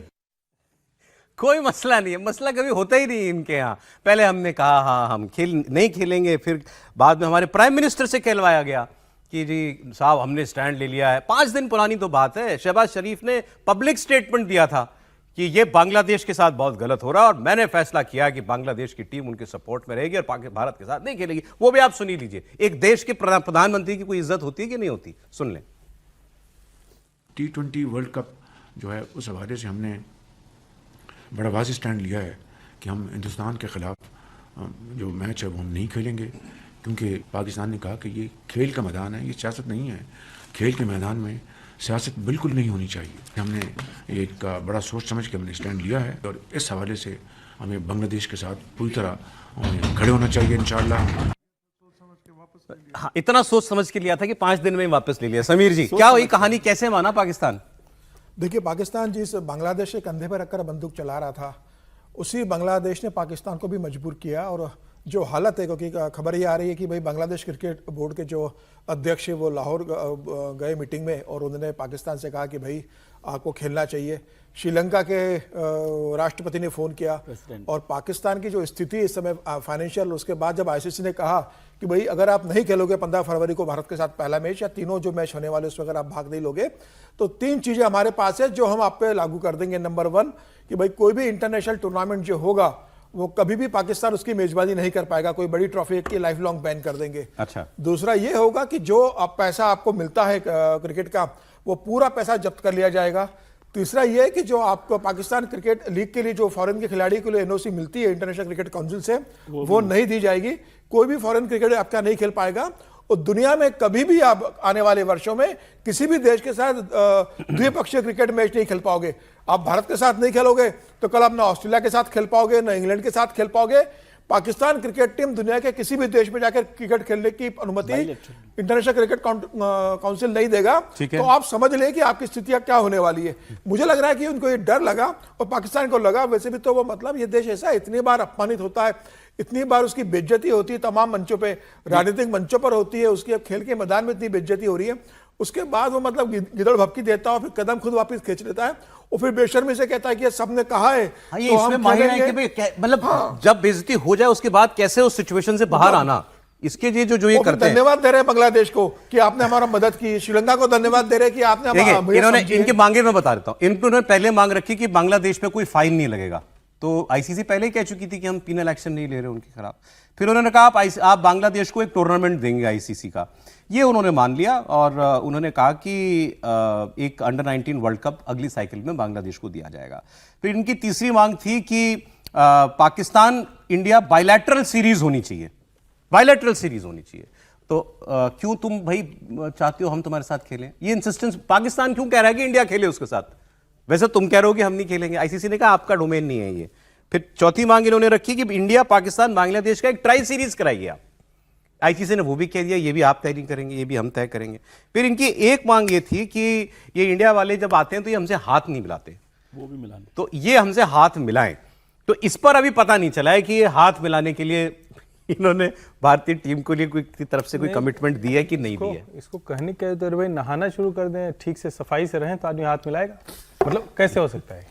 कोई मसला नहीं है, मसला कभी होता ही नहीं इनके यहाँ। पहले हमने कहा हाँ हम नहीं खेलेंगे, फिर बाद में हमारे प्राइम मिनिस्टर से कहलवाया गया कि जी साहब हमने स्टैंड ले लिया है। 5 दिन पुरानी तो बात है, शहबाज शरीफ ने पब्लिक स्टेटमेंट दिया था कि ये बांग्लादेश के साथ बहुत गलत हो रहा है और मैंने फैसला किया कि बांग्लादेश की टीम उनके सपोर्ट में रहेगी और भारत के साथ नहीं खेलेगी। वो भी आप सुन ही लीजिए। एक देश के प्रधानमंत्री की कोई इज्जत होती है कि नहीं होती? सुन लें। T20 वर्ल्ड कप जो है उस हवाले से हमने बड़ा वाज़ी स्टैंड लिया है कि हम हिंदुस्तान के ख़िलाफ़ जो मैच है वो हम नहीं खेलेंगे, क्योंकि पाकिस्तान ने कहा कि ये खेल का मैदान है, ये सियासत नहीं है। खेल के मैदान में सियासत बिल्कुल नहीं होनी चाहिए। हमने एक बड़ा सोच समझ के हमने स्टैंड लिया है और इस हवाले से हमें बांग्लादेश के साथ पूरी तरह खड़े होना चाहिए इंशाअल्लाह। हाँ, इतना सोच समझ के लिया था कि 5 दिन में वापस ले लिया। समीर जी, क्या हुई कहानी, कैसे माना पाकिस्तान? देखिए, पाकिस्तान जिस बांग्लादेश के कंधे पर रखकर बंदूक चला रहा था, उसी बांग्लादेश ने पाकिस्तान को भी मजबूर किया। और जो हालत है, क्योंकि खबर ये आ रही है कि भाई बांग्लादेश क्रिकेट बोर्ड के जो अध्यक्ष है वो लाहौर गए मीटिंग में और उन्होंने पाकिस्तान से कहा कि भाई आपको खेलना चाहिए। श्रीलंका के राष्ट्रपति ने फ़ोन किया और पाकिस्तान की जो स्थिति इस समय फाइनेंशियल, उसके बाद जब आईसीसी ने कहा कि भाई अगर आप नहीं खेलोगे 15 फरवरी को भारत के साथ पहला मैच, या तीनों जो मैच होने वाले उसमें अगर आप भाग नहीं लोगे, तो 3 चीज़ें हमारे पास है जो हम आप पे लागू कर देंगे। नंबर 1 कि भाई कोई भी इंटरनेशनल टूर्नामेंट जो होगा वो कभी भी पाकिस्तान उसकी मेजबानी नहीं कर पाएगा, कोई बड़ी ट्रॉफी की लाइफ लॉन्ग बैन कर देंगे। अच्छा। दूसरा ये होगा कि जो पैसा आपको मिलता है क्रिकेट का, वो पूरा पैसा जब्त कर लिया जाएगा। तीसरा ये है कि जो आपको पाकिस्तान क्रिकेट लीग के लिए जो फॉरेन के खिलाड़ी के लिए एनओसी मिलती है इंटरनेशनल क्रिकेट काउंसिल से, वो नहीं दी जाएगी। कोई भी फॉरेन क्रिकेटर आपका नहीं खेल पाएगा और दुनिया में कभी भी आप आने वाले वर्षों में किसी भी देश के साथ द्विपक्षीय क्रिकेट मैच नहीं खेल पाओगे। आप भारत के साथ नहीं खेलोगे तो कल आप ना ऑस्ट्रेलिया के साथ खेल पाओगे, ना इंग्लैंड के साथ खेल पाओगे। पाकिस्तान क्रिकेट टीम दुनिया के किसी भी देश में जाकर क्रिकेट खेलने की अनुमति इंटरनेशनल क्रिकेट काउंसिल नहीं देगा। तो आप समझ लें कि आपकी स्थितियां क्या होने वाली है। मुझे लग रहा है कि उनको ये डर लगा और पाकिस्तान को लगा, वैसे भी तो वो मतलब ये देश ऐसा है, इतनी बार अपमानित होता है, इतनी बार उसकी बेइज्जती होती है, तमाम मंचों पे, राजनीतिक मंचों पर होती है, उसकी अब खेल के मैदान में इतनी बेइज्जती हो रही है, उसके बाद वो मतलब गिदड़ भपकी देता है, फिर कदम खुद वापस खींच लेता है और फिर बेशर्मी से कहता है कि ये सबने कहा है। हाँ, ये तो इसमें माहिर है कि भाई मतलब जब बेइज्जती हो जाए उसके बाद कैसे उस सिचुएशन से बाहर आना, इसके लिए जो ये करते हैं। धन्यवाद दे रहे हैं बांग्लादेश को कि आपने हमारा मदद की, श्रीलंका को धन्यवाद दे रहे हैं कि आपने इन्होंने इनकी मांगे मैं बता देता हूं। इन्होंने पहले मांग रखी कि बांग्लादेश में कोई फाइन नहीं लगेगा, तो आईसीसी पहले ही कह चुकी थी कि हम पीनल एक्शन नहीं ले रहे उनके खिलाफ। फिर उन्होंने कहा आप बांग्लादेश को एक टूर्नामेंट देंगे आईसीसी का, ये उन्होंने मान लिया और उन्होंने कहा कि एक अंडर 19 वर्ल्ड कप अगली साइकिल में बांग्लादेश को दिया जाएगा। फिर इनकी तीसरी मांग थी कि पाकिस्तान इंडिया बायलैटरल सीरीज होनी चाहिए, बायलैटरल सीरीज होनी चाहिए। तो क्यों तुम भाई चाहते हो हम तुम्हारे साथ खेलें, ये इंसिस्टेंस पाकिस्तान क्यों कह रहा है कि इंडिया खेले उसके साथ, वैसे तुम कह रहे हो कि हम नहीं खेलेंगे। आईसीसी ने कहा आपका डोमेन नहीं है ये। फिर चौथी मांग इन्होंने रखी कि इंडिया पाकिस्तान बांग्लादेश का एक ट्राई सीरीज कराइए आप। आईसीसी ने वो भी कह दिया ये भी आप तय नहीं करेंगे, ये भी हम तय करेंगे। फिर इनकी एक मांग ये थी कि ये इंडिया वाले जब आते हैं तो ये हमसे हाथ नहीं मिलाते, वो भी मिलाने, तो ये हमसे हाथ मिलाएं। तो इस पर अभी पता नहीं चला है कि ये हाथ मिलाने के लिए इन्होंने भारतीय टीम को लिए कोई तरफ से कोई कमिटमेंट दी है कि नहीं दी है। इसको कहने के तो भाई नहाना शुरू कर दें, ठीक से सफाई से रहें तो आदमी हाथ मिलाएगा, मतलब कैसे हो सकता है।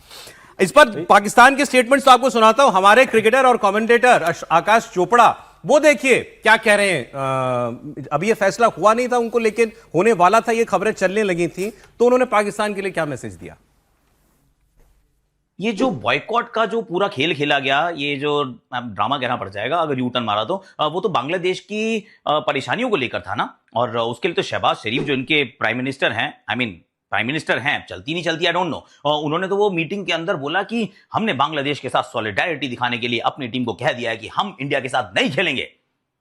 इस पर पाकिस्तान के स्टेटमेंट्स तो आपको सुनाता हूं। हमारे क्रिकेटर और कमेंटेटर आकाश चोपड़ा, वो देखिए क्या कह रहे हैं। अभी ये फैसला हुआ नहीं था उनको, लेकिन होने वाला था, ये खबरें चलने लगी थी, तो उन्होंने पाकिस्तान के लिए क्या मैसेज दिया। ये जो बॉयकॉट का जो पूरा खेल खेला गया, ये जो ड्रामा कहना पड़ जाएगा अगर यू टर्न मारा तो, वो तो बांग्लादेश की परेशानियों को लेकर था ना। और उसके लिए तो शहबाज शरीफ जो इनके प्राइम मिनिस्टर हैं, प्राइम मिनिस्टर हैं, चलती नहीं चलती आई डोंट नो, उन्होंने तो वो मीटिंग के अंदर बोला कि हमने बांग्लादेश के साथ सॉलिडारिटी दिखाने के लिए अपनी टीम को कह दिया है कि हम इंडिया के साथ नहीं खेलेंगे।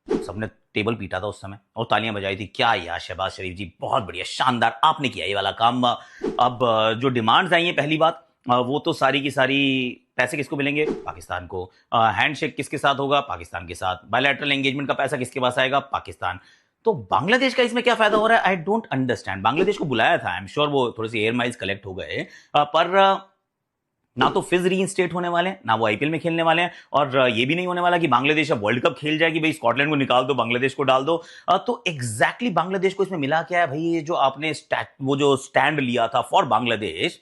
सबने टेबल पीटा था उस समय और तालियां बजाई थी। क्या यार शहबाज शरीफ जी, बहुत बढ़िया, शानदार, आपने किया ये वाला काम। अब जो डिमांड्स आई हैं, पहली बात वो तो सारी की सारी, पैसे किसको मिलेंगे, पाकिस्तान को। हैंडशेक किसके साथ होगा, पाकिस्तान के साथ। बायलैटरल एंगेजमेंट का पैसा किसके पास आएगा, पाकिस्तान। तो बांग्लादेश का इसमें क्या फायदा हो रहा है, आई डोंट अंडरस्टैंड। बांग्लादेश को बुलाया था, आई एम श्योर वो थोड़े से एयर माइल्स कलेक्ट हो गए, पर ना तो फिज रीइंस्टेट होने वाले हैं, ना वो आईपीएल में खेलने वाले हैं, और ये भी नहीं होने वाला कि बांग्लादेश अब वर्ल्ड कप खेल जाए कि भाई स्कॉटलैंड को निकाल दो, बांग्लादेश को डाल दो। तो एग्जैक्टली बांग्लादेश को इसमें मिला क्या है भाई, ये जो आपने वो जो स्टैंड लिया था फॉर बांग्लादेश,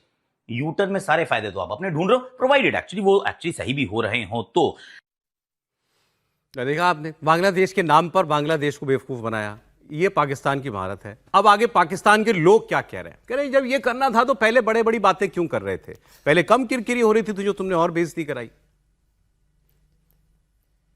यूटर्न में सारे फायदे तो आप अपने ढूंढ रहे हो, प्रोवाइडेड एक्चुअली वो एक्चुअली सही भी हो रहे हो। तो देखा आपने, बांग्लादेश के नाम पर बांग्लादेश को बेवकूफ बनाया। ये पाकिस्तान की महारत है। अब आगे पाकिस्तान के लोग क्या कह रहे हैं, कह रहे हैं जब ये करना था तो पहले बड़े बड़ी बातें क्यों कर रहे थे, पहले कम किरकिरी हो रही थी तो जो तुमने और बेइज्जती कराई।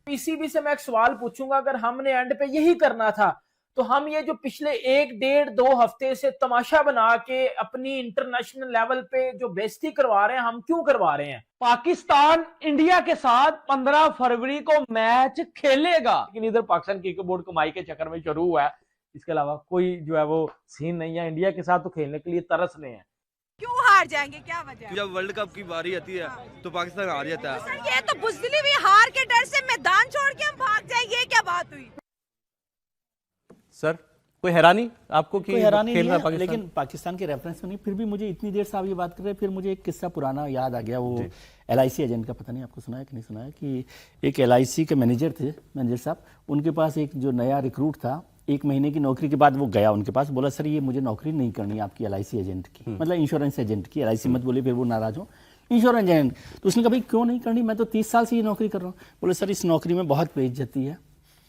पीसीबी से मैं एक सवाल पूछूंगा, अगर हमने एंड पे यही करना था तो हम ये जो पिछले 1-1.5-2 हफ्ते से तमाशा बना के अपनी इंटरनेशनल लेवल पे जो बेइज्जती करवा रहे हैं, हम क्यों करवा रहे हैं। पाकिस्तान इंडिया के साथ 15 फरवरी को मैच खेलेगा, लेकिन इधर पाकिस्तान क्रिकेट बोर्ड कमाई के चक्कर में शुरू हुआ है, इसके अलावा कोई जो है वो सीन नहीं है। इंडिया के साथ तो खेलने के लिए तरस रहे हैं। क्यों हार जाएंगे, क्या वजह है? जब वर्ल्ड कप की बारी आती है तो पाकिस्तान हार जाता है। सर ये तो बुज़दिली हुई, हार के डर से मैदान छोड़ के हम भाग जाए, ये क्या बात हुई? सर कोई हैरानी आपको कि हैरानी नहीं है, लेकिन पाकिस्तान के रेफरेंस में नहीं, फिर भी मुझे इतनी देर से आप ये बात कर रहे हैं, फिर मुझे एक किस्सा पुराना याद आ गया। वो LIC एजेंट का, पता नहीं आपको सुना है कि नहीं सुना है, कि एक LIC के मैनेजर थे, मैनेजर साहब, उनके पास एक जो नया रिक्रूट था, 1 महीने की नौकरी के बाद वो गया उनके पास, बोला सर ये मुझे नौकरी नहीं करनी आपकी LIC एजेंट की, मतलब इंश्योरेंस एजेंट की। LIC मत बोले, फिर वो नाराज हो, इंश्योरेंस एजेंट। तो उसने कहा भाई क्यों नहीं करनी, मैं तो 30 साल से ये नौकरी कर रहा हूँ। बोले सर इस नौकरी में बहुत बेइज्जती है।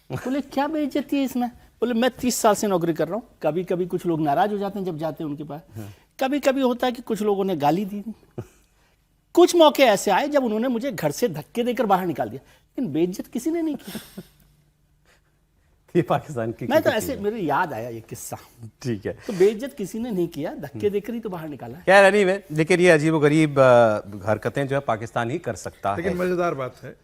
बोले क्या बेइज्जती है इसमें? बोले मैं 30 साल से नौकरी कर रहा हूँ, कभी कभी कुछ लोग नाराज हो जाते हैं जब जाते हैं उनके पास, कभी कभी होता है कि कुछ लोगों ने गाली दी, कुछ मौके ऐसे आए जब उन्होंने मुझे घर से धक्के देकर बाहर निकाल दिया, लेकिन बेइज्जत किसी ने नहीं की। ये पाकिस्तान की, मैं तो ऐसे मेरे याद आया ये किस्सा। ठीक है, तो बेइज्जत किसी ने नहीं किया, धक्के देकर ही तो बाहर निकाला। क्या रहनी में, लेकिन ये अजीबोगरीब हरकतें जो है पाकिस्तान ही कर सकता है। लेकिन मजेदार बात है,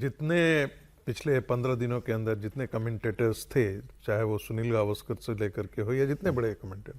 जितने पिछले 15 दिनों के अंदर जितने कमेंटेटर्स थे, चाहे वो सुनील गावस्कर से लेकर के हो या जितने बड़े कमेंटेटर,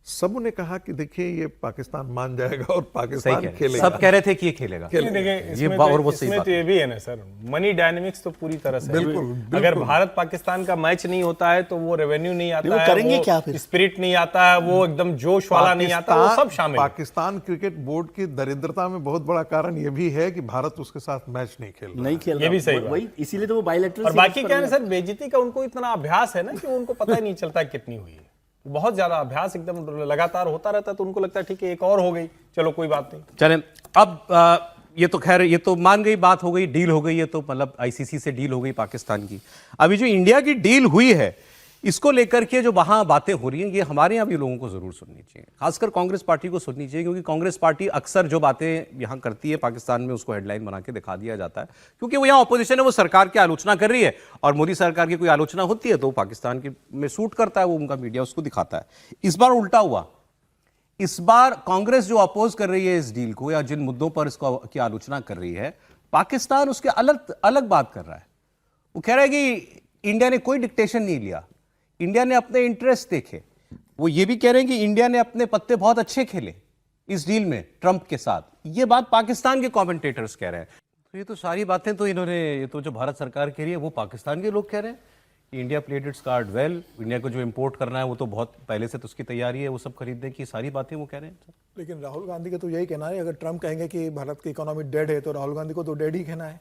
सब ने कहा कि देखिए ये पाकिस्तान मान जाएगा और सही पाकिस्तान कह रहे हैं। खेलेगा। सब कह रहे थे कि ये खेलेगा। देखिए ये इसमें और वो सही इसमें बात तो ये भी है ना सर, मनी डायनेमिक्स तो पूरी तरह से बिल्कुल, है। बिल्कुल। अगर भारत पाकिस्तान का मैच नहीं होता है तो वो रेवेन्यू नहीं आता वो है, करेंगे वो क्या फिर? स्पिरिट नहीं आता है, वो एकदम जोश वाला नहीं आता, वो सब शामिल है। पाकिस्तान क्रिकेट बोर्ड की दरिद्रता में बहुत बड़ा कारण ये भी है कि भारत उसके साथ मैच नहीं खेल रहा। नहीं खेल ये भी सही वही इसीलिए तो वो बायलैटरल और बाकी क्या है ना सर, बेइज्जती का उनको इतना अभ्यास है ना कि उनको पता ही नहीं चलता कितनी हुई है। बहुत ज्यादा अभ्यास एकदम लगातार होता रहता है, तो उनको लगता है ठीक है एक और हो गई, चलो कोई बात नहीं। चलें अब ये तो खैर ये तो मान गई, बात हो गई, डील हो गई, ये तो मतलब आईसीसी से डील हो गई पाकिस्तान की। अभी जो इंडिया की डील हुई है इसको लेकर के जो वहां बातें हो रही हैं, ये हमारे यहाँ भी लोगों को जरूर सुननी चाहिए, खासकर कांग्रेस पार्टी को सुननी चाहिए, क्योंकि कांग्रेस पार्टी अक्सर जो बातें यहाँ करती है पाकिस्तान में उसको हेडलाइन बना के दिखा दिया जाता है, क्योंकि वो यहाँ ऑपोजिशन है, वो सरकार की आलोचना कर रही है और मोदी सरकार की कोई आलोचना होती है तो पाकिस्तान की में सूट करता है, वो उनका मीडिया उसको दिखाता है। इस बार उल्टा हुआ, इस बार कांग्रेस जो अपोज कर रही है इस डील को या जिन मुद्दों पर इसको की आलोचना कर रही है, पाकिस्तान उसके अलग अलग बात कर रहा है। वो कह रहा है कि इंडिया ने कोई डिक्टेशन नहीं लिया, इंडिया ने अपने इंटरेस्ट देखे। वो ये भी कह रहे हैं कि इंडिया ने अपने पत्ते बहुत अच्छे खेले इस डील में ट्रंप के साथ। ये बात पाकिस्तान के कमेंटेटर्स कह रहे हैं। तो ये तो सारी बातें तो इन्होंने, ये तो जो भारत सरकार कह रही है वो पाकिस्तान के लोग कह रहे हैं। India played its card well, India को जो इंपोर्ट करना है वो तो बहुत पहले से तो उसकी तैयारी है, वो सब खरीदने की सारी बातें वो कह रहे हैं। लेकिन राहुल गांधी का तो यही कहना है, अगर ट्रंप कहेंगे कि भारत की इकोनॉमी डेड है तो राहुल गांधी को तो डेड ही कहना है।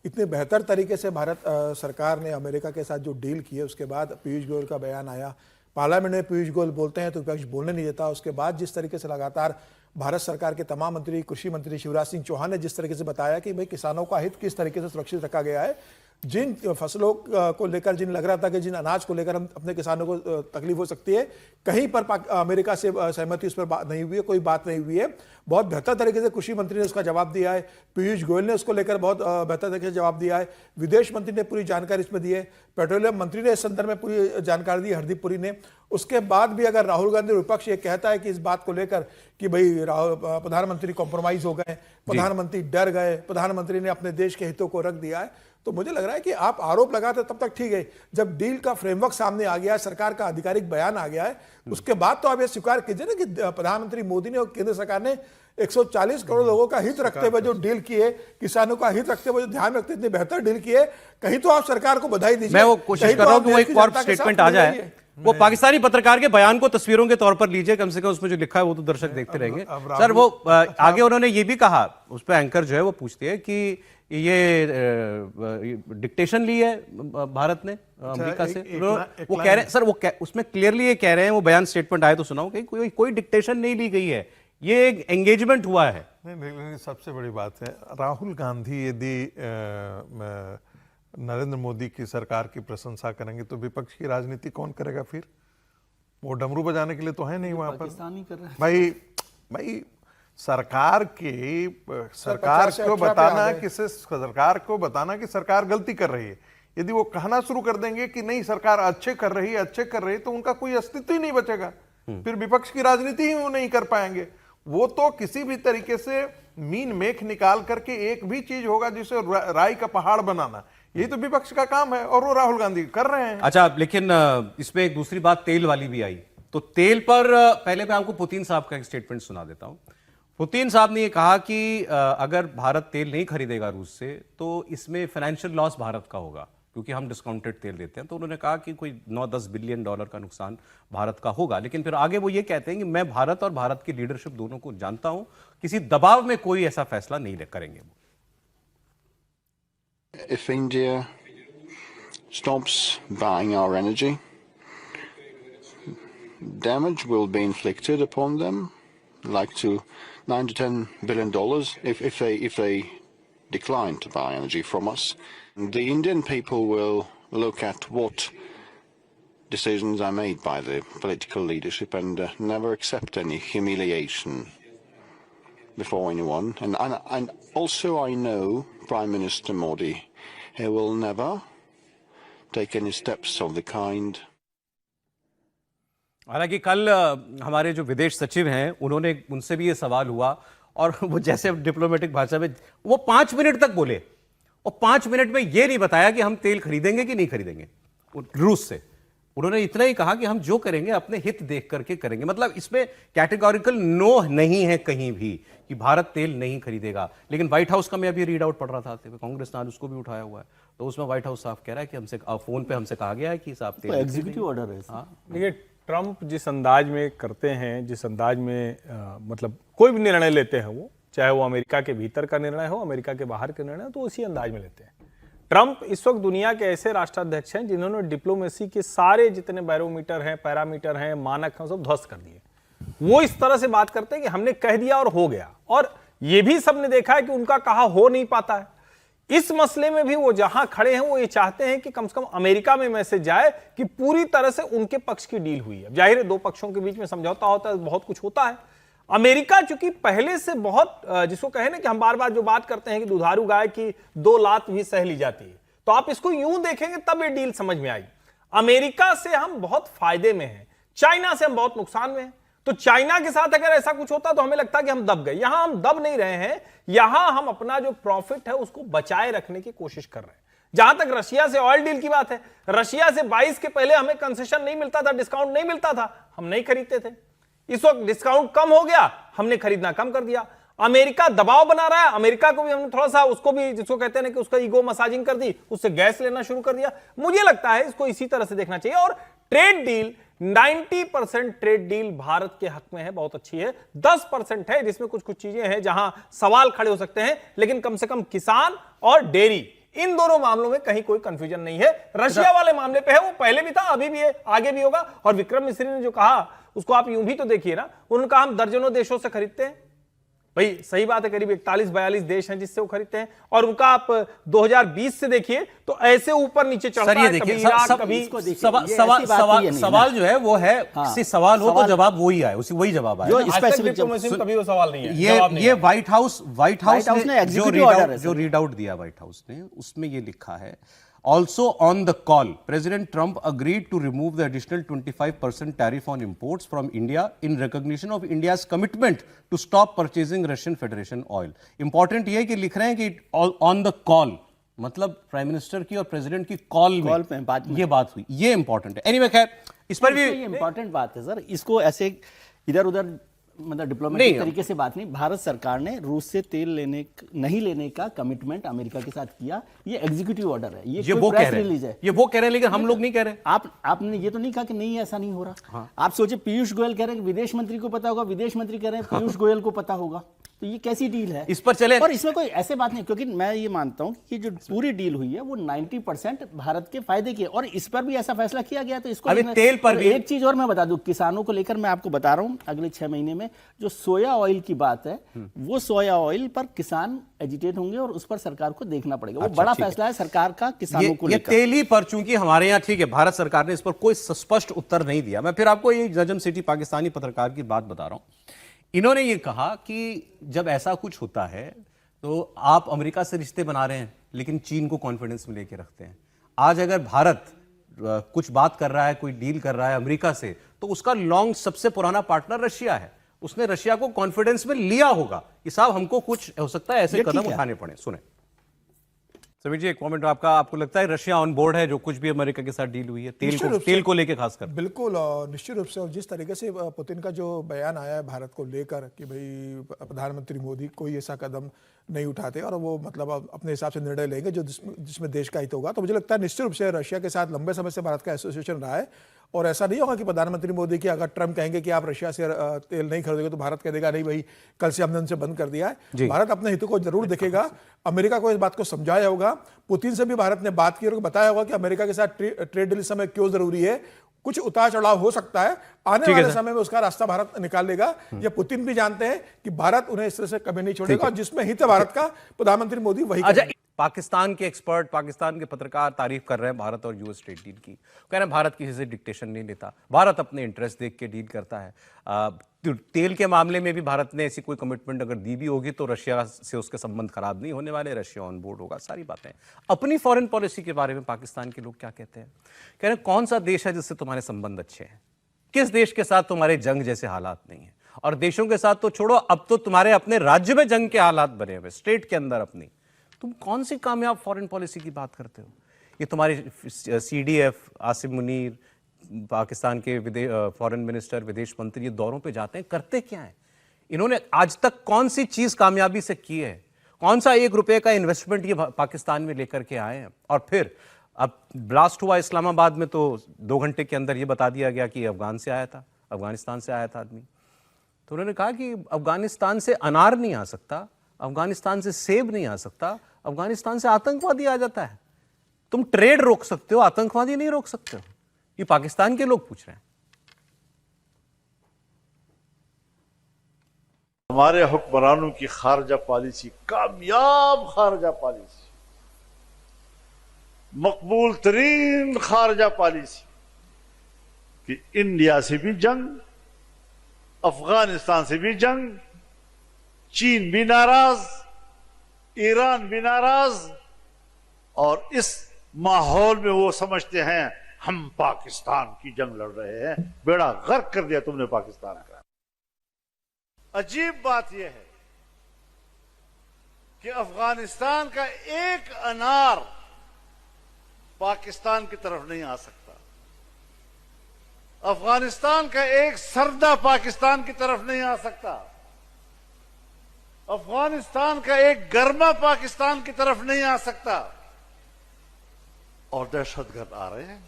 इतने बेहतर तरीके से भारत सरकार ने अमेरिका के साथ जो डील की है, उसके बाद पीयूष गोयल का बयान आया, पार्लियामेंट में पीयूष गोयल बोलते हैं तो विपक्ष बोलने नहीं देता। उसके बाद जिस तरीके से लगातार भारत सरकार के तमाम मंत्री, कृषि मंत्री शिवराज सिंह चौहान ने जिस तरीके से बताया कि भाई किसानों का हित किस तरीके से सुरक्षित रखा गया है, जिन फसलों को लेकर जिन लग रहा था कि जिन अनाज को लेकर हम अपने किसानों को तकलीफ हो सकती है, कहीं पर अमेरिका से सहमति उस पर बात नहीं हुई है, कोई बात नहीं हुई है। बहुत बेहतर तरीके से कृषि मंत्री ने उसका जवाब दिया है, पीयूष गोयल ने उसको लेकर बहुत बेहतर तरीके से जवाब दिया है, विदेश मंत्री ने पूरी जानकारी इसमें दी है, पेट्रोलियम मंत्री ने इस संदर्भ में पूरी जानकारी दी, हरदीप पुरी ने। उसके बाद भी अगर राहुल गांधी विपक्ष ये कहता है कि इस बात को लेकर कि भाई प्रधानमंत्री कॉम्प्रोमाइज हो गए, प्रधानमंत्री डर गए, प्रधानमंत्री ने अपने देश के हितों को रख दिया है, तो मुझे लग रहा है कि आप आरोप लगाते तब तक ठीक है, जब डील का फ्रेमवर्क सामने आ गया है, सरकार का आधिकारिक बयान आ गया है, उसके बाद तो आप ये स्वीकार कीजिए ना कि प्रधानमंत्री मोदी ने और केंद्र सरकार ने 140 करोड़ लोगों का हित रखते हुए जो डील की है, किसानों का हित रखते हुए जो ध्यान रखते इतनी बेहतर डील की है, कहीं तो आप सरकार को बधाई दीजिए। मैं वो कोशिश कर रहा हूं कि वो एक कॉर्प स्टेटमेंट आ जाए, वो पाकिस्तानी पत्रकार के बयान को तस्वीरों के तौर पर लीजिए, कम से कम उसमें जो लिखा है वो तो दर्शक देखते रहेंगे। सर वो आगे उन्होंने ये भी कहा, उस पर एंकर जो है वो पूछती है कि ये डिक्टेशन ली है भारत ने अमेरिका से, वो कह रहे हैं सर, वो उसमें क्लियरली ये कह रहे हैं, वो बयान स्टेटमेंट आए तो सुनाओ कि कोई डिक्टेशन नहीं ली गई है, ये एक एंगेजमेंट हुआ है। नहीं, सबसे बड़ी बात है, राहुल गांधी यदि नरेंद्र मोदी की सरकार की प्रशंसा करेंगे तो विपक्ष की राजनीति कौन करेगा फिर? वो डमरू बजाने के लिए तो है नहीं वहां पर। भाई सरकार को बताना कि सरकार गलती कर रही है। यदि वो कहना शुरू कर देंगे कि नहीं सरकार अच्छे कर रही है तो उनका कोई अस्तित्व ही नहीं बचेगा, फिर विपक्ष की राजनीति ही वो नहीं कर पाएंगे। वो तो किसी भी तरीके से मीन मेख निकाल करके एक भी चीज होगा जिसे राई का पहाड़ बनाना, यही तो विपक्ष का काम है और वो राहुल गांधी कर रहे हैं। अच्छा, लेकिन इसमें एक दूसरी बात तेल वाली भी आई, तो तेल पर पहले मैं आपको पुतिन साहब का एक स्टेटमेंट सुना देता हूं। पुतिन साहब ने ये कहा कि अगर भारत तेल नहीं खरीदेगा रूस से तो इसमें फाइनेंशियल लॉस भारत का होगा, क्योंकि हम डिस्काउंटेड तेल देते हैं। तो उन्होंने कहा कि कोई 9-10 बिलियन डॉलर का नुकसान भारत का होगा। लेकिन फिर आगे वो ये कहते हैं कि मैं भारत और भारत की लीडरशिप दोनों को जानता हूं, किसी दबाव में कोई ऐसा फैसला नहीं करेंगे। If India stops buying our energy, damage will be inflicted upon them, like to $9 to $10 billion if they decline to buy energy from us. The Indian people will look at what decisions are made by the political leadership and never accept any humiliation before anyone. And also I know Prime Minister Modi, he will never take any steps of the kind. हालांकि कल हमारे जो विदेश सचिव हैं उन्होंने, उनसे भी ये सवाल हुआ और वो जैसे डिप्लोमेटिक भाषा में वो 5 मिनट तक बोले और 5 मिनट में ये नहीं बताया कि हम तेल खरीदेंगे कि नहीं खरीदेंगे रूस से। उन्होंने इतना ही कहा कि हम जो करेंगे अपने हित देख करके करेंगे। मतलब इसमें कैटेगोरिकल नो नहीं है कहीं भी कि भारत तेल नहीं खरीदेगा। लेकिन व्हाइट हाउस का मैं अभी रीड आउट पढ़ रहा था, कांग्रेस ने आज उसको भी उठाया हुआ है, तो उसमें व्हाइट हाउस साफ कह रहा है कि हमसे फोन पे हमसे कहा गया है कि साहब तेल एग्जीक्यूटिव ऑर्डर है। देखिए, ट्रंप जिस अंदाज में करते हैं, जिस अंदाज में मतलब कोई भी निर्णय लेते हैं, वो चाहे वो अमेरिका के भीतर का निर्णय हो, अमेरिका के बाहर का निर्णय हो, तो उसी अंदाज में लेते हैं। ट्रंप इस वक्त दुनिया के ऐसे राष्ट्राध्यक्ष हैं जिन्होंने डिप्लोमेसी के सारे जितने बैरोमीटर हैं, पैरामीटर हैं, मानक हैं, सब ध्वस्त कर दिए। वो इस तरह से बात करते हैं कि हमने कह दिया और हो गया, और ये भी सबने देखा है कि उनका कहा हो नहीं पाता है। इस मसले में भी वो जहां खड़े हैं वो ये चाहते हैं कि कम से कम अमेरिका में मैसेज जाए कि पूरी तरह से उनके पक्ष की डील हुई है। जाहिर है दो पक्षों के बीच में समझौता होता है, बहुत कुछ होता है। अमेरिका चूंकि पहले से बहुत, जिसको कहे ना कि हम बार बार जो बात करते हैं कि दुधारू गाय की 2 लात भी सह ली जाती है, तो आप इसको यूं देखेंगे तब ये डील समझ में आई। अमेरिका से हम बहुत फायदे में हैं, चाइना से हम बहुत नुकसान में हैं। तो चाइना के साथ अगर ऐसा कुछ होता तो हमें लगता कि हम दब गए। यहां हम दब नहीं रहे हैं, यहां हम अपना जो प्रॉफिट है उसको बचाए रखने की कोशिश कर रहे हैं। जहां तक रशिया से ऑयल डील की बात है, रशिया से 22 के पहले हमें कंसेशन नहीं मिलता था, डिस्काउंट नहीं मिलता था, हम नहीं खरीदते थे। इस वक्त डिस्काउंट कम हो गया, हमने खरीदना कम कर दिया। अमेरिका दबाव बना रहा है, अमेरिका को भी हमने थोड़ा सा, उसको भी जिसको कहते हैं कि उसका ईगो मसाजिंग कर दी, उससे गैस लेना शुरू कर दिया। मुझे लगता है इसको इसी तरह से देखना चाहिए। और trade deal 90% trade deal Bharat के हक में है, बहुत अच्छी है। 10% है जिसमें कुछ कुछ चीजें हैं जहां सवाल खड़े हो सकते हैं, लेकिन कम से कम किसान और डेयरी, इन दोनों मामलों में कहीं कोई कंफ्यूजन नहीं है। रशिया वाले मामले पे है, वो पहले भी था, अभी भी है, आगे भी होगा। और विक्रम मिश्री ने जो कहा उसको आप यूं भी तो देखिए ना, उन्होंने कहा हम दर्जनों देशों से खरीदते हैं। भाई सही बात है, करीब 41-42 देश हैं जिससे वो खरीदते हैं, और उनका आप 2020 से देखिए तो ऐसे ऊपर नीचे चलता है। कभी इराक, कभी सवाल जो है वो है, किसी सवाल हो तो जवाब वही आए, उसी वही जवाब आए। कभी वो सवाल नहीं है। ये व्हाइट हाउस ने जो रीड आउट दिया व्हाइट हाउस ने, उसमें ये लिखा है, Also on the call, President Trump agreed to remove the additional 25% tariff on imports from India in recognition of India's commitment to stop purchasing Russian Federation oil. Important ये है कि लिख रहे हैं कि on the call, मतलब prime minister की और प्रेसिडेंट की कॉल में ये बात हुई, ये इंपॉर्टेंट है। एनीवे खैर, इस पर भी इंपॉर्टेंट बात है सर, इसको ऐसे इधर उधर मतलब डिप्लोमेटिक तरीके से बात नहीं। भारत सरकार ने रूस से तेल नहीं लेने का कमिटमेंट अमेरिका के साथ किया। ये एग्जीक्यूटिव ऑर्डर है, ये वो कह रहे हैं, ये वो कह रहे हैं, लेकिन हम लोग नहीं कह रहे। आपने ये तो नहीं कहा कि नहीं ऐसा नहीं हो रहा। आप सोचे पीयूष गोयल कह रहे हैं कि विदेश मंत्री को पता होगा, विदेश मंत्री कह रहे हैं पीयूष गोयल को पता होगा, तो ये कैसी डील है? इस पर चले, और इसमें कोई ऐसे बात नहीं, क्योंकि मैं ये मानता हूं कि जो पूरी डील हुई है वो 90% भारत के फायदे की है, और इस पर भी ऐसा फैसला किया गया। तो इसको अभी तेल पर भी एक चीज और मैं बता दूं, किसानों को लेकर मैं आपको बता रहा हूं, अगले 6 महीने में जो सोया ऑयल की बात है, वो सोया ऑयल पर किसान एजिटेट होंगे और उस पर सरकार को देखना पड़ेगा। वो बड़ा फैसला है सरकार का किसानों को लेकर। तेल ही पर चूंकि हमारे यहाँ ठीक है, भारत सरकार ने इस पर कोई स्पष्ट उत्तर नहीं दिया। मैं फिर आपको ये नजम सिटी पाकिस्तानी पत्रकार की बात बता रहा हूं। इन्होंने ये कहा कि जब ऐसा कुछ होता है तो आप अमेरिका से रिश्ते बना रहे हैं, लेकिन चीन को कॉन्फिडेंस में लेके रखते हैं। आज अगर भारत कुछ बात कर रहा है, कोई डील कर रहा है अमेरिका से, तो उसका लॉन्ग सबसे पुराना पार्टनर रशिया है। उसने रशिया को कॉन्फिडेंस में लिया होगा कि साहब हमको कुछ हो सकता है ऐसे कदम उठाने पड़े। सुने समीर जी, एक कमेंट आपका, आपको लगता है रशिया ऑन बोर्ड है जो कुछ भी अमेरिका के साथ डील हुई है तेल को लेके खासकर? बिल्कुल, और निश्चित रूप से। और जिस तरीके से पुतिन का जो बयान आया है भारत को लेकर कि भाई प्रधानमंत्री मोदी कोई ऐसा कदम नहीं उठाते और वो मतलब अपने हिसाब से निर्णय लेंगे जो जिसमें देश का हित होगा, तो मुझे लगता है निश्चित रूप से रशिया के साथ लंबे समय से भारत का एसोसिएशन रहा है। और ऐसा नहीं होगा कि प्रधानमंत्री मोदी की अगर ट्रम्प कहेंगे कि आप रशिया से तेल नहीं खरीदोगे तो भारत कह देगा नहीं भाई कल से हमने उनसे बंद कर दिया है। भारत अपने हितों को जरूर देखेगा। अमेरिका को इस बात को समझाया होगा, पुतिन से भी भारत ने बात की और बताया होगा कि अमेरिका के साथ ट्रेड डील समय क्यों जरूरी है। कुछ उतार चढ़ाव हो सकता है, आने वाले समय में उसका रास्ता भारत निकाल लेगा। ये पुतिन भी जानते हैं कि भारत उन्हें इस तरह से कभी नहीं छोड़ेगा, और जिसमें हित है भारत का, प्रधानमंत्री मोदी वही करेंगे। पाकिस्तान के एक्सपर्ट, पाकिस्तान के पत्रकार तारीफ कर रहे हैं भारत और यूएस ट्रेड डील की। कह रहे हैं भारत किसी से डिक्टेशन नहीं लेता, भारत अपने इंटरेस्ट देख के डील करता है। तेल के मामले में भी भारत ने ऐसी कोई कमिटमेंट अगर दी भी होगी तो रशिया से उसके संबंध खराब नहीं होने वाले, रशिया ऑन बोर्ड होगा, सारी बातें। अपनी फॉरेन पॉलिसी के बारे में पाकिस्तान के लोग क्या कहते हैं? कह रहे हैं कौन सा देश है जिससे तुम्हारे संबंध अच्छे हैं, किस देश के साथ तुम्हारे जंग जैसे हालात नहीं है, और देशों के साथ तो छोड़ो, अब तो तुम्हारे अपने राज्य में जंग के हालात बने हुए, स्टेट के अंदर अपनी। तुम कौन सी कामयाब फॉरेन पॉलिसी की बात करते हो? ये तुम्हारे CDF, आसिम मुनीर, पाकिस्तान के फॉरेन मिनिस्टर, विदेश मंत्री ये दौरों पे जाते हैं, करते क्या हैं? इन्होंने आज तक कौन सी चीज कामयाबी से की है? कौन सा 1 रुपए का इन्वेस्टमेंट ये पाकिस्तान में लेकर के आए हैं? और फिर अब ब्लास्ट हुआ इस्लामाबाद में तो 2 घंटे के अंदर ये बता दिया गया कि अफगानिस्तान से आया था आदमी। तो उन्होंने कहा कि अफगानिस्तान से अनार नहीं आ सकता, अफगानिस्तान से सेब नहीं आ सकता, अफगानिस्तान से आतंकवादी आ जाता है। तुम ट्रेड रोक सकते हो, आतंकवादी नहीं रोक सकते हो। ये पाकिस्तान के लोग पूछ रहे हैं। हमारे हुक्मरानों की खारजा पॉलिसी, कामयाब खारजा पॉलिसी, मकबूल तरीन खारजा पॉलिसी कि इंडिया से भी जंग, अफगानिस्तान से भी जंग, चीन भी नाराज, ईरान भी नाराज, और इस माहौल में वो समझते हैं हम पाकिस्तान की जंग लड़ रहे हैं। बेड़ा गर्क कर दिया तुमने पाकिस्तान का। अजीब बात यह है कि अफगानिस्तान का एक अनार पाकिस्तान की तरफ नहीं आ सकता, अफगानिस्तान का एक सरदा पाकिस्तान की तरफ नहीं आ सकता, अफगानिस्तान का एक गर्मा पाकिस्तान की तरफ नहीं आ सकता, और दहशतगर्द आ रहे हैं।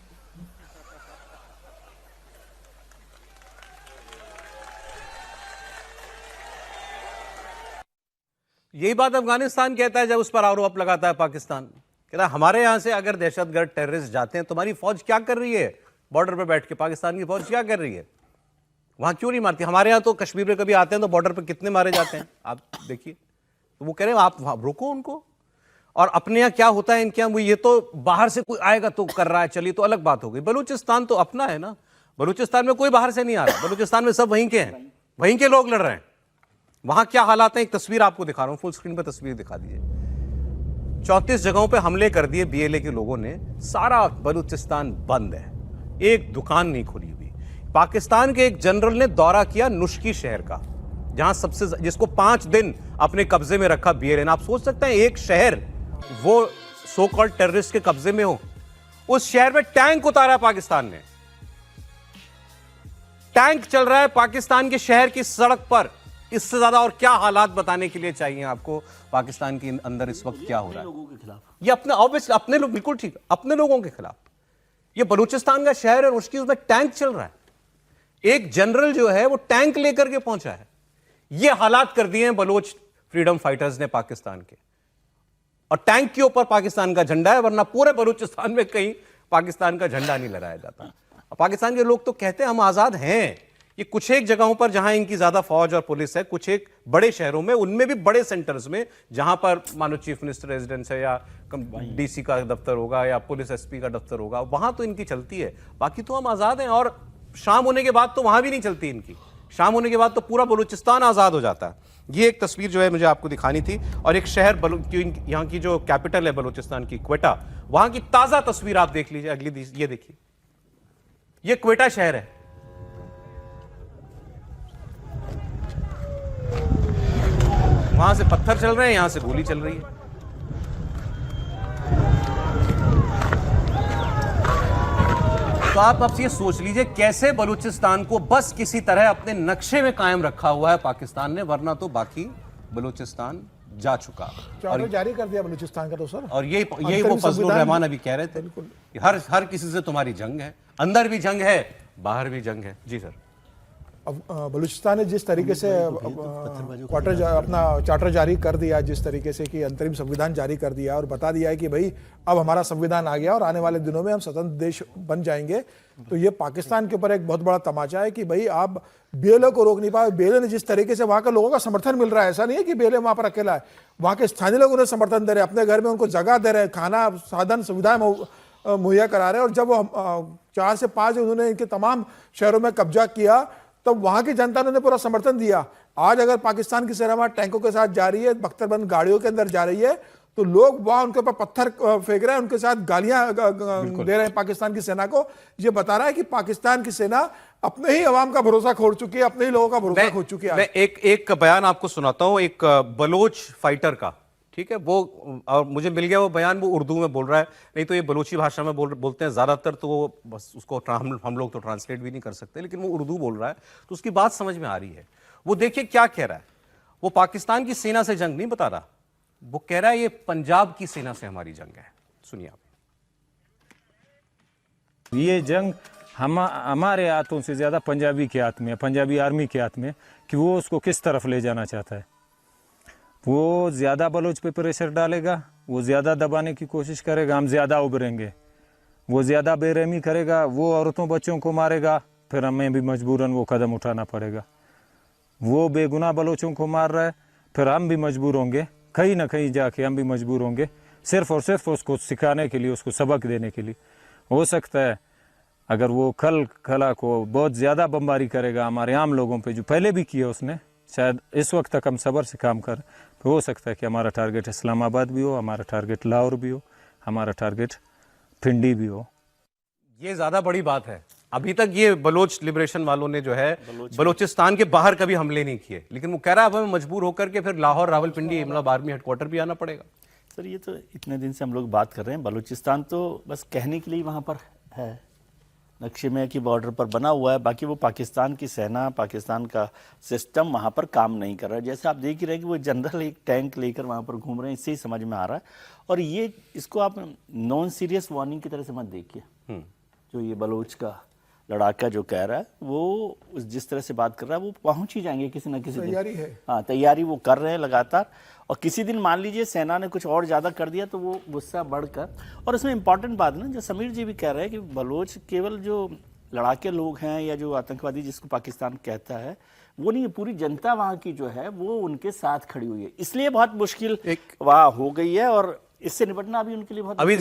यही बात अफगानिस्तान कहता है जब उस पर आरोप लगाता है पाकिस्तान। कहता है हमारे यहां से अगर दहशतगर्द टेररिस्ट जाते हैं, तुम्हारी फौज क्या कर रही है बॉर्डर पे बैठ के? पाकिस्तान की फौज क्या कर रही है? वहां क्यों नहीं मारती? हमारे यहां तो कश्मीर में कभी आते हैं तो बॉर्डर पे कितने मारे जाते हैं, आप देखिए। तो वो कह रहे हैं आप वहां रोको उनको। और अपने यहाँ क्या होता है इनके यहाँ, ये तो बाहर से कोई आएगा तो कर रहा है, चलिए तो अलग बात हो गई। बलूचिस्तान तो अपना है ना, बलूचिस्तान में कोई बाहर से नहीं आ रहा, बलूचिस्तान में सब वहीं के हैं, वहीं के लोग लड़ रहे हैं। वहां क्या हालात हैं, एक तस्वीर आपको दिखा रहा हूं, फुल स्क्रीन पर तस्वीर दिखा दीजिए। 34 जगहों पे हमले कर दिए बीएलए के लोगों ने, सारा बलूचिस्तान बंद है, एक दुकान नहीं खुली हुई। पाकिस्तान के एक जनरल ने दौरा किया नुश्की शहर का, जहां जिसको 5 दिन अपने कब्जे में रखा बीएलए ने। आप सोच सकते हैं एक शहर वो सो कॉल्ड टेररिस्ट के कब्जे में हो, उस शहर में टैंक उतारा पाकिस्तान ने, टैंक चल रहा है पाकिस्तान के शहर की सड़क पर। इससे ज्यादा और क्या हालात बताने के लिए चाहिए आपको पाकिस्तान के अंदर इस वक्त क्या हो रहा है? लोगों के खिलाफ ये अपने ऑब्वियसली अपने लोग, बिल्कुल ठीक, अपने लोगों के खिलाफ। ये बलूचिस्तान का शहर है और उसमें टैंक चल रहा है। एक जनरल जो है वो टैंक लेकर के पहुंचा है। ये हालात कर दिए हैं बलोच फ्रीडम फाइटर्स ने पाकिस्तान के, और टैंक के ऊपर पाकिस्तान का झंडा है, वरना पूरे बलूचिस्तान में कहीं पाकिस्तान का झंडा नहीं लहराया जाता। पाकिस्तान के लोग तो कहते हैं हम आजाद हैं। ये कुछ एक जगहों पर जहां इनकी ज्यादा फौज और पुलिस है, कुछ एक बड़े शहरों में, उनमें भी बड़े सेंटर्स में जहां पर मानो चीफ मिनिस्टर रेजिडेंस है या डीसी का दफ्तर होगा या पुलिस एसपी का दफ्तर होगा, वहां तो इनकी चलती है। बाकी तो हम आजाद हैं। और शाम होने के बाद तो वहां भी नहीं चलती इनकी, शाम होने के बाद तो पूरा बलूचिस्तान आजाद हो जाता है। ये एक तस्वीर जो है मुझे आपको दिखानी थी। और एक शहर यहाँ की जो कैपिटल है बलूचिस्तान की, क्वेटा, वहां की ताजा तस्वीर आप देख लीजिए। अगली ये देखिए, ये क्वेटा शहर है। वहां से पत्थर चल रहे हैं, यहां से गोली चल रही है। तो आप अब ये सोच लीजिए कैसे बलूचिस्तान को बस किसी तरह अपने नक्शे में कायम रखा हुआ है पाकिस्तान ने, वरना तो बाकी बलूचिस्तान जा चुका। चार्टर जारी कर दिया बलूचिस्तान का तो सर। और यही वो फजलुर रहमान अभी कह रहे थे, हर किसी से तुम्हारी जंग है, अंदर भी जंग है, बाहर भी जंग है। जी सर। अब बलूचिस्तान ने जिस तरीके से अपना चार्टर जारी कर दिया, जिस तरीके से कि अंतरिम संविधान जारी कर दिया और बता दिया है कि भाई अब हमारा संविधान आ गया और आने वाले दिनों में हम स्वतंत्र देश बन जाएंगे, तो ये पाकिस्तान के ऊपर एक बहुत बड़ा तमाचा है कि भाई आप बीएलओ को रोक नहीं पाए। बीएलओ ने जिस तरीके से वहां के लोगों का समर्थन मिल रहा है, ऐसा नहीं है कि बीएलओ वहां पर अकेला है, वहां के स्थानीय लोग उन्हें समर्थन दे रहे हैं, अपने घर में उनको जगह दे रहे हैं, खाना साधन सुविधाएं मुहैया करा रहे हैं। और जब वो 4 से 5 उन्होंने इनके तमाम शहरों में कब्जा किया, तो वहां की जनता ने पूरा समर्थन दिया। आज अगर पाकिस्तान की सेना वहां टैंकों के साथ जा रही है, बख्तरबंद गाड़ियों के अंदर जा रही है, तो लोग वहां उनके ऊपर पत्थर फेंक रहे हैं, उनके साथ गालियां दे रहे हैं पाकिस्तान की सेना को। ये बता रहा है कि पाकिस्तान की सेना अपने ही अवाम का भरोसा खो चुकी है, अपने ही लोगों का भरोसा खो चुकी है। मैं एक बयान आपको सुनाता हूं, एक बलोच फाइटर का, ठीक है वो, और मुझे मिल गया वो बयान, वो उर्दू में बोल रहा है, नहीं तो ये बलोची भाषा में बोलते हैं ज़्यादातर, तो वो बस उसको हम लोग तो ट्रांसलेट भी नहीं कर सकते, लेकिन वो उर्दू बोल रहा है तो उसकी बात समझ में आ रही है। वो देखिए क्या कह रहा है, वो पाकिस्तान की सेना से जंग नहीं बता रहा, वो कह रहा है ये पंजाब की सेना से हमारी जंग है। सुनिए आप। ये जंग हमारे हाथों से ज़्यादा पंजाबी के हाथ में है, पंजाबी आर्मी के हाथ में, कि वो उसको किस तरफ ले जाना चाहता है। वो ज़्यादा बलोच पे प्रेशर डालेगा, वो ज़्यादा दबाने की कोशिश करेगा, हम ज़्यादा उभरेंगे। वो ज़्यादा बेरहमी करेगा, वो औरतों बच्चों को मारेगा, फिर हमें भी मजबूरन वो कदम उठाना पड़ेगा। वो बेगुनाह बलोचों को मार रहा है, फिर हम भी मजबूर होंगे, कहीं ना कहीं जाके हम भी मजबूर होंगे, सिर्फ और सिर्फ उसको सिखाने के लिए, उसको सबक देने के लिए। हो सकता है अगर वो खला को बहुत ज़्यादा बमबारी करेगा हमारे आम लोगों पे, जो पहले भी किया उसने, शायद इस वक्त तक हम सब्र से काम कर, तो हो सकता है कि हमारा टारगेट इस्लामाबाद भी हो, हमारा टारगेट लाहौर भी हो, हमारा टारगेट पिंडी भी हो। ये ज़्यादा बड़ी बात है। अभी तक ये बलोच लिबरेशन वालों ने जो है बलोचिस्तान के बाहर कभी हमले नहीं किए, लेकिन वो कह रहा है अब हमें मजबूर होकर के फिर लाहौर, रावलपिंडी, मतलब आर्मी हेडक्वार्टर भी आना पड़ेगा। सर ये तो इतने दिन से हम लोग बात कर रहे हैं, बलूचिस्तान तो बस कहने के लिए वहाँ पर है, नक्शे में कि बॉर्डर पर बना हुआ है, बाकी वो पाकिस्तान की सेना, पाकिस्तान का सिस्टम वहाँ पर काम नहीं कर रहा है। जैसे आप देख ही रहे हैं कि वो जनरल एक टैंक लेकर वहाँ पर घूम रहे हैं, इससे ही समझ में आ रहा है। और ये इसको आप नॉन सीरियस वार्निंग की तरह से मत देखिए। जो ये बलोच का लड़ाका जो कह रहा है, वो जिस तरह से बात कर रहा है, वो पहुंच ही जाएंगे किसी न किसी दिन। तैयारी है। हाँ, तैयारी वो कर रहे हैं लगातार। और किसी दिन मान लीजिए सेना ने कुछ और ज़्यादा कर दिया तो वो गुस्सा बढ़कर, और इसमें इंपॉर्टेंट बात है ना, जो समीर जी भी कह रहे हैं कि बलोच केवल जो लड़ाके लोग हैं या जो आतंकवादी जिसको पाकिस्तान कहता है वो नहीं है, पूरी जनता वहाँ की जो है वो उनके साथ खड़ी हुई है। इसलिए बहुत मुश्किल वहाँ हो गई है और इससे निपटना भी उनके लिए बहुत। अभी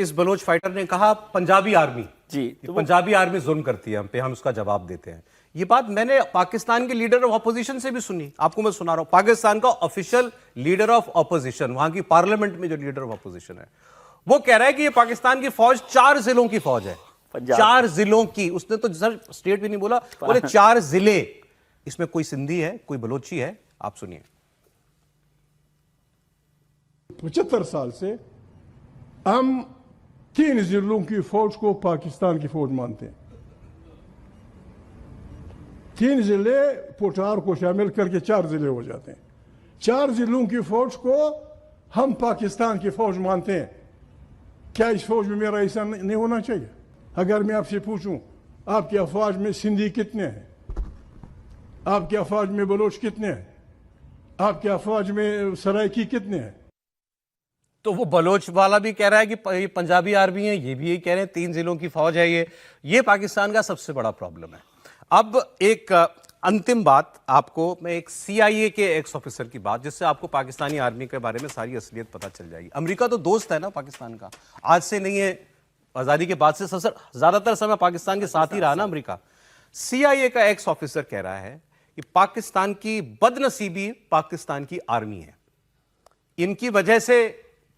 इस बलोच फाइटर ने कहा पंजाबी आर्मी जी, तो पंजाबी आर्मी जुल्म करती है हम पे, हम उसका जवाब देते हैं। ये बात मैंने पाकिस्तान के लीडर ऑफ ऑपोजिशन से भी सुनी, आपको मैं सुना रहा हूं। पाकिस्तान का ऑफिशियल लीडर ऑफ ऑपोजिशन, वहां की पार्लियामेंट में जो लीडर ऑफ ऑपोजिशन है, वो कह रहा है कि ये पाकिस्तान की फौज 4 जिलों की फौज है। 4 जिलों की, उसने तो सर स्टेट भी नहीं बोला, बोले 4 जिले। इसमें कोई सिंधी है, कोई बलोची है, आप सुनिए। 75 साल से हम 3 जिलों की फौज को पाकिस्तान की फौज मानते हैं। 3 जिले पोटार को शामिल करके 4 जिले हो जाते हैं। 4 जिलों की फौज को हम पाकिस्तान की फौज मानते हैं। क्या इस फौज में मेरा हिस्सा नहीं होना चाहिए? अगर मैं आपसे पूछूं, आपकी अफवाज में सिंधी कितने हैं? आपकी अफवाज में बलोच कितने हैं? आपकी अफवाज में सराइकी कितने हैं? तो वो बलोच वाला भी कह रहा है कि ये पंजाबी आर्मी है, ये भी यही कह रहे हैं 3 जिलों की फौज है। ये पाकिस्तान का सबसे बड़ा प्रॉब्लम है। अब एक अंतिम बात आपको, मैं एक CIA के एक्स ऑफिसर की बात, जिससे आपको पाकिस्तानी आर्मी के बारे में सारी असलियत पता चल जाएगी। अमेरिका तो दोस्त है ना पाकिस्तान का, आज से नहीं है, आजादी के बाद से ज्यादातर समय पाकिस्तान के साथ ही रहा ना अमेरिका। CIA का एक्स ऑफिसर कह रहा है कि पाकिस्तान की बदनसीबी पाकिस्तान की आर्मी है। इनकी वजह से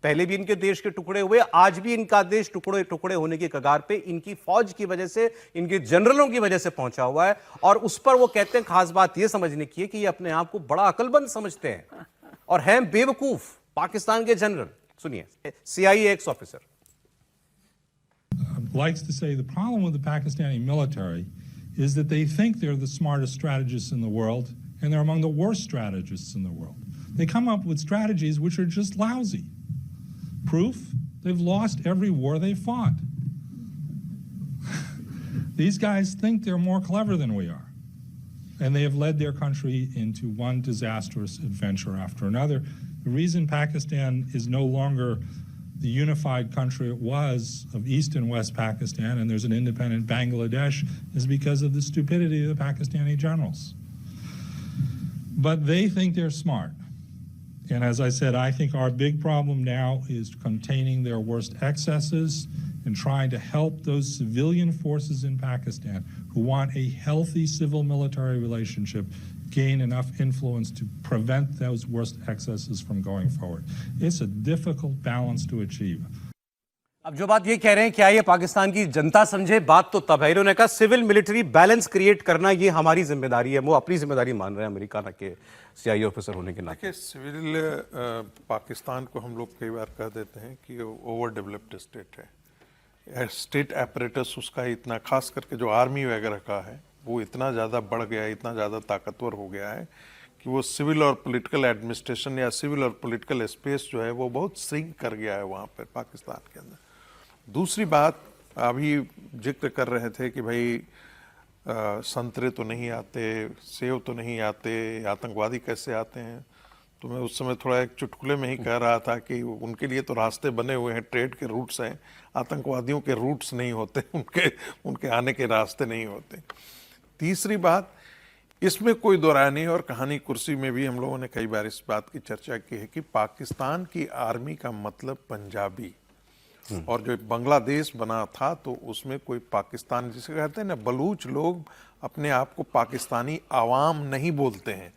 पहले भी इनके देश के टुकड़े हुए, आज भी इनका देश टुकड़े टुकड़े होने की कगार पे इनकी फौज की वजह से, इनके जनरलों की वजह से पहुंचा हुआ है। और उस पर वो कहते हैं खास बात ये समझने की है कि ये अपने आप को बड़ा अकलमंद समझते हैं और हैं बेवकूफ पाकिस्तान के जनरल। सुनिए CIA x officer. Likes to say the problem with the Pakistani military is that they think they're the smartest strategists in the world, and they're among the worst strategists in the world. They come up with strategies which are just lousy. Proof? They've lost every war they fought. These guys think they're more clever than we are. And they have led their country into one disastrous adventure after another. The reason Pakistan is no longer the unified country it was of East and West Pakistan, and there's an independent Bangladesh, is because of the stupidity of the Pakistani generals. But they think they're smart. And as I said, I think our big problem now is containing their worst excesses and trying to help those civilian forces in Pakistan who want a healthy civil-military relationship gain enough influence to prevent those worst excesses from going forward. It's a difficult balance to achieve. अब जो बात ये कह रहे हैं, क्या ये पाकिस्तान की जनता समझे? बात तो तब है, इन्होंने कहा सिविल मिलिट्री बैलेंस क्रिएट करना ये हमारी जिम्मेदारी है। वो अपनी जिम्मेदारी मान रहे हैं अमेरिका के CIA ऑफिसर होने के नाते। सिविल पाकिस्तान को हम लोग कई बार कह देते हैं कि ओवर डेवलप्ड स्टेट है। स्टेट एपरेटस उसका इतना, खास करके जो आर्मी वगैरह का है, वो इतना ज़्यादा बढ़ गया है, इतना ज़्यादा ताकतवर हो गया है कि वो सिविल और पॉलिटिकल एडमिनिस्ट्रेशन या सिविल और पॉलिटिकल स्पेस जो है वो बहुत श्रिंक कर गया है वहाँ पर पाकिस्तान के अंदर। दूसरी बात, अभी जिक्र कर रहे थे कि भाई संतरे तो नहीं आते, सेब तो नहीं आते, आतंकवादी कैसे आते हैं। तो मैं उस समय थोड़ा एक चुटकुले में ही कह रहा था कि उनके लिए तो रास्ते बने हुए हैं, ट्रेड के रूट्स हैं, आतंकवादियों के रूट्स नहीं होते, उनके आने के रास्ते नहीं होते। तीसरी बात, इसमें कोई दो राय नहीं, और कहानी कुर्सी में भी हम लोगों ने कई बार इस बात की चर्चा की है कि पाकिस्तान की आर्मी का मतलब पंजाबी, और जो बांग्लादेश बना था तो उसमें कोई पाकिस्तान, जिसे कहते हैं ना, बलूच लोग अपने आप को पाकिस्तानी आवाम नहीं बोलते हैं,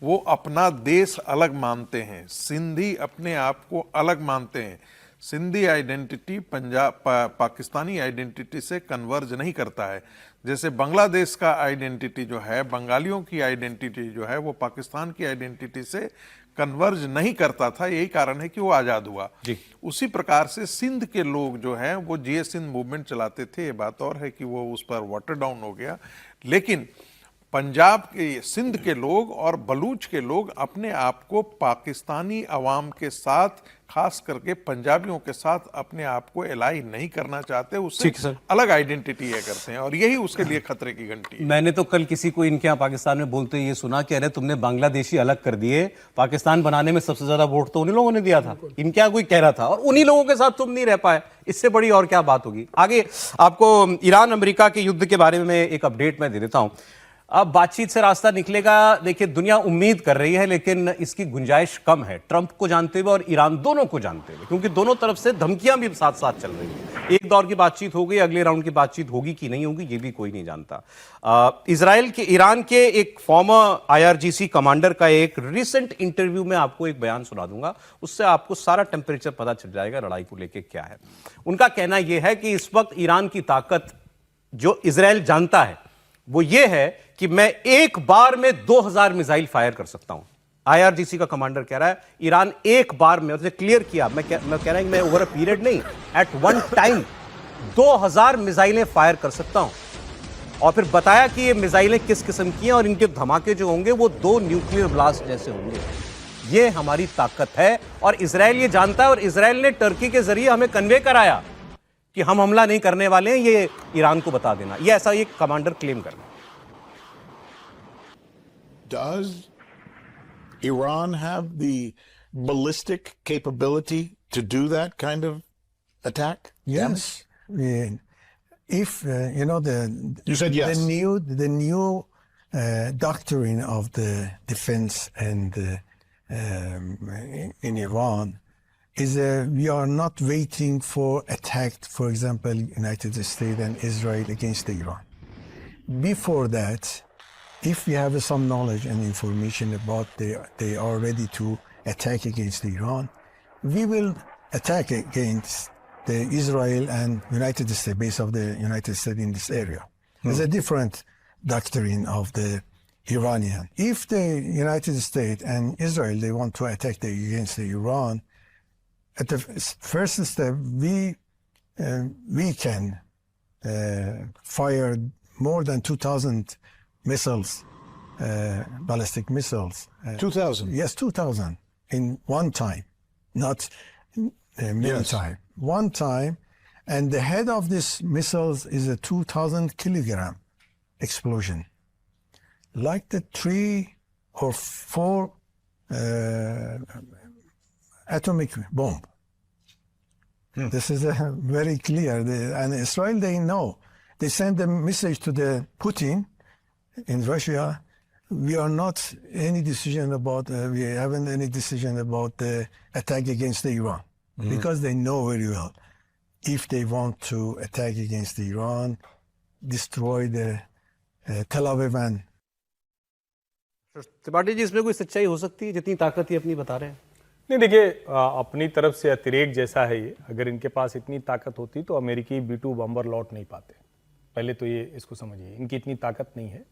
वो अपना देश अलग मानते हैं। सिंधी अपने आप को अलग मानते हैं। सिंधी आइडेंटिटी पाकिस्तानी आइडेंटिटी से कन्वर्ज नहीं करता है। जैसे बांग्लादेश का आइडेंटिटी जो है, बंगालियों की आइडेंटिटी जो है, वो पाकिस्तान की आइडेंटिटी से कन्वर्ज नहीं करता था। यही कारण है कि वो आज़ाद हुआ। उसी प्रकार से सिंध के लोग जो हैं वो जिये सिंध मूवमेंट चलाते थे। ये बात और है कि वो उस पर वाटर डाउन हो गया, लेकिन पंजाब के, सिंध के लोग और बलूच के लोग अपने आप को पाकिस्तानी अवाम के साथ, खास करके पंजाबियों के साथ अपने आप को एलाई नहीं करना चाहते, उससे अलग आइडेंटिटी है करते हैं, और यही उसके लिए खतरे की घंटी है। मैंने तो कल किसी को इनके यहाँ पाकिस्तान में बोलते ये सुना कि अरे तुमने बांग्लादेशी अलग कर दिए, पाकिस्तान बनाने में सबसे ज्यादा वोट तो उन्हीं लोगों ने दिया था। इनके यहाँ कोई कह रहा था, और उन्हीं लोगों के साथ तुम नहीं रह पाए, इससे बड़ी और क्या बात होगी। आगे आपको ईरान अमेरिका के युद्ध के बारे में एक अपडेट मैं दे देता हूं। अब बातचीत से रास्ता निकलेगा, देखिए दुनिया उम्मीद कर रही है, लेकिन इसकी गुंजाइश कम है, ट्रंप को जानते हुए और ईरान दोनों को जानते हुए, क्योंकि दोनों तरफ से धमकियां भी साथ साथ चल रही हैं। एक दौर की बातचीत हो गई, अगले राउंड की बातचीत होगी कि नहीं होगी ये भी कोई नहीं जानता। ईरान के एक फॉर्मर IRGC कमांडर का एक रिसेंट इंटरव्यू में आपको एक बयान सुना दूंगा, उससे आपको सारा टेम्परेचर पता चल जाएगा लड़ाई को लेकर क्या है। उनका कहना यह है कि इस वक्त ईरान की ताकत जो इजराइल जानता है वो ये है कि मैं एक बार में 2000 मिसाइल फायर कर सकता हूं। IRGC का कमांडर कह रहा है ईरान एक बार में, उसने क्लियर किया, मैं कह रहा हूं कि मैं ओवर अ पीरियड नहीं, एट वन टाइम 2000 मिसाइलें फायर कर सकता हूं। और फिर बताया कि ये मिसाइलें किस किस्म की हैं और इनके धमाके जो होंगे वो 2 न्यूक्लियर ब्लास्ट जैसे होंगे। ये हमारी ताकत है और इजराइल ये जानता है, और इजराइल ने टर्की के जरिए हमें कन्वे कराया कि हम हमला नहीं करने वाले हैं, ये ईरान को बता देना। ये ऐसा एक कमांडर क्लेम कर रहा है। Does Iran have the ballistic capability to do that kind of attack? Yes. If you know you said yes. The new doctrine of the defense and in Iran is we are not waiting for attack, for example, United States and Israel against Iran. Before that, if we have some knowledge and information about they are ready to attack against Iran, we will attack against the Israel and United States, base of the United States in this area. There's a different doctrine of the Iranian. If the United States and Israel, they want to attack against Iran, at the first step, we can fire more than 2,000 missiles, ballistic missiles. 2,000? Yes, 2,000 in one time, not many time. One time, and the head of this missiles is a 2,000 kilogram explosion, like the 3 or 4 atomic bomb. This is very clear. And Israel, they know. They send a message to the Putin in Russia. We are not any decision about. We haven't any decision about the attack against Iran because they know very well. If they want to attack against Iran, destroy the Tel Aviv and. Tripathi ji, इसमें कोई सच्चाई हो सकती है जितनी ताकत ही अपनी बता रहे हैं? नहीं देखिए, अपनी तरफ से अतिरेक जैसा है ये। अगर इनके पास इतनी ताकत होती तो अमेरिकी B-2 बम्बर लौट नहीं पाते। पहले तो ये इसको समझिए, इनकी इतनी ताकत नहीं है।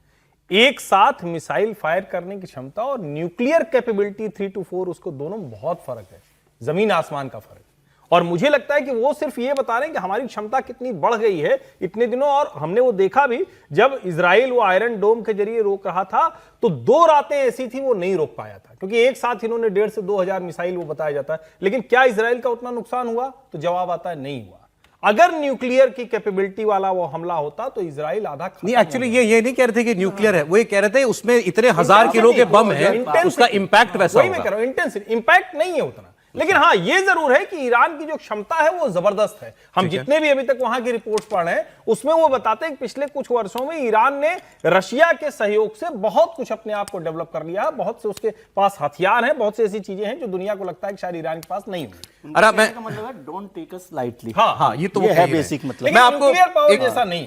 एक साथ मिसाइल फायर करने की क्षमता और न्यूक्लियर कैपेबिलिटी 3 to 4, उसको दोनों में बहुत फर्क है, जमीन आसमान का फर्क। और मुझे लगता है कि वो सिर्फ ये बता रहे हैं कि हमारी क्षमता कितनी बढ़ गई है इतने दिनों। और हमने वो देखा भी, जब इजराइल वो आयरन डोम के जरिए रोक रहा था तो 2 रातें ऐसी थी वो नहीं रोक पाया था, क्योंकि एक साथ इन्होंने 1,500 से 2,000 मिसाइल वो बताया जाता है। लेकिन क्या इजराइल का उतना नुकसान हुआ? तो जवाब आता है नहीं हुआ। अगर न्यूक्लियर की कैपेबिलिटी वाला वो हमला होता तो इजराइल आधा नहीं। एक्चुअली ये नहीं कह रहे थे कि न्यूक्लियर है, वो ये कह रहे थे उसमें इतने 1000 किलो के बम है, उसका इंपैक्ट वैसा वही मैं कह रहा हूं, इंटेंसिटी इंपैक्ट नहीं है उतना। लेकिन हाँ, ये जरूर है कि ईरान की जो क्षमता है वो जबरदस्त है। हम जितने भी अभी तक वहां की रिपोर्ट्स पढ़ रहे हैं उसमें वो बताते हैं कि पिछले कुछ वर्षों में ईरान ने रशिया के सहयोग से बहुत कुछ अपने आप को डेवलप कर लिया है। बहुत से उसके पास हथियार हैं, बहुत सी ऐसी चीजें हैं जो दुनिया को लगता है कि शायद ईरान के पास नहीं होंगी। अरे मैं मतलब है डोंट टेक अस लाइटली। हाँ, ये तो वो है बेसिक मतलब। मैं आपको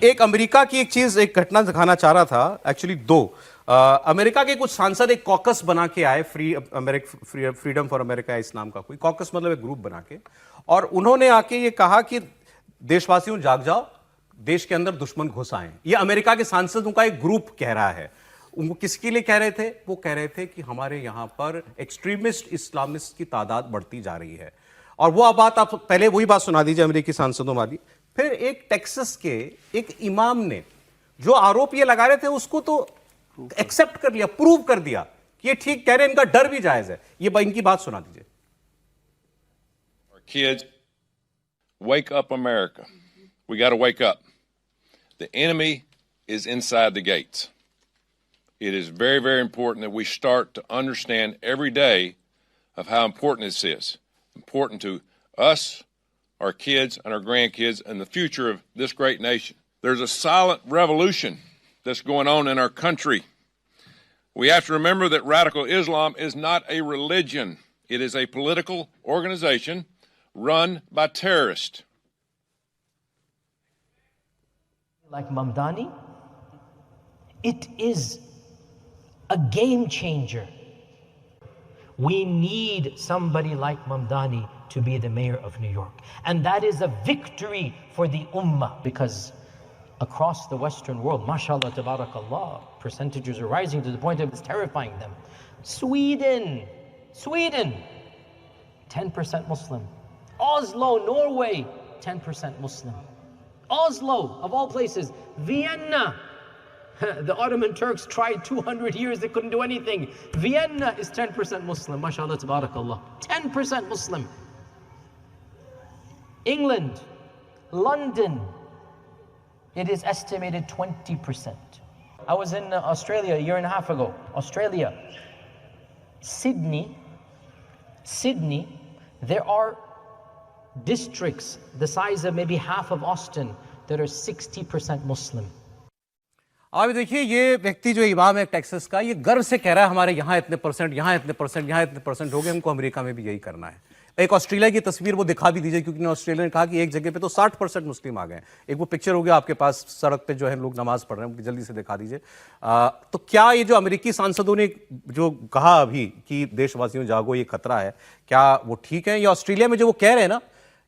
एक अमेरिका की एक घटना दिखाना चाह रहा था, एक्चुअली 2। अमेरिका के कुछ सांसद एक कॉकस बना के आए, फ्रीडम फॉर अमेरिका इस नाम का कोई कॉकस, मतलब एक ग्रुप बना के, और उन्होंने आके ये कहा कि देशवासियों जाग जाओ, देश के अंदर दुश्मन घुस आए। ये अमेरिका के सांसदों का एक ग्रुप कह रहा है। वो किसके लिए कह रहे थे? वो कह रहे थे कि हमारे यहां पर एक्सट्रीमिस्ट इस्लामिस्ट की तादाद बढ़ती जा रही है। और वो बात आप पहले वही बात सुना दीजिए अमेरिकी सांसदों वाली। फिर एक टेक्सास के एक इमाम ने जो आरोप ये लगा रहे थे उसको तो एक्सेप्ट कर लिया, प्रूव कर दिया कि ये ठीक कह रहे हैं, इनका डर भी जायज है। ये इनकी बात सुना दीजिए। Kids, wake up America. We got to wake up. The enemy is inside the gates. It is very, very important that we start to understand every day of how important this is. Important to us, our kids, and our grandkids, and the future of this great nation. There's a silent revolution that's going on in our country. We have to remember that radical Islam is not a religion. It is a political organization run by terrorists. Like Mamdani, it is a game changer. We need somebody like Mamdani to be the mayor of New York. And that is a victory for the ummah, because across the Western world, mashallah, tabarakallah, percentages are rising to the point of it's terrifying them. Sweden, 10% Muslim. Oslo, Norway, 10% Muslim. Oslo, of all places. Vienna, the Ottoman Turks tried 200 years, they couldn't do anything. Vienna is 10% Muslim, mashallah, tabarakallah. 10% Muslim. England, London, it is estimated 20%. I was in Australia a year and a half ago. Australia, Sydney, there are districts the size of maybe half of Austin that are 60% Muslim. अभी देखिए, ये व्यक्ति जो इमाम है Texas का, ये गर्व से कह रहा है हमारे यहाँ इतने परसेंट, यहाँ इतने परसेंट, यहाँ इतने परसेंट हो गए, हमको अमेरिका में भी यही करना है। एक ऑस्ट्रेलिया की तस्वीर वो दिखा भी दीजिए, क्योंकि ऑस्ट्रेलिया ने कहा कि एक जगह पे तो 60% मुस्लिम आ गए। एक वो पिक्चर हो गया आपके पास, सड़क पे जो है लोग नमाज पढ़ रहे हैं, जल्दी से दिखा दीजिए। तो क्या ये जो अमेरिकी सांसदों ने जो कहा अभी कि देशवासियों जागो, ये खतरा है, क्या वो ठीक है? या ऑस्ट्रेलिया में जो वो कह रहे हैं ना,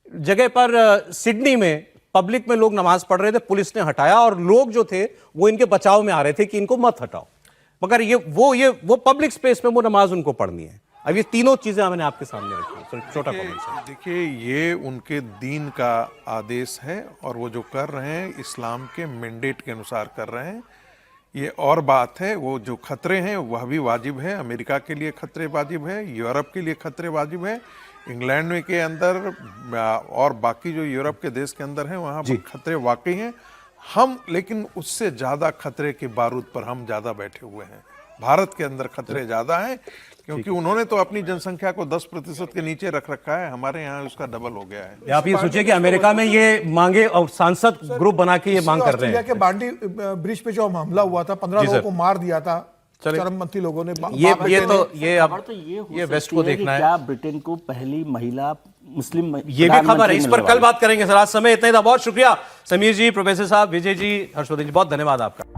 जगह पर सिडनी में पब्लिक में लोग नमाज पढ़ रहे थे, पुलिस ने हटाया, और लोग जो थे वो इनके बचाव में आ रहे थे कि इनको मत हटाओ, मगर वो पब्लिक स्पेस में वो नमाज उनको पढ़नी है। अब ये तीनों चीजें मैंने आपके सामने रखी। छोटा कमेंट। देखिए, ये उनके दीन का आदेश है और वो जो कर रहे हैं इस्लाम के मैंडेट के अनुसार कर रहे हैं। ये और बात है, वो जो खतरे हैं वह भी वाजिब है। अमेरिका के लिए खतरे वाजिब है, यूरोप के लिए खतरे वाजिब है, इंग्लैंड में के अंदर और बाकी जो यूरोप के देश के अंदर हैं वहाँ पर खतरे वाकई हैं। हम लेकिन उससे ज़्यादा खतरे के बारूद पर हम ज़्यादा बैठे हुए हैं। भारत के अंदर खतरे ज़्यादा हैं, क्योंकि उन्होंने तो अपनी जनसंख्या को 10% के नीचे रख रखा है, हमारे यहाँ उसका डबल हो गया है। आप ये सोचिए कि अमेरिका में ये मांगे और सांसद ग्रुप बना के ये मांग कर रहे हैं। के बांडी ब्रिज पे जो हमला हुआ था, 15 लोगों को मार दिया था चरमपंथी लोगों ने। ये वेस्ट को देखना है। क्या ब्रिटेन को पहली महिला मुस्लिम, ये भी खबर है, इस पर कल बात करेंगे सर। आज समय इतना ही था। बहुत शुक्रिया समीर जी, प्रोफेसर साहब, विजय जी, हर्षवर्धन जी, बहुत धन्यवाद आपका।